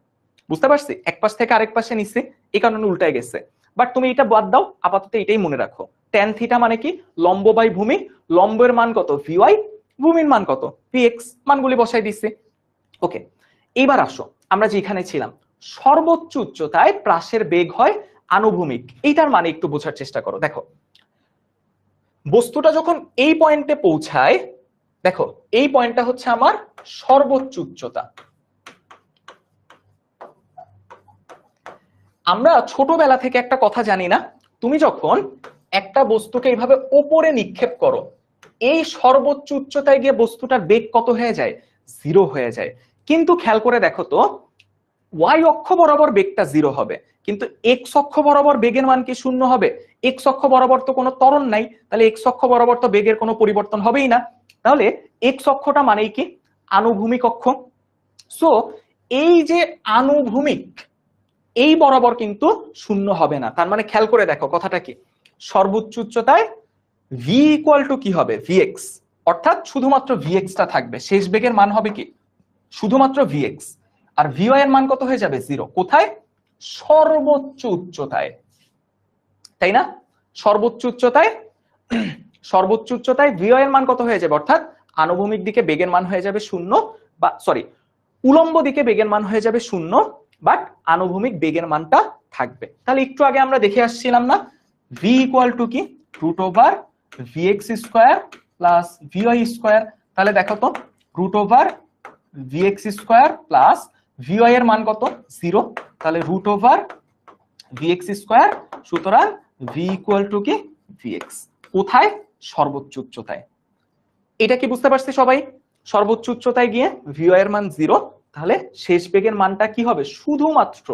বুঝতে পারছি? এক পাশ থেকে আরেক পাশে নিচ্ছি, এই কারণে উল্টায় গেছে। বাট তুমি এটা বাদ দাও, আপাতত এটাই মনে রাখো। ট্যান থিটা মানে কি? লম্ব বাই ভূমি। লম্বের মান কত? ভিওয়াই, ভূমির মান কত? ভিএক্স। মানগুলি বসাই দিচ্ছি। ওকে, এইবার আসো আমরা যেখানে ছিলাম, সর্বোচ্চ উচ্চতায় প্রাসের বেগ হয় আনুভূমিক। এইটার মানে একটু বোঝার চেষ্টা করো। দেখো বস্তুটা যখন এই পয়েন্টে পৌঁছায়, দেখো এই পয়েন্টটা হচ্ছে আমার সর্বোচ্চ উচ্চতা। আমরা ছোটবেলা থেকে একটা কথা জানি না, তুমি যখন একটা বস্তুকে এইভাবে উপরে নিক্ষেপ করো, এই সর্বোচ্চ উচ্চতায় গিয়ে বস্তুটার বেগ কত হয়ে যায়? 0 হয়ে যায়। কিন্তু খেয়াল করে দেখো তো, ওয়াই অক্ষ বরাবর বেগটা 0 হবে, কিন্তু এক্স অক্ষ বরাবর বেগের মান কি 0 হবে? এক্স অক্ষ বরাবর তো কোনো ত্বরণ নাই, তাহলে এক্স অক্ষ বরাবর তো বেগের কোনো পরিবর্তন হবেই না। তাহলে এক্স অক্ষটা মানেই কি? আনুভূমিক অক্ষ। সো এই যে আনুভূমিক, এই বরাবর কিন্তু 0 হবে না। তার মানে খেয়াল করে দেখো কথাটা কি, সর্বোচ্চ উচ্চতায় ভি ইকুয়াল টু কি হবে? ভিএক্স। অর্থাৎ শুধুমাত্র ভিএক্সটা থাকবে, শেষ বেগের মান হবে কি? শুধুমাত্র ভিএক্স। আর ভিওয়াই এর মান কত হয়ে যাবে? 0। কোথায়? সর্বোচ্চ উচ্চতায়, তাই না? সর্বোচ্চ উচ্চতায়, সর্বোচ্চ উচ্চতায় ভিওয়াই এর মান কত হয়ে যাবে? অর্থাৎ আনুভূমিক দিকে বেগের মান হয়ে যাবে 0, বা সরি উলম্ব দিকে বেগের মান হয়ে যাবে 0, বাট আনুভূমিক বেগের মানটা থাকবে। তাহলে একটু আগে আমরা দেখে আসছিলাম না, ভি ইকুয়াল টু কি? Root over vx square plus vy square. তাহলে দেখো তো, root over vx square plus vy এর মান কত? 0। তাহলে রুট ওভার ভিএক্স স্কোয়ার। সুতরাং ভি ইকুয়াল টু কি? ভিএক্স। কোথায়? সর্বোচ্চ উচ্চতায়। এটা কি বুঝতে পারছি সবাই? সর্বোচ্চ উচ্চতায় গিয়ে ভিওয়াই এর মান 0, তাহলে শেষ বেগের মানটা কি হবে? শুধুমাত্র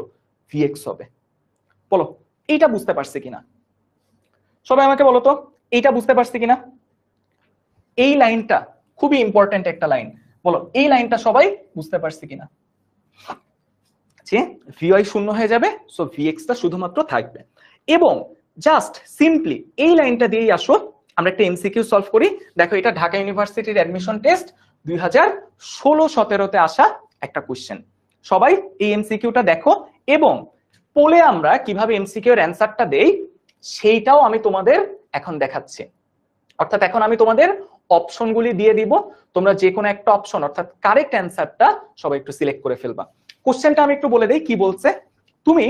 ভিএক্স হবে। বলো এইটা বুঝতে পারছে কিনা সবাই? আমাকে বলো তো এইটা বুঝতে পারছে কিনা? এই লাইনটা খুবই ইম্পর্টেন্ট একটা লাইন। বলো এই লাইনটা সবাই বুঝতে পারছে কিনা? যে ভিওয়াই 0 হয়ে যাবে, সো ভিএক্স টা শুধুমাত্র থাকবে। এবং জাস্ট সিম্পলি এই লাইনটা দিয়েই আসো আমরা একটা এমসিকিউ সলভ করি। দেখো এটা ঢাকা ইউনিভার্সিটির অ্যাডমিশন টেস্ট 2016-17 আসা একটা কোশ্চেন। সবাই এই এমসিকিউটা দেখো, এবং পোলে আমরা কিভাবে এমসিকিউ এর অ্যানসারটা দেই সেইটাও আমি তোমাদের এখন দেখাচ্ছি। অর্থাৎ এখন আমি তোমাদের অপশনগুলি দিয়ে দিব, তোমরা যে কোনো একটা অপশন অর্থাৎ কারেক্ট অ্যানসারটা সবাই একটু সিলেক্ট করে ফেলবা। কোশ্চেনটা আমি একটু বলে দেই কি বলছে। তুমি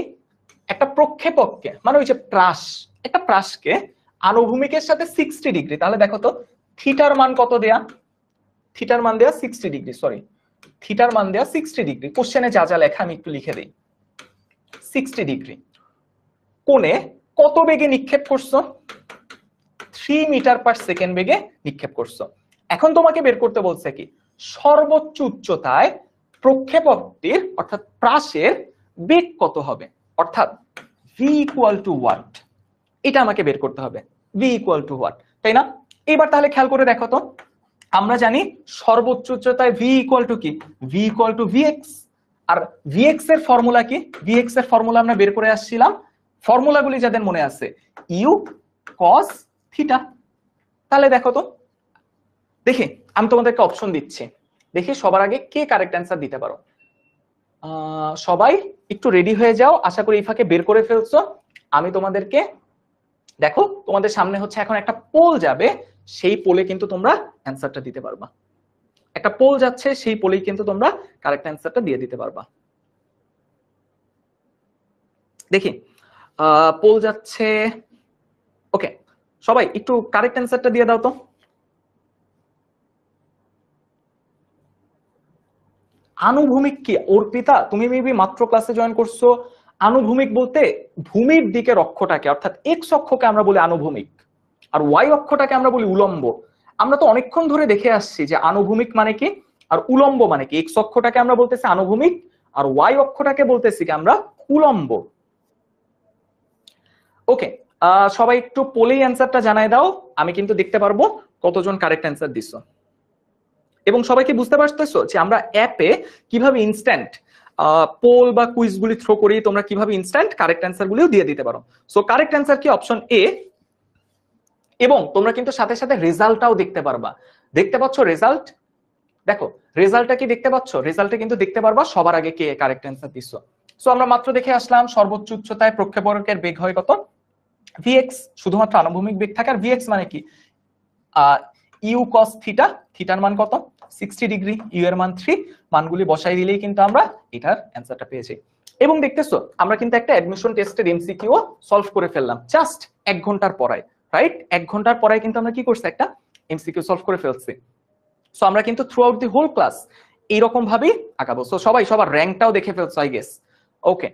একটা প্রক্ষেপককে, মানে ওই যে প্রাস, একটা প্রাসকে আনুভূমিকের সাথে 60 ডিগ্রি, তাহলে দেখো তো থিটার মান কত দেয়া? থিটার মান দেয়া 60 ডিগ্রি, সরি থিটার মান দেয়া 60 ডিগ্রি। কোশ্চেনে যা যা লেখা আমি একটু লিখে দেই। 60 ডিগ্রি কোণে কত বেগে নিক্ষেপ করছো? 3 মিটার পার সেকেন্ড বেগে নিক্ষেপ করছো। এখন তোমাকে বের করতে বলছে কি? সর্বোচ্চ উচ্চতায় প্রক্ষেপকটির অর্থাৎ প্রাসের বেগ কত হবে, অর্থাৎ v ইকুয়াল টু হোয়াট, এটা আমাকে বের করতে হবে, v ইকুয়াল টু হোয়াট, তাই না? এবার তাহলে খেয়াল করে দেখো তো, আমরা জানি সর্বোচ্চ উচ্চতায় v ইকুয়াল টু কি, v ইকুয়াল টু vx, আর vx এর ফর্মুলা কি, vx এর ফর্মুলা আমরা বের করে আসছিলাম, ফর্মুলাগুলি যাদের মনে আছে u cos থিটা। তাহলে দেখো তো, দেখি আমি তোমাদেরকে অপশন দিচ্ছি, দেখি সবার আগে কে কারেক্ট অ্যান্সার দিতে পারো। সবাই একটু রেডি হয়ে যাও, আশা করি এই ফাঁকে বের করে ফেলছো। আমি তোমাদেরকে, দেখো তোমাদের সামনে হচ্ছে এখন একটা পোল যাবে, সেই পোলে কিন্তু তোমরা অ্যান্সারটা দিতে পারবা, একটা পোল যাচ্ছে সেই পোলেই কিন্তু তোমরা কারেক্ট অ্যান্সারটা দিয়ে দিতে পারবা। দেখি পোল যাচ্ছে, ওকে সবাই একটু কারেক্ট অ্যান্সারটা দিয়ে দাও তো। আনুভূমিক কি অর্পিতা, তুমি মেবি মাত্র ক্লাসে জয়েন করছো। আনুভূমিক বলতে ভূমির দিকের অক্ষটাকে, অর্থাৎ এক্স অক্ষকে আমরা বলি আনুভূমিক, আর ওয়াই অক্ষটাকে আমরা বলি উলম্ব। আমরা তো অনেকক্ষণ ধরে দেখে আসছি যে আনুভূমিক মানে কি আর উলম্ব মানে কি। এক্স অক্ষটাকে আমরা বলতেছি আনুভূমিক, আর ওয়াই অক্ষটাকে বলতেছি কি আমরা উলম্ব। ওকে, সবাই একটু পোলেই অ্যান্সারটা জানায় দাও, আমি কিন্তু দেখতে পারবো কতজন কারেক্ট অ্যান্সার দিছো। এবং সবাইকে বুঝতে পারতেছো যে আমরা অ্যাপে কিভাবে ইনস্ট্যান্ট পোল বা কুইজগুলি থ্রো করি, তোমরা কিভাবে ইনস্ট্যান্ট কারেক্ট অ্যান্সার গুলিও দিয়ে দিতে পারো। সো কারেক্ট অ্যান্সার কি, অপশন এ। এবং তোমরা কিন্তু সাথে সাথে রেজাল্টটাও দেখতে পারবা। দেখতে পাচ্ছ রেজাল্ট, দেখো রেজাল্টটা কি দেখতে পাচ্ছ, রেজাল্টে কিন্তু দেখতে পারবা সবার আগে কে কারেক্ট অ্যান্সার দিছো। সো আমরা মাত্র দেখে আসলাম সর্বোচ্চ উচ্চতায় প্রক্ষেপণের বেগ হয় কত, vx, শুধুমাত্র আনুভূমিক বেগ থাকে। আর vx মানে কি, ইউ cos থিটা, থিটার মান কত 60 ডিগ্রি, ইউ এর মান 3, মানগুলি বসাই দিলেই কিন্তু আমরা এটার অ্যান্সারটা পেয়েছি। এবং দেখতেছো আমরা কিন্তু একটা অ্যাডমিশন টেস্টের এমসিকিউ সলভ করে ফেললাম জাস্ট 1 ঘন্টার পড়ায়, রাইট? 1 ঘন্টার পড়ায় কিন্তু আমরা কি করছি, একটা এমসিকিউ সলভ করে ফেলছি। সো আমরা কিন্তু throughout the whole class এইরকম ভাবেই আগাবো। সো সবাই সবার র্যাঙ্কটাও দেখে ফেলছো আই গেস। ওকে,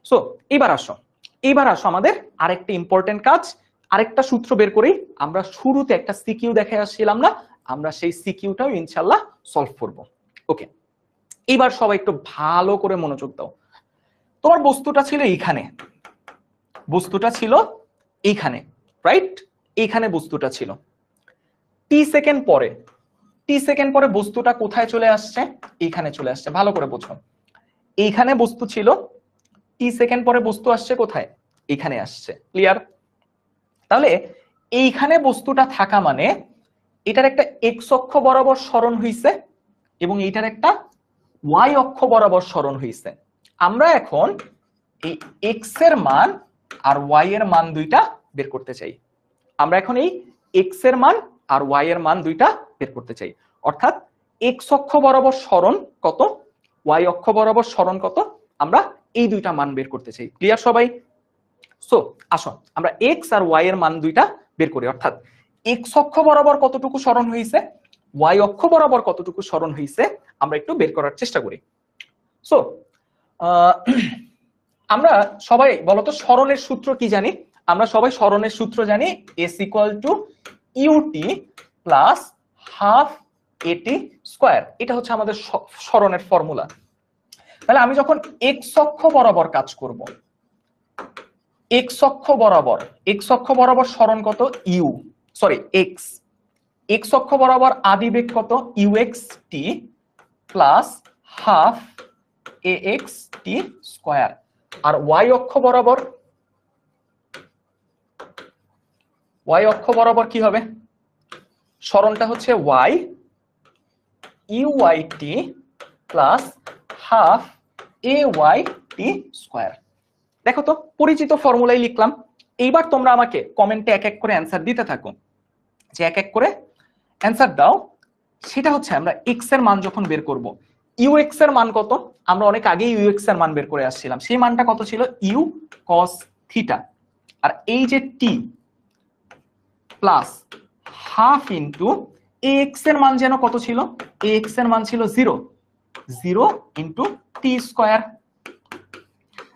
সো এবার আসো আমাদের আরেকটা ইম্পর্টেন্ট কাজ, আরেকটা সূত্র বের করি। আমরা শুরুতে একটা সিকিউ দেখে আসছিলাম না, আমরা সেই সিকিউটাও ইনশাআল্লাহ সলভ করব। ওকে, এবার সবাই একটু ভালো করে মনোযোগ দাও। তোমার বস্তুটা ছিল এইখানে, বস্তুটা ছিল এইখানে, রাইট? এইখানে বস্তুটা ছিল। টি সেকেন্ড পরে বস্তুটা কোথায় চলে আসছে, এইখানে চলে আসছে। ভালো করে বোঝো, এইখানে বস্তু ছিল, টি সেকেন্ড পরে বস্তু আসছে কোথায়, এখানে আসছে। ক্লিয়ার? তাহলে এইখানে বস্তুটা থাকা মানে এটার একটা এক্স অক্ষ বরাবর সরণ হইছে এবং এইটার একটা ওয়াই অক্ষ বরাবর সরণ হইছে। আমরা এখন এই এক্স এর মান আর ওয়াই এর মান দুইটা বের করতে চাই। আমরা এখন এই এক্স এর মান আর ওয়াই এর মান দুইটা বের করতে চাই। অর্থাৎ এক্স অক্ষ বরাবর সরণ কত, ওয়াই অক্ষ বরাবর সরণ কত, আমরা এই দুইটা মান বের করতে চাই। ক্লিয়ার সবাই? সো আসো আমরা এক্স আর ওয়াই এর মান দুইটা বের করি। অর্থাৎ এক্স অক্ষ বরাবর কতটুকু সরণ হয়েছে, ওয়াই অক্ষ বরাবর কতটুকু সরণ হয়েছে, আমরা একটু বের করার চেষ্টা করি। সো আমরা সবাই বলতো সরণের সূত্র কি জানি? আমরা সবাই সরণের সূত্র জানি, s equal to ut plus half at square. এটা হচ্ছে আমাদের সরণের ফর্মুলা। তাহলে আমি যখন এক্স অক্ষ বরাবর কাজ করব, এক্স অক্ষ বরাবর সরণ কত, ইউ সরি এক্স, এক্স অক্ষ বরাবর আদি বেগ কত, u x t plus half a x t square. আর ওয়াই অক্ষ বরাবর কি হবে, সরণটা হচ্ছে y u y t plus half a Y t square. দেখো তো পরিচিত ফর্মুলাই লিখলাম। এইবার তোমরা আমাকে কমেন্টে এক এক করে অ্যান্সার দিতে থাকো, যে এক এক করে অ্যান্সার দাও। সেটা হচ্ছে আমরা এক্স এর মান যখন বের করব, ইউ এক্স এর মান কত, আমরা অনেক আগেই ইউ এক্স এর মান বের করে আসছিলাম। সেই মানটা কত ছিল, ইউ কস থিটা। আর এই যে টি প্লাস হাফ ইন্টু এক্স এর মান যেন কত ছিল, এক্স এর মান ছিল 0 ইন্টু টি স্কোয়ার।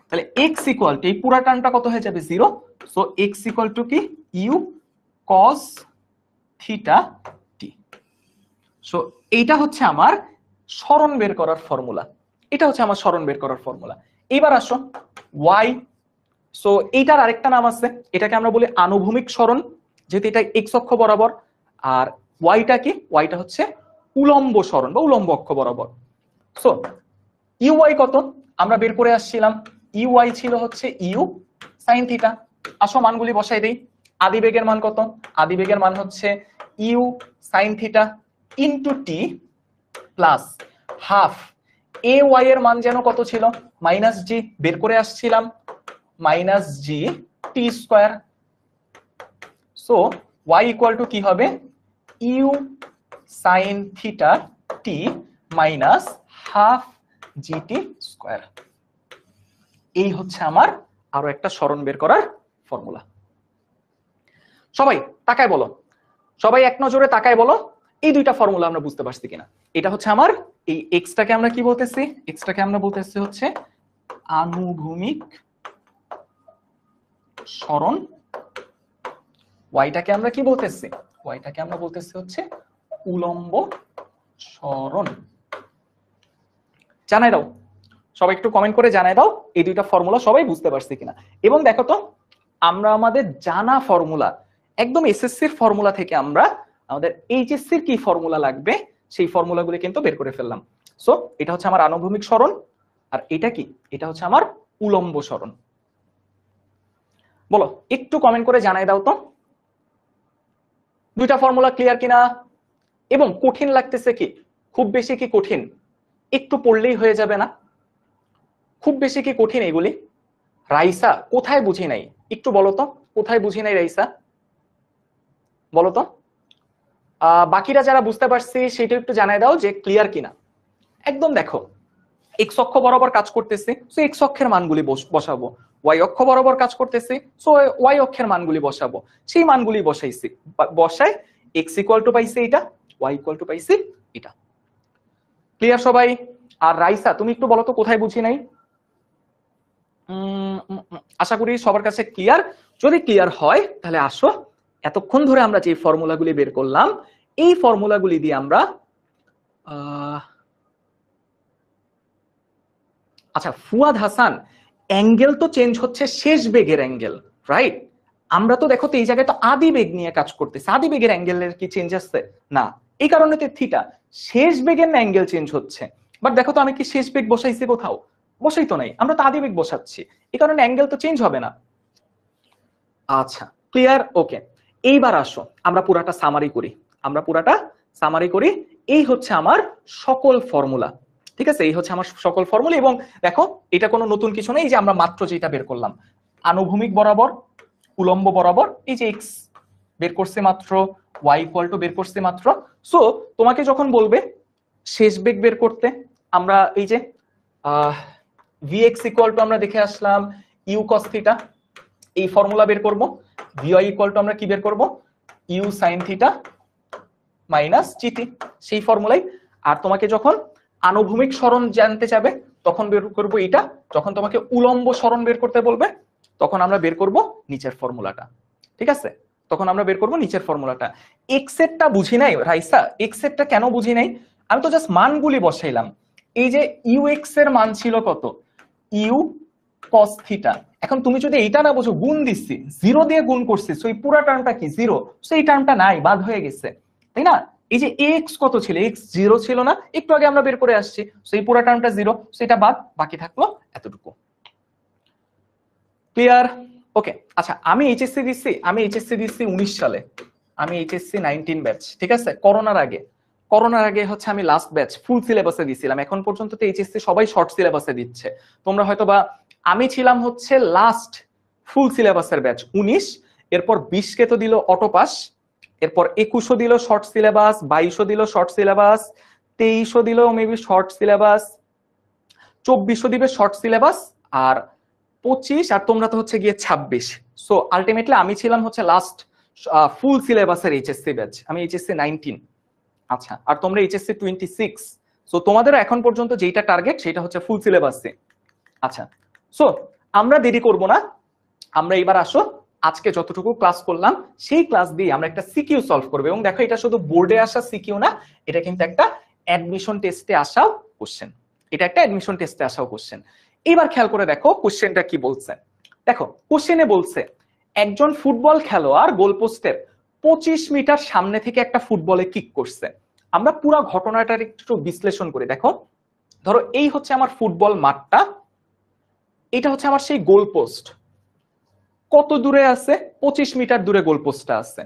তাহলে এক্স ইকুয়াল টু এই পুরা টার্মটা কত হয়ে যাবে, 0। সো এক্স ইকুয়াল টু কি, u cos theta t. So এইটা হচ্ছে আমার সরণ বের করার ফর্মুলা, এটা হচ্ছে আমার সরণ বের করার ফর্মুলা। এইবার আসো ওয়াই, সো এইটার আরেকটা নাম আছে, এটাকে আমরা বলি আনুভূমিক সরণ, যেহেতু এটা এক্স অক্ষ বরাবর। আর ওয়াইটা কি? ওয়াইটা হচ্ছে উলম্ব সরণ বা উলম্ব অক্ষ বরাবর। সো ইউআই কত আমরা বের করে আসছিলাম, ইউআই ছিল হচ্ছে ইউ সাইন থিটা। আসো মানগুলি বসাই দেই। আদিবেগের মান কত? আদিবেগের মান হচ্ছে u sine theta into t plus half a y এর মান যেন কত ছিল? মাইনাস জি, বের করে আসছিলাম minus g t square. So y equal to কি হবে? U sine theta t minus half gt square. এই হচ্ছে আমার আরো একটা সরণ বের করার ফর্মুলা। সবাই তাকায় বলো, সবাই এক নজরে তাকায় বলো এই দুইটা ফর্মুলা আমরা বুঝতে পারছি কিনা। এটা হচ্ছে আমার এই এক্সটাকে আমরা কি বলতেছি? এক্সটাকে আমরা বলতেছি হচ্ছে আনুভূমিক সরণ, ওয়াইটাকে আমরা কি বলতেছি? ওয়াইটাকে আমরা বলতেছি হচ্ছে উলম্ব সরণ। জানাই দাও সবাই, একটু কমেন্ট করে জানাই দাও এই দুইটা ফর্মুলা সবাই বুঝতে পারছি কিনা। এবং দেখো তো আমরা আমাদের জানা ফর্মুলা, একদম এসএসসির ফর্মুলা থেকে আমরা আমাদের এইচএসসির কি ফর্মুলা লাগবে সেই ফর্মুলাগুলি কিন্তু বের করে ফেললাম। সো এটা হচ্ছে আমার আনুভূমিক সরণ, আর এটা কি? এটা হচ্ছে আমার উলম্ব সরণ। বলো একটু কমেন্ট করে জানাই দাও তো দুইটা ফর্মুলা ক্লিয়ার কিনা। এবং কঠিন লাগতেছে কি? খুব বেশি কি কঠিন? একটু পড়লেই হয়ে যাবে না? খুব বেশি কি কঠিন এগুলি? রাইসা কোথায় বুঝি নাই একটু বলো তো, কোথায় বুঝি নাই রাইসা বলো তো। বাকিরা যারা বুঝতে পারছি সেটা একটু জানাই দাও যে ক্লিয়ার কিনা। একদম দেখো এক্স অক্ষ বরাবর কাজ করতেছি, সো এক্স অক্ষের মানগুলি বসাবো। ওয়াই অক্ষ বরাবর কাজ করতেছি, সো ওয়াই অক্ষের মানগুলি বসাবো। সেই মানগুলি বসাইছি, বসাই এক্স ইকুয়াল টু পাইছি এটা, ওয়াই ইকুয়াল টু পাইছি এটা। ক্লিয়ার সবাই? আর রাইসা তুমি একটু বলো তো কোথায় বুঝি নাই। আশা করি সবার কাছে ক্লিয়ার। যদি ক্লিয়ার হয় তাহলে আসো, এতক্ষণ ধরে আমরা যে ফর্মুলাগুলি বের করলাম এই ফর্মুলাগুলি দিয়ে আমরা আচ্ছা ফুয়াদ হাসান, অ্যাঙ্গেল তো চেঞ্জ হচ্ছে শেষ বেগের অ্যাঙ্গেল, রাইট? আমরা তো দেখো তো এই জায়গায় তো আদি বেগ নিয়ে কাজ করতেছি, আদি বেগের অ্যাঙ্গেলের কি চেঞ্জ আসছে না? এই কারণে তো থিটা শেষ বেগের না অ্যাঙ্গেল চেঞ্জ হচ্ছে। বাট দেখো তো আমি কি শেষ বেগ বসাইছি কোথাও? বসাই তো নাই, আমরা তো আদি বেগ বসাচ্ছি, এই কারণে অ্যাঙ্গেল তো চেঞ্জ হবে না। আচ্ছা ক্লিয়ার? ওকে, এইবার আসো আমরা পুরাটা সামারি করি, আমরা পুরাটা সামারি করি। এই হচ্ছে আমার সকল ফর্মুলা, ঠিক আছে? এই হচ্ছে আমার সকল ফর্মুলা। এবং দেখো এটা কোনো নতুন কিছু নেই, যে আমরা মাত্র যেটা বের করলাম আনুভূমিক বরাবর উলম্ব বরাবর, এই যে এক্স বের করছে মাত্র, ওয়াই ইকুয়াল টু বের করছে মাত্র। সো তোমাকে যখন বলবে শেষ বেগ বের করতে, আমরা এই যে ভিএক্স ইকুয়াল টু আমরা দেখে আসলাম ইউ কস থিটা, এই ফর্মুলা বের করব। ভিওয়াই ইকুয়াল টু আমরা কি বের করব? U sine theta minus gt, সেই ফর্মুলাই। আর তোমাকে যখন আনুভূমিক সরণ জানতে চাবে তখন বের করব এটা, যখন তোমাকে উলম্ব সরণ বের করতে বলবে তখন আমরা বের করব নিচের ফর্মুলাটা, ঠিক আছে? তখন আমরা বের করব নিচের ফর্মুলাটা। এক্স এরটা বুঝি নাই রাইসা, এক্স এরটা কেন বুঝি নাই? আমি তো জাস্ট মানগুলি বসাইলাম। এই যে ইউ এক্স এর মান ছিল কত? U cos theta. এখন তুমি যদি এইটা না বুঝো, গুণ দিচ্ছি, জিরো দিয়ে গুণ করছি, সো এই পুরো টার্মটা কি? জিরো। সো এই টার্মটা নাই, বাদ হয়ে গেছে, তাই না? এই যে এক্স কত ছিল? এক্স জিরো ছিল না, একটু আগে আমরা বের করে আসছি, সো এই পুরো টার্মটা জিরো, সো এটা বাদ, বাকি থাকলো এতটুকু। ক্লিয়ার? ওকে আচ্ছা, আমি এইচএসসি দিচ্ছি, আমি এইচএসসি দিচ্ছি 19 সালে, আমি এইচএসসি 19 ব্যাচ, ঠিক আছে? করোনার আগে, করোনার আগে হচ্ছে আমি লাস্ট ব্যাচ ফুল সিলেবাসে দিছিলাম। এখন পর্যন্ত তো এইচএসসি সবাই শর্ট সিলেবাসে দিচ্ছে, তোমরা হয়তো বা, আমি ছিলাম হচ্ছে লাস্ট ফুল সিলেবাসের ব্যাচ 19, এরপর 20 কে তো দিল অটো পাস, এরপর 21ও দিল শর্ট সিলেবাস, 22ও দিল শর্ট সিলেবাস, 23ও দিল মেবি শর্ট সিলেবাস, 24ও দিবে শর্ট সিলেবাস, আর 25, আর তোমরা তো হচ্ছে গিয়ে 26। সো আলটিমেটলি আমি ছিলাম হচ্ছে লাস্ট ফুল সিলেবাসের এইচএসসি ব্যাচ, আমি এইচএসসি 19। আচ্ছা, আর তোমরা এইচএসসি 26। সো তোমাদের এখন পর্যন্ত যেটা টার্গেট সেটা হচ্ছে ফুল সিলেবাসে। আচ্ছা, সো আমরা দেরি করব না, আমরা এবার আসো আজকে যতটুকু ক্লাস করলাম সেই ক্লাস দিয়ে আমরা একটা সিকিউ সলভ করব। এবং দেখো এটা শুধু বোর্ডে আসা সিকিউ না, এটা কিন্তু একটা অ্যাডমিশন টেস্টে আসাও কোশ্চেন, এটা একটা অ্যাডমিশন টেস্টে আসাও কোশ্চেন। এবার খেয়াল করে দেখো কোশ্চেনটা কি বলছে। দেখো কোশ্চেনে বলছে একজন ফুটবল খেলোয়াড় গোলপোস্টের 25 মিটার সামনে থেকে একটা ফুটবলে কিক করছে। আমরা পুরো ঘটনাটার একটু বিশ্লেষণ করি। দেখো ধরো এই হচ্ছে আমার ফুটবল মাঠটা, এটা হচ্ছে আমার সেই গোলপোস্ট। কত দূরে আছে? 25 মিটার দূরে গোলপোস্টটা আছে।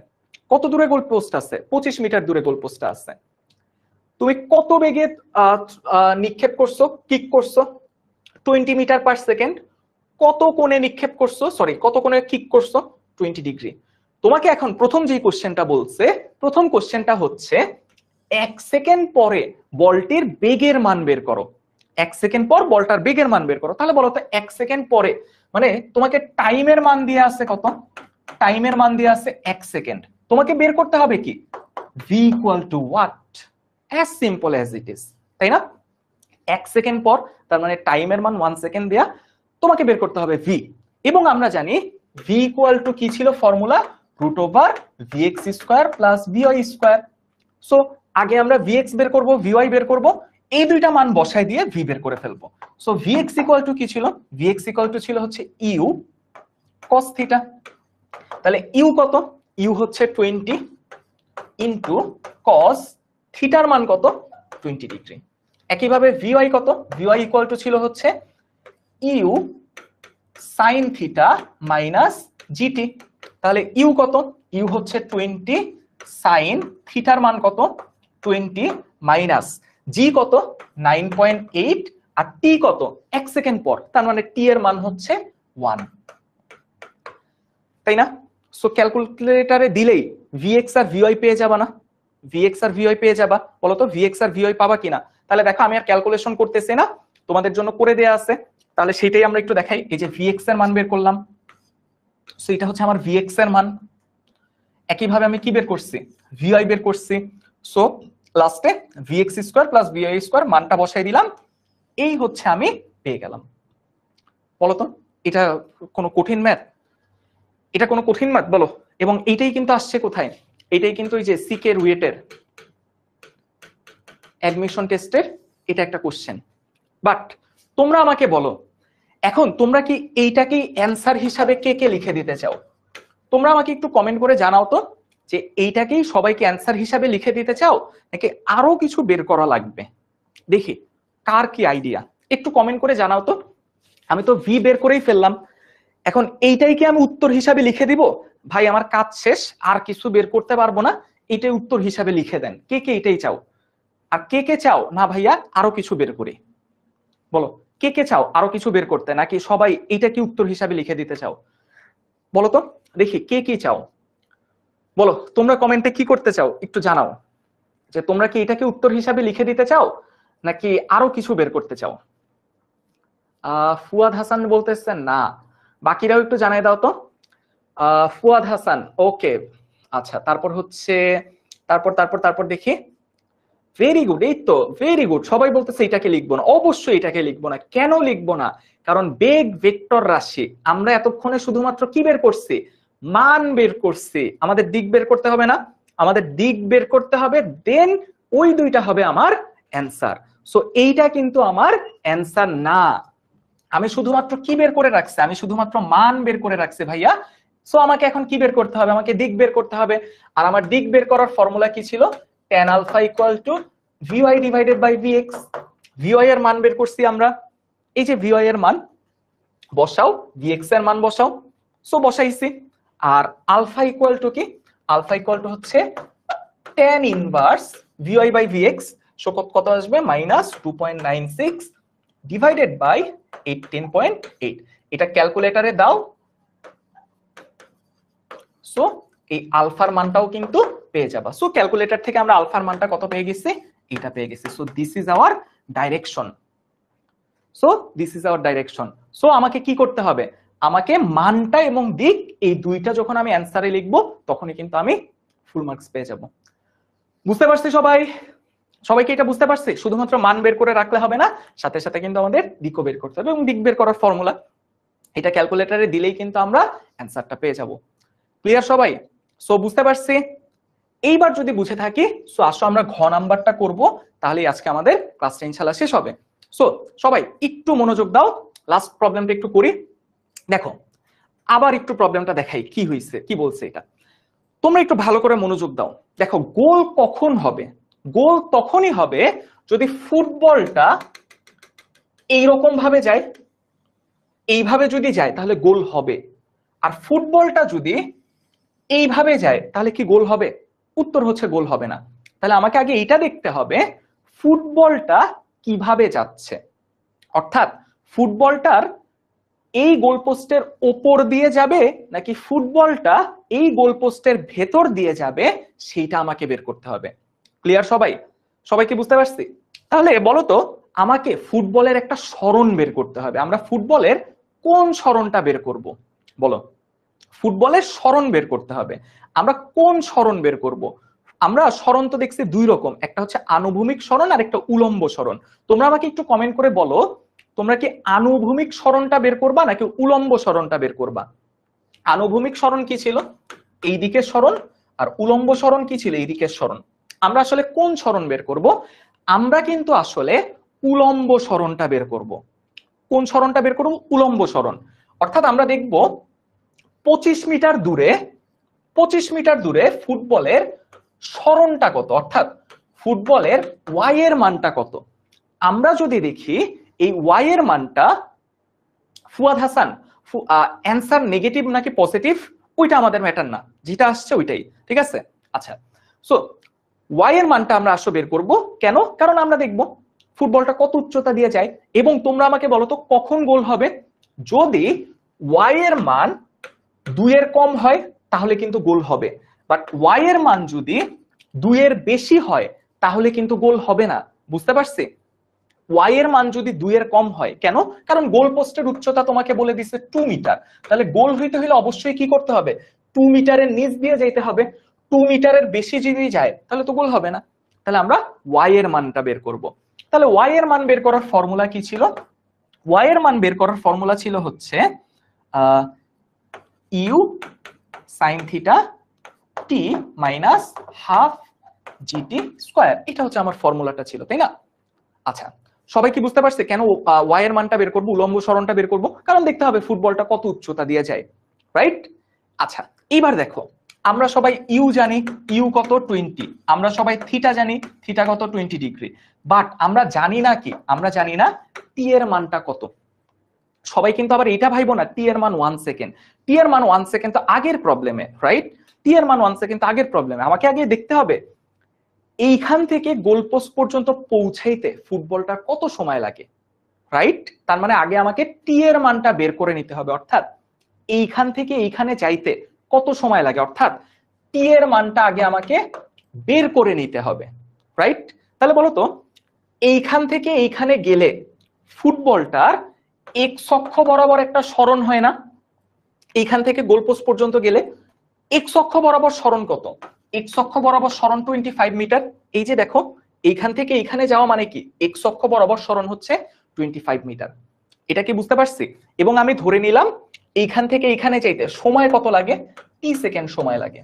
কত দূরে গোলপোস্ট আছে? 25 মিটার দূরে গোলপোস্টটা আছে। তুমি কত বেগে নিক্ষেপ করছো, কিক করছো? 20 মিটার পার সেকেন্ড। কত কোণে নিক্ষেপ করছো, সরি কত কোণে কিক করছো? 20 ডিগ্রি। তোমাকে এখন প্রথম যে কোশ্চেনটা বলছে, প্রথম কোশ্চেনটা হচ্ছে 1 সেকেন্ড পরে বলটির বেগের মান বের করো। 1 সেকেন্ড পর বলটার বেগের মান বের করো। তাহলে বলো তো 1 সেকেন্ড পরে, মানে তোমাকে টাইমের মান দিয়ে আছে কত? টাইমের মান দিয়ে আছে 1 সেকেন্ড। তোমাকে বের করতে হবে কি? v equal to what? as simple as it is, তাই না? 1 সেকেন্ড পর, তার মানে টাইমের মান 1 সেকেন্ড দেয়া, তোমাকে বের করতে হবে v। এবং আমরা জানি v equal to কি ছিল formula? √vx² plus vy²। So আগে আমরা vx বের করব, vy বের করব, এই দুইটা মান বসাই দিয়ে v বের করে ফেলবো। সো vx equal to কি ছিল? vx equal to ছিল হচ্ছে u cos θ। তাহলে u কত? u হচ্ছে 20 ইনটু cos থিটার মান কত? 20 ডিগ্রি। একইভাবে vy কত? vy ইকুয়াল টু ছিল হচ্ছে u sin θ মাইনাস gt। তাহলে u কত? u হচ্ছে 20 sin থিটার মান কত? 20 মাইনাস g কত? 9.8 আর t কত? 1 সেকেন্ড পর, তার মানে t এর মান হচ্ছে 1, তাই না? সো ক্যালকুলেটরে দিলেই vx আর vy পেয়ে যাবা না? vx আর vy পেয়ে যাবা। বলো তো vx আর vy পাবা কিনা? তাহলে দেখো আমি আর ক্যালকুলেশন করতেছি না, তোমাদের জন্য করে দেয়া আছে। তাহলে সেটাই আমরা একটু দেখাই। এই যে vx এর মান বের করলাম, সো এটা হচ্ছে আমার vx এর মান। একইভাবে আমি কি বের করছি? vy বের করছি। সো লাস্টে vx² plus vy² মানটা বসাই দিলাম, এই হচ্ছে আমি পেয়ে গেলাম। বলো তো এটা কোনো কঠিন ম্যাথ? এটা কোনো কঠিন ম্যাথ বলো? এবং এইটাই কিন্তু আসছে কোথায়? এটাই কিন্তু এই যে সিকে রুয়েটের অ্যাডমিশন টেস্টের এটা একটা কোশ্চেন। বাট তোমরা আমাকে বলো, এখন তোমরা কি এইটাকেই অ্যানসার হিসাবে কে কে লিখে দিতে চাও? তোমরা আমাকে একটু কমেন্ট করে জানাও তো, যে এইটাকেই সবাইকে অ্যানসার হিসাবে লিখে দিতে চাও নাকি আরো কিছু বের করা লাগবে? দেখি কার কি আইডিয়া, একটু কমেন্ট করে জানাও তো। আমি তো ভি বের করেই ফেললাম, এখন এইটাই কি আমি উত্তর হিসাবে লিখে দিব? ভাই আমার কাজ শেষ, আর কিছু বের করতে পারবো না, এটাই উত্তর হিসাবে লিখে দেন। কে কে এটাই চাও? আর কে কে চাও না ভাইয়া আরো কিছু বের করি? বলো কে কে চাও আরো কিছু বের করতে, নাকি সবাই এইটা কি উত্তর হিসাবে লিখে দিতে চাও? বলো তো দেখি কে কি চাও। বলো তোমরা কমেন্টে কি করতে চাও একটু জানাও, যে তোমরা কি এটাকে উত্তর হিসাবে লিখে দিতে চাও নাকি আরো কিছু বের করতে চাও? ফুয়াদ হাসান বলতেছেন না, বাকিরাও একটু জানাই দাও তো। ফুয়াদ হাসান ওকে, আচ্ছা তারপর হচ্ছে তারপর তারপর তারপর দেখি। ভেরি গুড, এই তো ভেরি গুড, সবাই বলতেছে এটাকে লিখবো না। অবশ্যই এটাকে লিখবো না। কেন লিখবো না? কারণ বেগ ভেক্টর রাশি, আমরা এতক্ষণে শুধুমাত্র কি বের করছি? মান বের করছি। আমাদের দিক বের করতে হবে না? আমাদের দিক বের করতে হবে, দেন ওই দুইটা হবে আমার অ্যান্সার। সো এইটা কিন্তু আমার অ্যান্সার না। আমি শুধুমাত্র কি বের করে রাখছি? আমি শুধুমাত্র মান বের করে রাখছি ভাইয়া। সো আমাকে এখন কি বের করতে হবে? আমাকে দিক বের করতে হবে। আর আমার দিক বের করার ফর্মুলা কি ছিল? tan alpha equal to vy divided by vx। vy এর মান বের করছি আমরা, এই যে vy এর মান বসাও, vx এর মান বসাও। সো বসাইছি। আর আলফা ইকুয়াল টু কি? আলফা ইকুয়াল টু হচ্ছে tan inverse vy by vx। So কত আসবে? -2.96 ডিভাইডেড বাই 18.8। এটা ক্যালকুলেটরে দাও। সো এই আলফার মানটাও কিন্তু পেয়ে যাবা। সো ক্যালকুলেটর থেকে আমরা আলফার মানটা কত পেয়ে গেছি? এটা পেয়ে গেছি। So this is our direction. So this is our direction. So আমাকে কি করতে হবে? আমাকে মানটা এবং দিক এই দুইটা যখন আমি অ্যানসারে লিখবো তখনই কিন্তু আমি ফুল মার্কস পেয়ে যাব। বুঝতে পারছি সবাই? সবাইকে এটা বুঝতে পারছি? শুধুমাত্র মান বের করে রাখলে হবে না, সাথে সাথে কিন্তু আমাদের দিকও বের করতে হবে, এবং দিক বের করার ফর্মুলা এটা ক্যালকুলেটরে দিলেই কিন্তু আমরা অ্যানসারটা পেয়ে যাব। ক্লিয়ার সবাই? সো বুঝতে পারছি? এইবার যদি বুঝে থাকি, সো আসো আমরা ঘ নাম্বারটা করব, তাহলে আজকে আমাদের ক্লাসটা ইনশাআল্লাহ শেষ হবে। সো সবাই একটু মনোযোগ দাও, লাস্ট প্রবলেমটা একটু করি। দেখো আবার একটু প্রবলেমটা দেখাই কি হয়েছে, কি বলছে এটা। তোমরা একটু ভালো করে মনোযোগ দাও। দেখো গোল কখন হবে? গোল তখনই হবে যদি ফুটবলটা এইরকম ভাবে যায়, এইভাবে যদি যায় তাহলে গোল হবে। আর ফুটবলটা যদি এইভাবে যায় তাহলে কি গোল হবে? উত্তর হচ্ছে গোল হবে না। তাহলে আমাকে আগে এটা দেখতে হবে ফুটবলটা কিভাবে যাচ্ছে, অর্থাৎ ফুটবলটার এই গোলপোস্টের ওপর দিয়ে যাবে নাকি ফুটবলটা এই গোলপোস্টের ভেতর দিয়ে যাবে, সেটা আমাকে বের করতে হবে। ক্লিয়ার সবাই? সবাই কি বুঝতে পারছি? তাহলে বলো তো আমাকে ফুটবলের একটা সরণ বের করতে হবে। আমরা ফুটবলের কোন সরণটা বের করব? বলো, ফুটবলের সরণ বের করতে হবে। আমরা কোন সরণ বের করব? আমরা সরণ তো দেখছি দুই রকম, একটা হচ্ছে আনুভূমিক সরণ আর একটা উলম্ব সরণ। তোমরা আমাকে একটু কমেন্ট করে বলো তোমরা কি আনুভূমিক সরণটা বের করবা নাকি উলম্ব সরণটা বের করবা? আনুভূমিক সরণ কি ছিল? এই দিকের সরণ। আর উলম্ব সরণ কি ছিল? এই দিকের সরণ। আমরা আসলে কোন সরণ বের করব? আমরা কিন্তু আসলে উলম্ব সরণটা বের করব। কোন সরণটা বের করব? উলম্ব সরণ। অর্থাৎ আমরা দেখব 25 মিটার দূরে, 25 মিটার দূরে ফুটবলের সরণটা কত, অর্থাৎ ফুটবলের ওয়াই এর মানটা কত। আমরা যদি দেখি এই ওয়াই এর মানটা, ফুয়াদ হাসান অ্যান্সার নেগেটিভ নাকি পজিটিভ ওইটা আমাদের ম্যাটার না, যেটা আসছে ওইটাই ঠিক আছে। আচ্ছা, সো ওয়াই এর মানটা আমরা আসলে বের করব। কেন? কারণ আমরা দেখব ফুটবলটা কত উচ্চতা দিয়ে যায়। এবং তোমরা আমাকে বলো তো কখন গোল হবে? যদি ওয়াই এর মান 2 এর কম হয় তাহলে কিন্তু গোল হবে, বাট ওয়াই এর মান যদি 2 এর বেশি হয় তাহলে কিন্তু গোল হবে না। বুঝতে পারছি? ওয়াই এর মান যদি 2 এর কম হয়, কেন? কারণ গোল পোস্টের উচ্চতা তোমাকে বলে দিছে 2 মিটার। তাহলে গোল হইতে হলে অবশ্যই কি করতে হবে? 2 মিটারের নিচ দিয়ে যেতে হবে। 2 মিটারের বেশি যদি যায় তাহলে তো গোল হবে না। তাহলে আমরা ওয়াই এর মানটা বের করব। তাহলে ওয়াই এর মান বের করার ফর্মুলা কি ছিল? ওয়াই এর মান বের করার ফর্মুলা ছিল হচ্ছে u sine theta t minus half gt square. এটা হচ্ছে আমার ফর্মুলাটা ছিল, তাই না? আচ্ছা, সবাই কি বুঝতে পারছে কেন ওয়াই এর মানটা বের করব, উলম্ব সরণটা বের করব? কারণ দেখতে হবে ফুটবলটা কত উচ্চতা দিয়ে যায়, রাইট? আচ্ছা, এইবার দেখো আমরা সবাই ইউ জানি, ইউ কত? 20। আমরা সবাই থিটা জানি, থিটা কত? 20 ডিগ্রি। বাট আমরা জানি না কি? আমরা জানি না টি এর মানটা কত। সবাই কিন্তু আবার এটা ভাইবো না টি এর মান 1 সেকেন্ড। টি এর মান 1 সেকেন্ড তো আগের প্রবলেমে, রাইট? টি এর মান 1 সেকেন্ড তো আগের প্রবলেমে। আমাকে আগে দেখতে হবে এইখান থেকে গোলপোস্ট পর্যন্ত পৌঁছাইতে ফুটবলটা কত সময় লাগে, রাইট? তার মানে আগে আমাকে টি এর মানটা বের করে নিতে হবে, অর্থাৎ এইখান থেকে এইখানে যাইতে কত সময় লাগে, অর্থাৎ টি এর মানটা আগে আমাকে বের করে নিতে হবে, রাইট? তাহলে বলো তো এইখান থেকে এইখানে গেলে ফুটবলটার এক্স অক্ষ বরাবর একটা সরণ হয় না? এইখান থেকে গোলপোস্ট পর্যন্ত গেলে এক্স অক্ষ বরাবর সরণ কত? এক্স অক্ষ বরাবর সরণ 25 মিটার। এই যে দেখো এইখান থেকে এইখানে যাওয়া মানে কি? এক্স অক্ষ বরাবর সরণ হচ্ছে 25 মিটার। এটা কি বুঝতে পারছি? এবং আমি ধরে নিলাম এইখান থেকে এইখানে যাইতে সময় কত লাগে? টি সেকেন্ড সময় লাগে।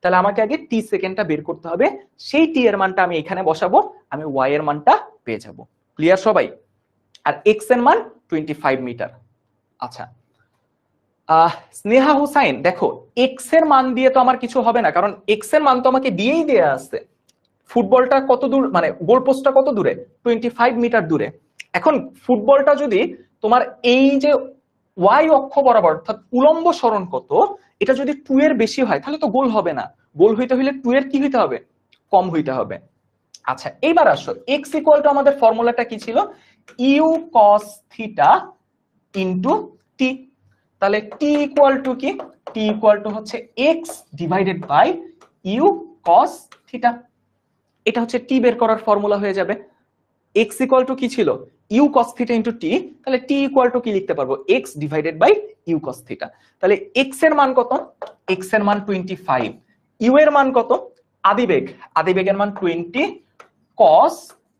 তাহলে আমাকে আগে টি সেকেন্ডটা বের করতে হবে। সেই টি এর মানটা আমি এখানে বসাবো, আমি ওয়াই এর মানটা পেয়ে যাব। ক্লিয়ার সবাই? আর এক্স এর মান 25 মিটার। আচ্ছা, স্নেহা হুসাইন, দেখো এক্স এর মান দিয়ে তো আমার কিছু হবে না, কারণ এক্স এর মান তো আমাকে দিয়েই দেয়া আছে। ফুটবলটা কত দূর, মানে গোলপোস্টটা কত দূরে? 25 মিটার দূরে। এখন ফুটবলটা যদি তোমার এই যে ওয়াই অক্ষ বরাবর, অর্থাৎ উলম্ব সরণ কত, এটা যদি 2 এর বেশি হয় তাহলে তো গোল হবে না। গোল হইতে হলে 2 এর কি হইতে হবে? কম হইতে হবে। আচ্ছা, এইবার আসো এক্স ইকুয়াল টু আমাদের ফর্মুলাটা কি ছিল? U cos theta into t. তাহলে টি ইকুয়াল টু কি? টি ইকুয়াল টু হচ্ছে x divided by u cos theta. এটা হচ্ছে টি বের করার ফর্মুলা হয়ে যাবে। এক্স ইকুয়াল টু কি ছিল? U cos theta into t. তাহলে টি ইকুয়াল টু কি লিখতে পারবো? X divided by u cos theta. তাহলে এক্স এর মান কত? এক্স এর মান 25। ইউ এর মান কত? আদিবেগ, আদিবেগের মান 20, কস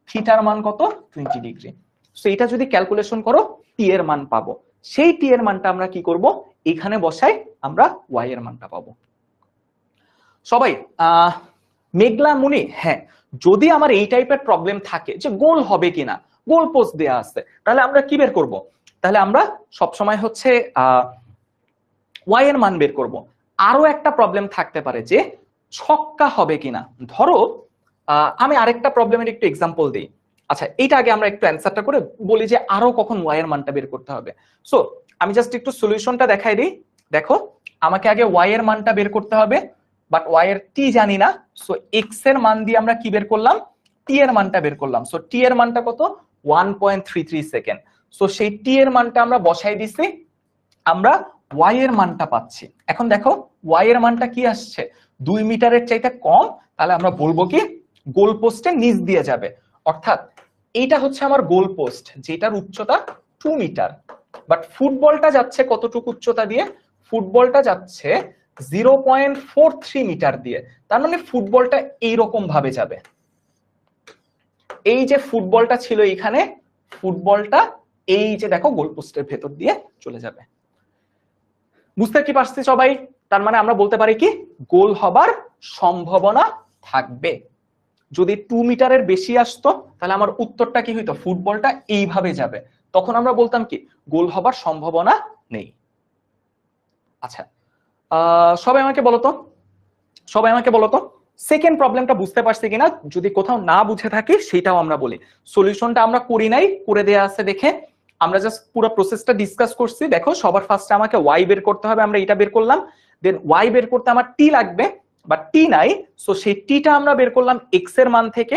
থিটার মান কত? 20 ডিগ্রি। সো এটা যদি ক্যালকুলেশন করো টি এর মান পাবো। সেই টি এর মানটা আমরা কি করব? এখানে বসাই আমরা ওয়াই এর মানটা পাবো। সবাই মেঘলা মুনি, হ্যাঁ যদি আমার এই টাইপের প্রবলেম থাকে যে গোল হবে কিনা, গোল পোস্ট দেয়া আছে, তাহলে আমরা কি বের করব? তাহলে আমরা সবসময় হচ্ছে ওয়াই এর মান বের করব। আরো একটা প্রবলেম থাকতে পারে যে ছক্কা হবে কিনা। ধরো আমি আরেকটা প্রবলেমের একটু এক্সাম্পল দিই। আচ্ছা, এইটা আগে আমরা একটু অ্যান্সারটা করে বলি যে আরো কখন ওয়াই এর মানটা বের করতে হবে। সো আমি জাস্ট একটু সলিউশনটা দেখাই দিই। দেখো, আমাকে আগে ওয়াই এর মানটা বের করতে হবে, বাট ওয়াই এর টি জানি না। সো এক্স এর মান দিয়ে আমরা কি বের করলাম, টি এর মানটা বের করলাম। সো টি এর মানটা কত, 1.33 সেকেন্ড। সো সেই টি এর মানটা আমরা বসাই দিছি, আমরা ওয়াই এর মানটা পাচ্ছি। এখন দেখো ওয়াই এর মানটা কি আসছে, 2 মিটারের চাইতে কম। তাহলে আমরা বলবো কি গোল পোস্টের নিচ দিয়ে যাবে, অর্থাৎ এইটা হচ্ছে আমার গোল পোস্ট যেটার উচ্চতা 2 মিটার। বাট ফুটবলটা যাচ্ছে কতটুকু উচ্চতা দিয়ে, ফুটবলটা যাচ্ছে 0.43 মিটার দিয়ে। তার মানে ফুটবলটা এইরকম ভাবে যাবে। এই যে ফুটবলটা ছিল এখানে, ফুটবলটা এই যে দেখো গোল পোস্টের ভেতর দিয়ে চলে যাবে। বুঝতে কি পারছি সবাই? তার মানে আমরা বলতে পারি কি গোল হবার সম্ভাবনা থাকবে। যদি 2 মিটারের বেশি আসতো তাহলে আমার উত্তরটা কি হইতো, ফুটবলটা এইভাবে যাবে, তখন আমরা বলতাম কি গোল হবার সম্ভাবনা নেই। আচ্ছা, সবাই আমাকে বলো তো সেকেন্ড প্রবলেমটা বুঝতে পারছি কিনা। যদি কোথাও না বুঝে থাকি সেটাও আমরা বলি। সলিউশনটা আমরা করি নাই, করে দেয়া আছে দেখে আমরা জাস্ট পুরো প্রসেসটা ডিসকাস করছি। দেখো সবার ফার্স্টে আমাকে ওয়াই বের করতে হবে, আমরা এটা বের করলাম। দেন ওয়াই বের করতে আমার টি লাগবে, বা টি নাই। সো সেই টিটা আমরা বের করলাম এক্স এর মান থেকে।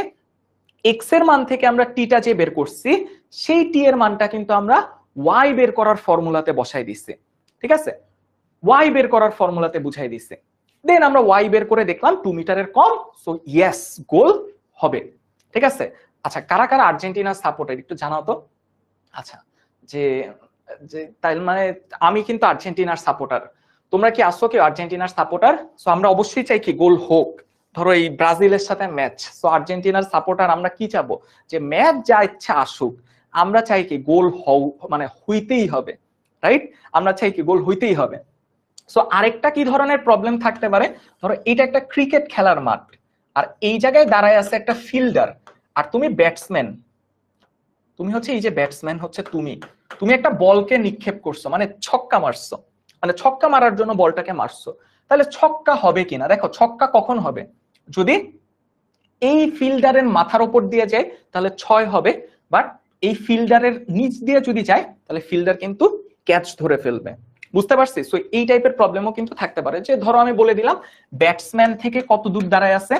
এক্স এর মান থেকে আমরা টিটা যে বের করছি সেই টি এর মানটা কিন্তু আমরা ওয়াই বের করার ফর্মুলাতে বসাই দিচ্ছি। ঠিক আছে, ওয়াই বের করার ফর্মুলাতে বুঝাই দিচ্ছে। দেন আমরা ওয়াই বের করে দেখলাম 2 মিটারের কম। সো ইয়েস, গোল হবে। ঠিক আছে। আচ্ছা, কারা কারা আর্জেন্টিনার সাপোর্টার একটু জানাও তো। আচ্ছা, যে তাই মানে আমি কিন্তু আর্জেন্টিনার সাপোর্টার। তোমরা কি আসো কি আর্জেন্টিনার সাপোর্টার? সো আমরা অবশ্যই চাই কি গোল হোক। ধরো এই ব্রাজিলের সাথে ম্যাচ, সো আর্জেন্টিনার সাপোর্টার আমরা কি চাবো, যে ম্যাচ যা ইচ্ছা আসুক, আমরা চাই কি গোল মানে হইতেই হবে, রাইট? আমরা চাই কি গোল হইতেই হবে। সো আরেকটা কি ধরনের প্রবলেম থাকতে পারে, ধরো এটা একটা ক্রিকেট খেলার মাঠ, আর এই জায়গায় দাঁড়ায় আছে একটা ফিল্ডার, আর তুমি ব্যাটসম্যান। তুমি হচ্ছে এই যে ব্যাটসম্যান হচ্ছে তুমি একটা বলকে নিক্ষেপ করছো, মানে ছক্কা মারছো, মানে ছক্কা মারার জন্য বলটাকে মারছো। তাহলে ছক্কা হবে কিনা, দেখো ছক্কা কখন হবে, যদি এই ফিল্ডারের মাথার উপর দিয়ে যায় তাহলে 6 হবে। বাট এই ফিল্ডারের নিচ দিয়ে যদি যায় তাহলে ফিল্ডার কিন্তু ক্যাচ ধরে ফেলবে। বুঝতে পারছি? সো এই টাইপের প্রবলেমও কিন্তু থাকতে পারে, যে ধরো আমি বলে দিলাম ব্যাটসম্যান থেকে কত দূর দাঁড়ায় আছে,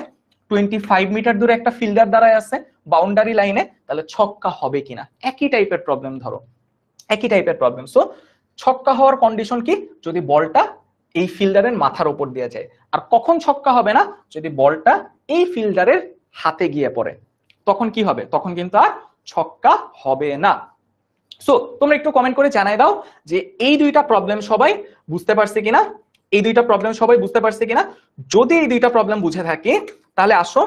25 মিটার দূরে একটা ফিল্ডার দাঁড়ায় আছে বাউন্ডারি লাইনে, তাহলে ছক্কা হবে কিনা। একই টাইপের প্রবলেম, ধরো একই টাইপের প্রবলেম। সো ছক্কা হওয়ার কন্ডিশন কি, যদি বলটা এই ফিল্ডারের মাথার উপর দিয়ে যায়। আর কখন ছক্কা হবে না, যদি বলটা এই ফিল্ডারের হাতে গিয়ে পড়ে, তখন কি হবে, তখন কিন্তু আর ছক্কা হবে না। সো তোমরা একটু কমেন্ট করে জানাই দাও যে এই দুইটা প্রবলেম সবাই বুঝতে পারছে কিনা, এই দুইটা প্রবলেম সবাই বুঝতে পারছে কিনা। যদি এই দুইটা প্রবলেম বুঝে থাকি তাহলে আসো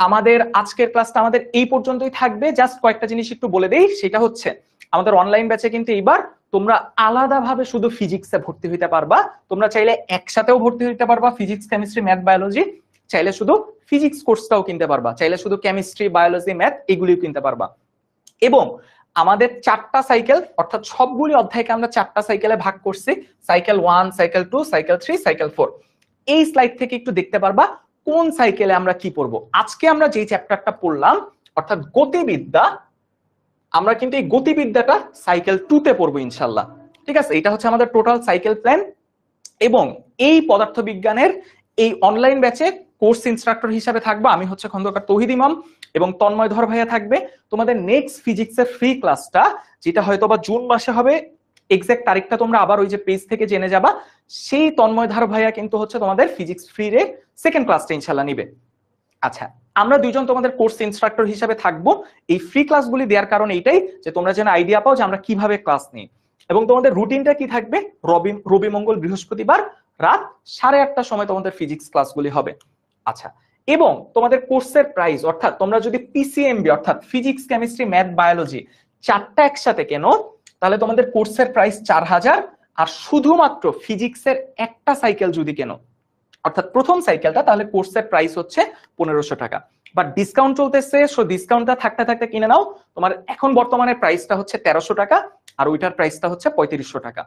আমাদের আজকের ক্লাসটা আমাদের এই পর্যন্তই থাকবে। জাস্ট কয়েকটা জিনিস একটু বলে দেই, সেটা হচ্ছে আমাদের অনলাইন ব্যাচে কিন্তু এইবার তোমরা আলাদাভাবে শুধু ফিজিক্সে ভর্তি হইতে পারবা। তোমরা চাইলে একসাথেও ভর্তি হইতে পারবা, ফিজিক্স, কেমিস্ট্রি, ম্যাথ, বায়োলজি। চাইলে শুধু ফিজিক্স কোর্সটাও কিনতে পারবা, চাইলে শুধু কেমিস্ট্রি, বায়োলজি, ম্যাথ এগুলিও কিনতে পারবা। এবং আমাদের 4টা সাইকেল, অর্থাৎ সবগুলি অধ্যায়কে আমরা 4টা সাইকেলে ভাগ করছি, সাইকেল 1, সাইকেল 2, সাইকেল 3, সাইকেল 4। এই স্লাইড থেকে একটু দেখতে পারবা কোন সাইকেলে আমরা কি পড়বো। আজকে আমরা যে চ্যাপ্টারটা পড়লাম অর্থাৎ গতিবিদ্যা, আমরা কিন্তু এই গতিবিদ্যাটা সাইকেল 2তে পড়বো ইনশাল্লাহ। ঠিক আছে, এটা হচ্ছে আমাদের টোটাল সাইকেল প্ল্যান। এবং এই পদার্থবিজ্ঞানের এই অনলাইন ব্যাচে কোর্স ইনস্ট্রাক্টর হিসেবে থাকবো আমি, হচ্ছে খন্দকার তৌহিদ ইমাম, এবং তন্ময় ধর ভাইয়া থাকবে। তোমাদের নেক্সট ফিজিক্সের ফ্রি ক্লাসটা, যেটা হয়তো বা জুন মাসে হবে, এক্সাক্ট তারিখটা তোমরা আবার ওই যে পেজ থেকে জেনে যাবা, সেই তন্ময় ধর ভাইয়া কিন্তু হচ্ছে তোমাদের ফিজিক্স ফ্রি রে সেকেন্ড ক্লাসটা ইনশাল্লাহ নিবে। আচ্ছা, আমরা দুইজন তোমাদের কোর্স ইনস্ট্রাক্টর হিসেবে থাকবো। এই ফ্রি ক্লাসগুলি দেওয়ার কারণ এইটাই যে তোমরা যেন আইডিয়া পাও যে আমরা কিভাবে ক্লাস নিই। এবং তোমাদের রুটিনটা কি থাকবে, রবি মঙ্গল বৃহস্পতিবার রাত 8:30টার সময় তোমাদের ফিজিক্স ক্লাসগুলি হবে। আচ্ছা, এবং তোমাদের কোর্সের প্রাইস, অর্থাৎ তোমরা যদি পিসিএমবি অর্থাৎ ফিজিক্স, কেমিস্ট্রি, ম্যাথ, বায়োলজি 4টা একসাথে কেনো, তাহলে তোমাদের কোর্সের প্রাইস 4000। আর শুধুমাত্র ফিজিক্সের একটা সাইকেল যদি কেনো, অর্থাৎ প্রথম সাইকেলটা, তাহলে কোর্সের প্রাইস হচ্ছে 1500 টাকা। বাট ডিসকাউন্ট চলতেছে, সো ডিসকাউন্টটা থাকতে থাকতে কিনে নাও। তোমার এখন বর্তমানে প্রাইসটা হচ্ছে 1300 টাকা, আর ওইটার প্রাইসটা হচ্ছে 3500 টাকা।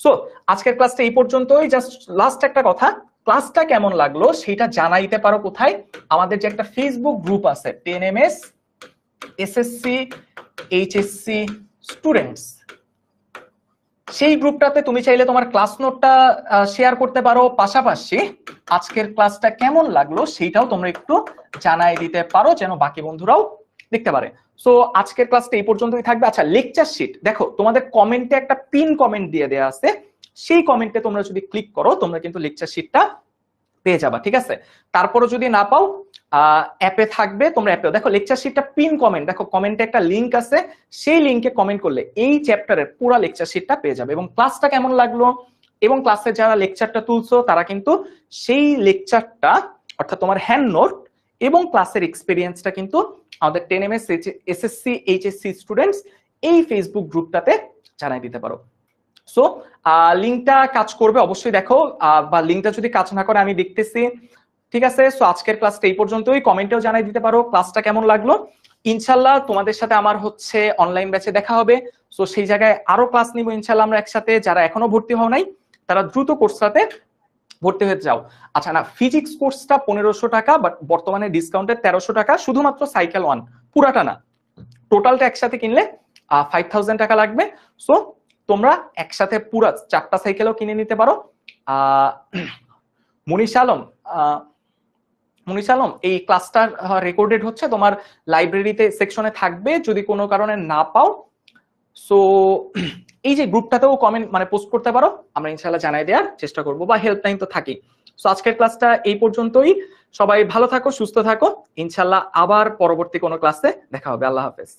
সো আজকের ক্লাসটা এই পর্যন্তই। জাস্ট লাস্ট একটা কথা, ক্লাসটা কেমন লাগলো সেটা জানাইতে পারো কোথায়? আমাদের যে একটা ফেসবুক গ্রুপ আছে 10MS এসএসসি এইচএসসি স্টুডেন্টস, সেই গ্রুপটাতে তুমি চাইলে তোমার ক্লাস নোটটা শেয়ার করতে পারো, পাশাপাশি আজকের ক্লাসটা কেমন লাগলো সেইটাও তোমরা একটু জানাই দিতে পারো, যেন বাকি বন্ধুরাও দেখতে পারে। সো আজকের ক্লাসটা এই পর্যন্তই থাকবে। আচ্ছা, লেকচার শিট দেখো, তোমাদের কমেন্টে একটা পিন কমেন্ট দিয়ে দেওয়া আছে, সেই কমেন্টে তোমরা যদি ক্লিক করো তোমরা কিন্তু লেকচার শিটটা পেয়ে যাবা, ঠিক আছে? তারপরে যদি না পাও অ্যাপে থাকবে, তোমরা অ্যাপে দেখো লেকচার শিটটা পিন কমেন্ট, দেখো কমেন্টে একটা লিংক আছে, সেই লিংকে কমেন্ট করলে এই চ্যাপ্টারের পুরো লেকচার শিটটা পেয়ে যাবে। এবং ক্লাসটা কেমন লাগলো এবং ক্লাসে যারা লেকচারটা তুলছো তারা কিন্তু সেই লেকচারটা অর্থাৎ তোমার হ্যান্ড নোট এবং ক্লাসের এক্সপেরিয়েন্সটা কিন্তু আমাদের 10MS এসএসসি এইচএসসি স্টুডেন্টস এই ফেসবুক গ্রুপটাতে জানাই দিতে পারো। সো লিংকটা কাজ করবে অবশ্যই দেখো, বা লিংকটা যদি কাজ না করে আমি দেখতেছি, ঠিক আছে? সো আজকের ক্লাসটা এই পর্যন্তই। কমেন্টেও জানাই দিতে পারো ক্লাসটা কেমন লাগলো। ইনশাল্লাহ তোমাদের সাথে আমার হচ্ছে অনলাইন ব্যাচে দেখা হবে। সো সেই জায়গায় আরো ক্লাস নিব ইনশাল্লাহ আমরা একসাথে। যারা এখনো ভর্তি হও নাই তারা দ্রুত কোর্সটাতে ভর্তি হয়ে যাও। আচ্ছা না, ফিজিক্স কোর্সটা 1500 টাকা, বাট বর্তমানে ডিসকাউন্টে 1300 টাকা, শুধুমাত্র সাইকেল 1, পুরাটা না, টোটালটা একসাথে কিনলে 5000 টাকা লাগবে। সো তোমরা একসাথে পুরো 4টা সাইকেলও কিনে নিতে পারো। মুনিশ আলম এই ক্লাসটার রেকর্ডেড হচ্ছে তোমার লাইব্রেরিতে সেকশনে থাকবে, যদি কোনো কারণে না পাও সো এই যে গ্রুপটাতেও কমেন্ট মানে পোস্ট করতে পারো, আমরা ইনশাআল্লাহ জানাই দেওয়ার চেষ্টা করব, বা হেল্পলাইন তো থাকি। সো আজকের ক্লাসটা এই পর্যন্তই। সবাই ভালো থাকো, সুস্থ থাকো, ইনশাআল্লাহ আবার পরবর্তী কোনো ক্লাসে দেখা হবে। আল্লাহ হাফেজ।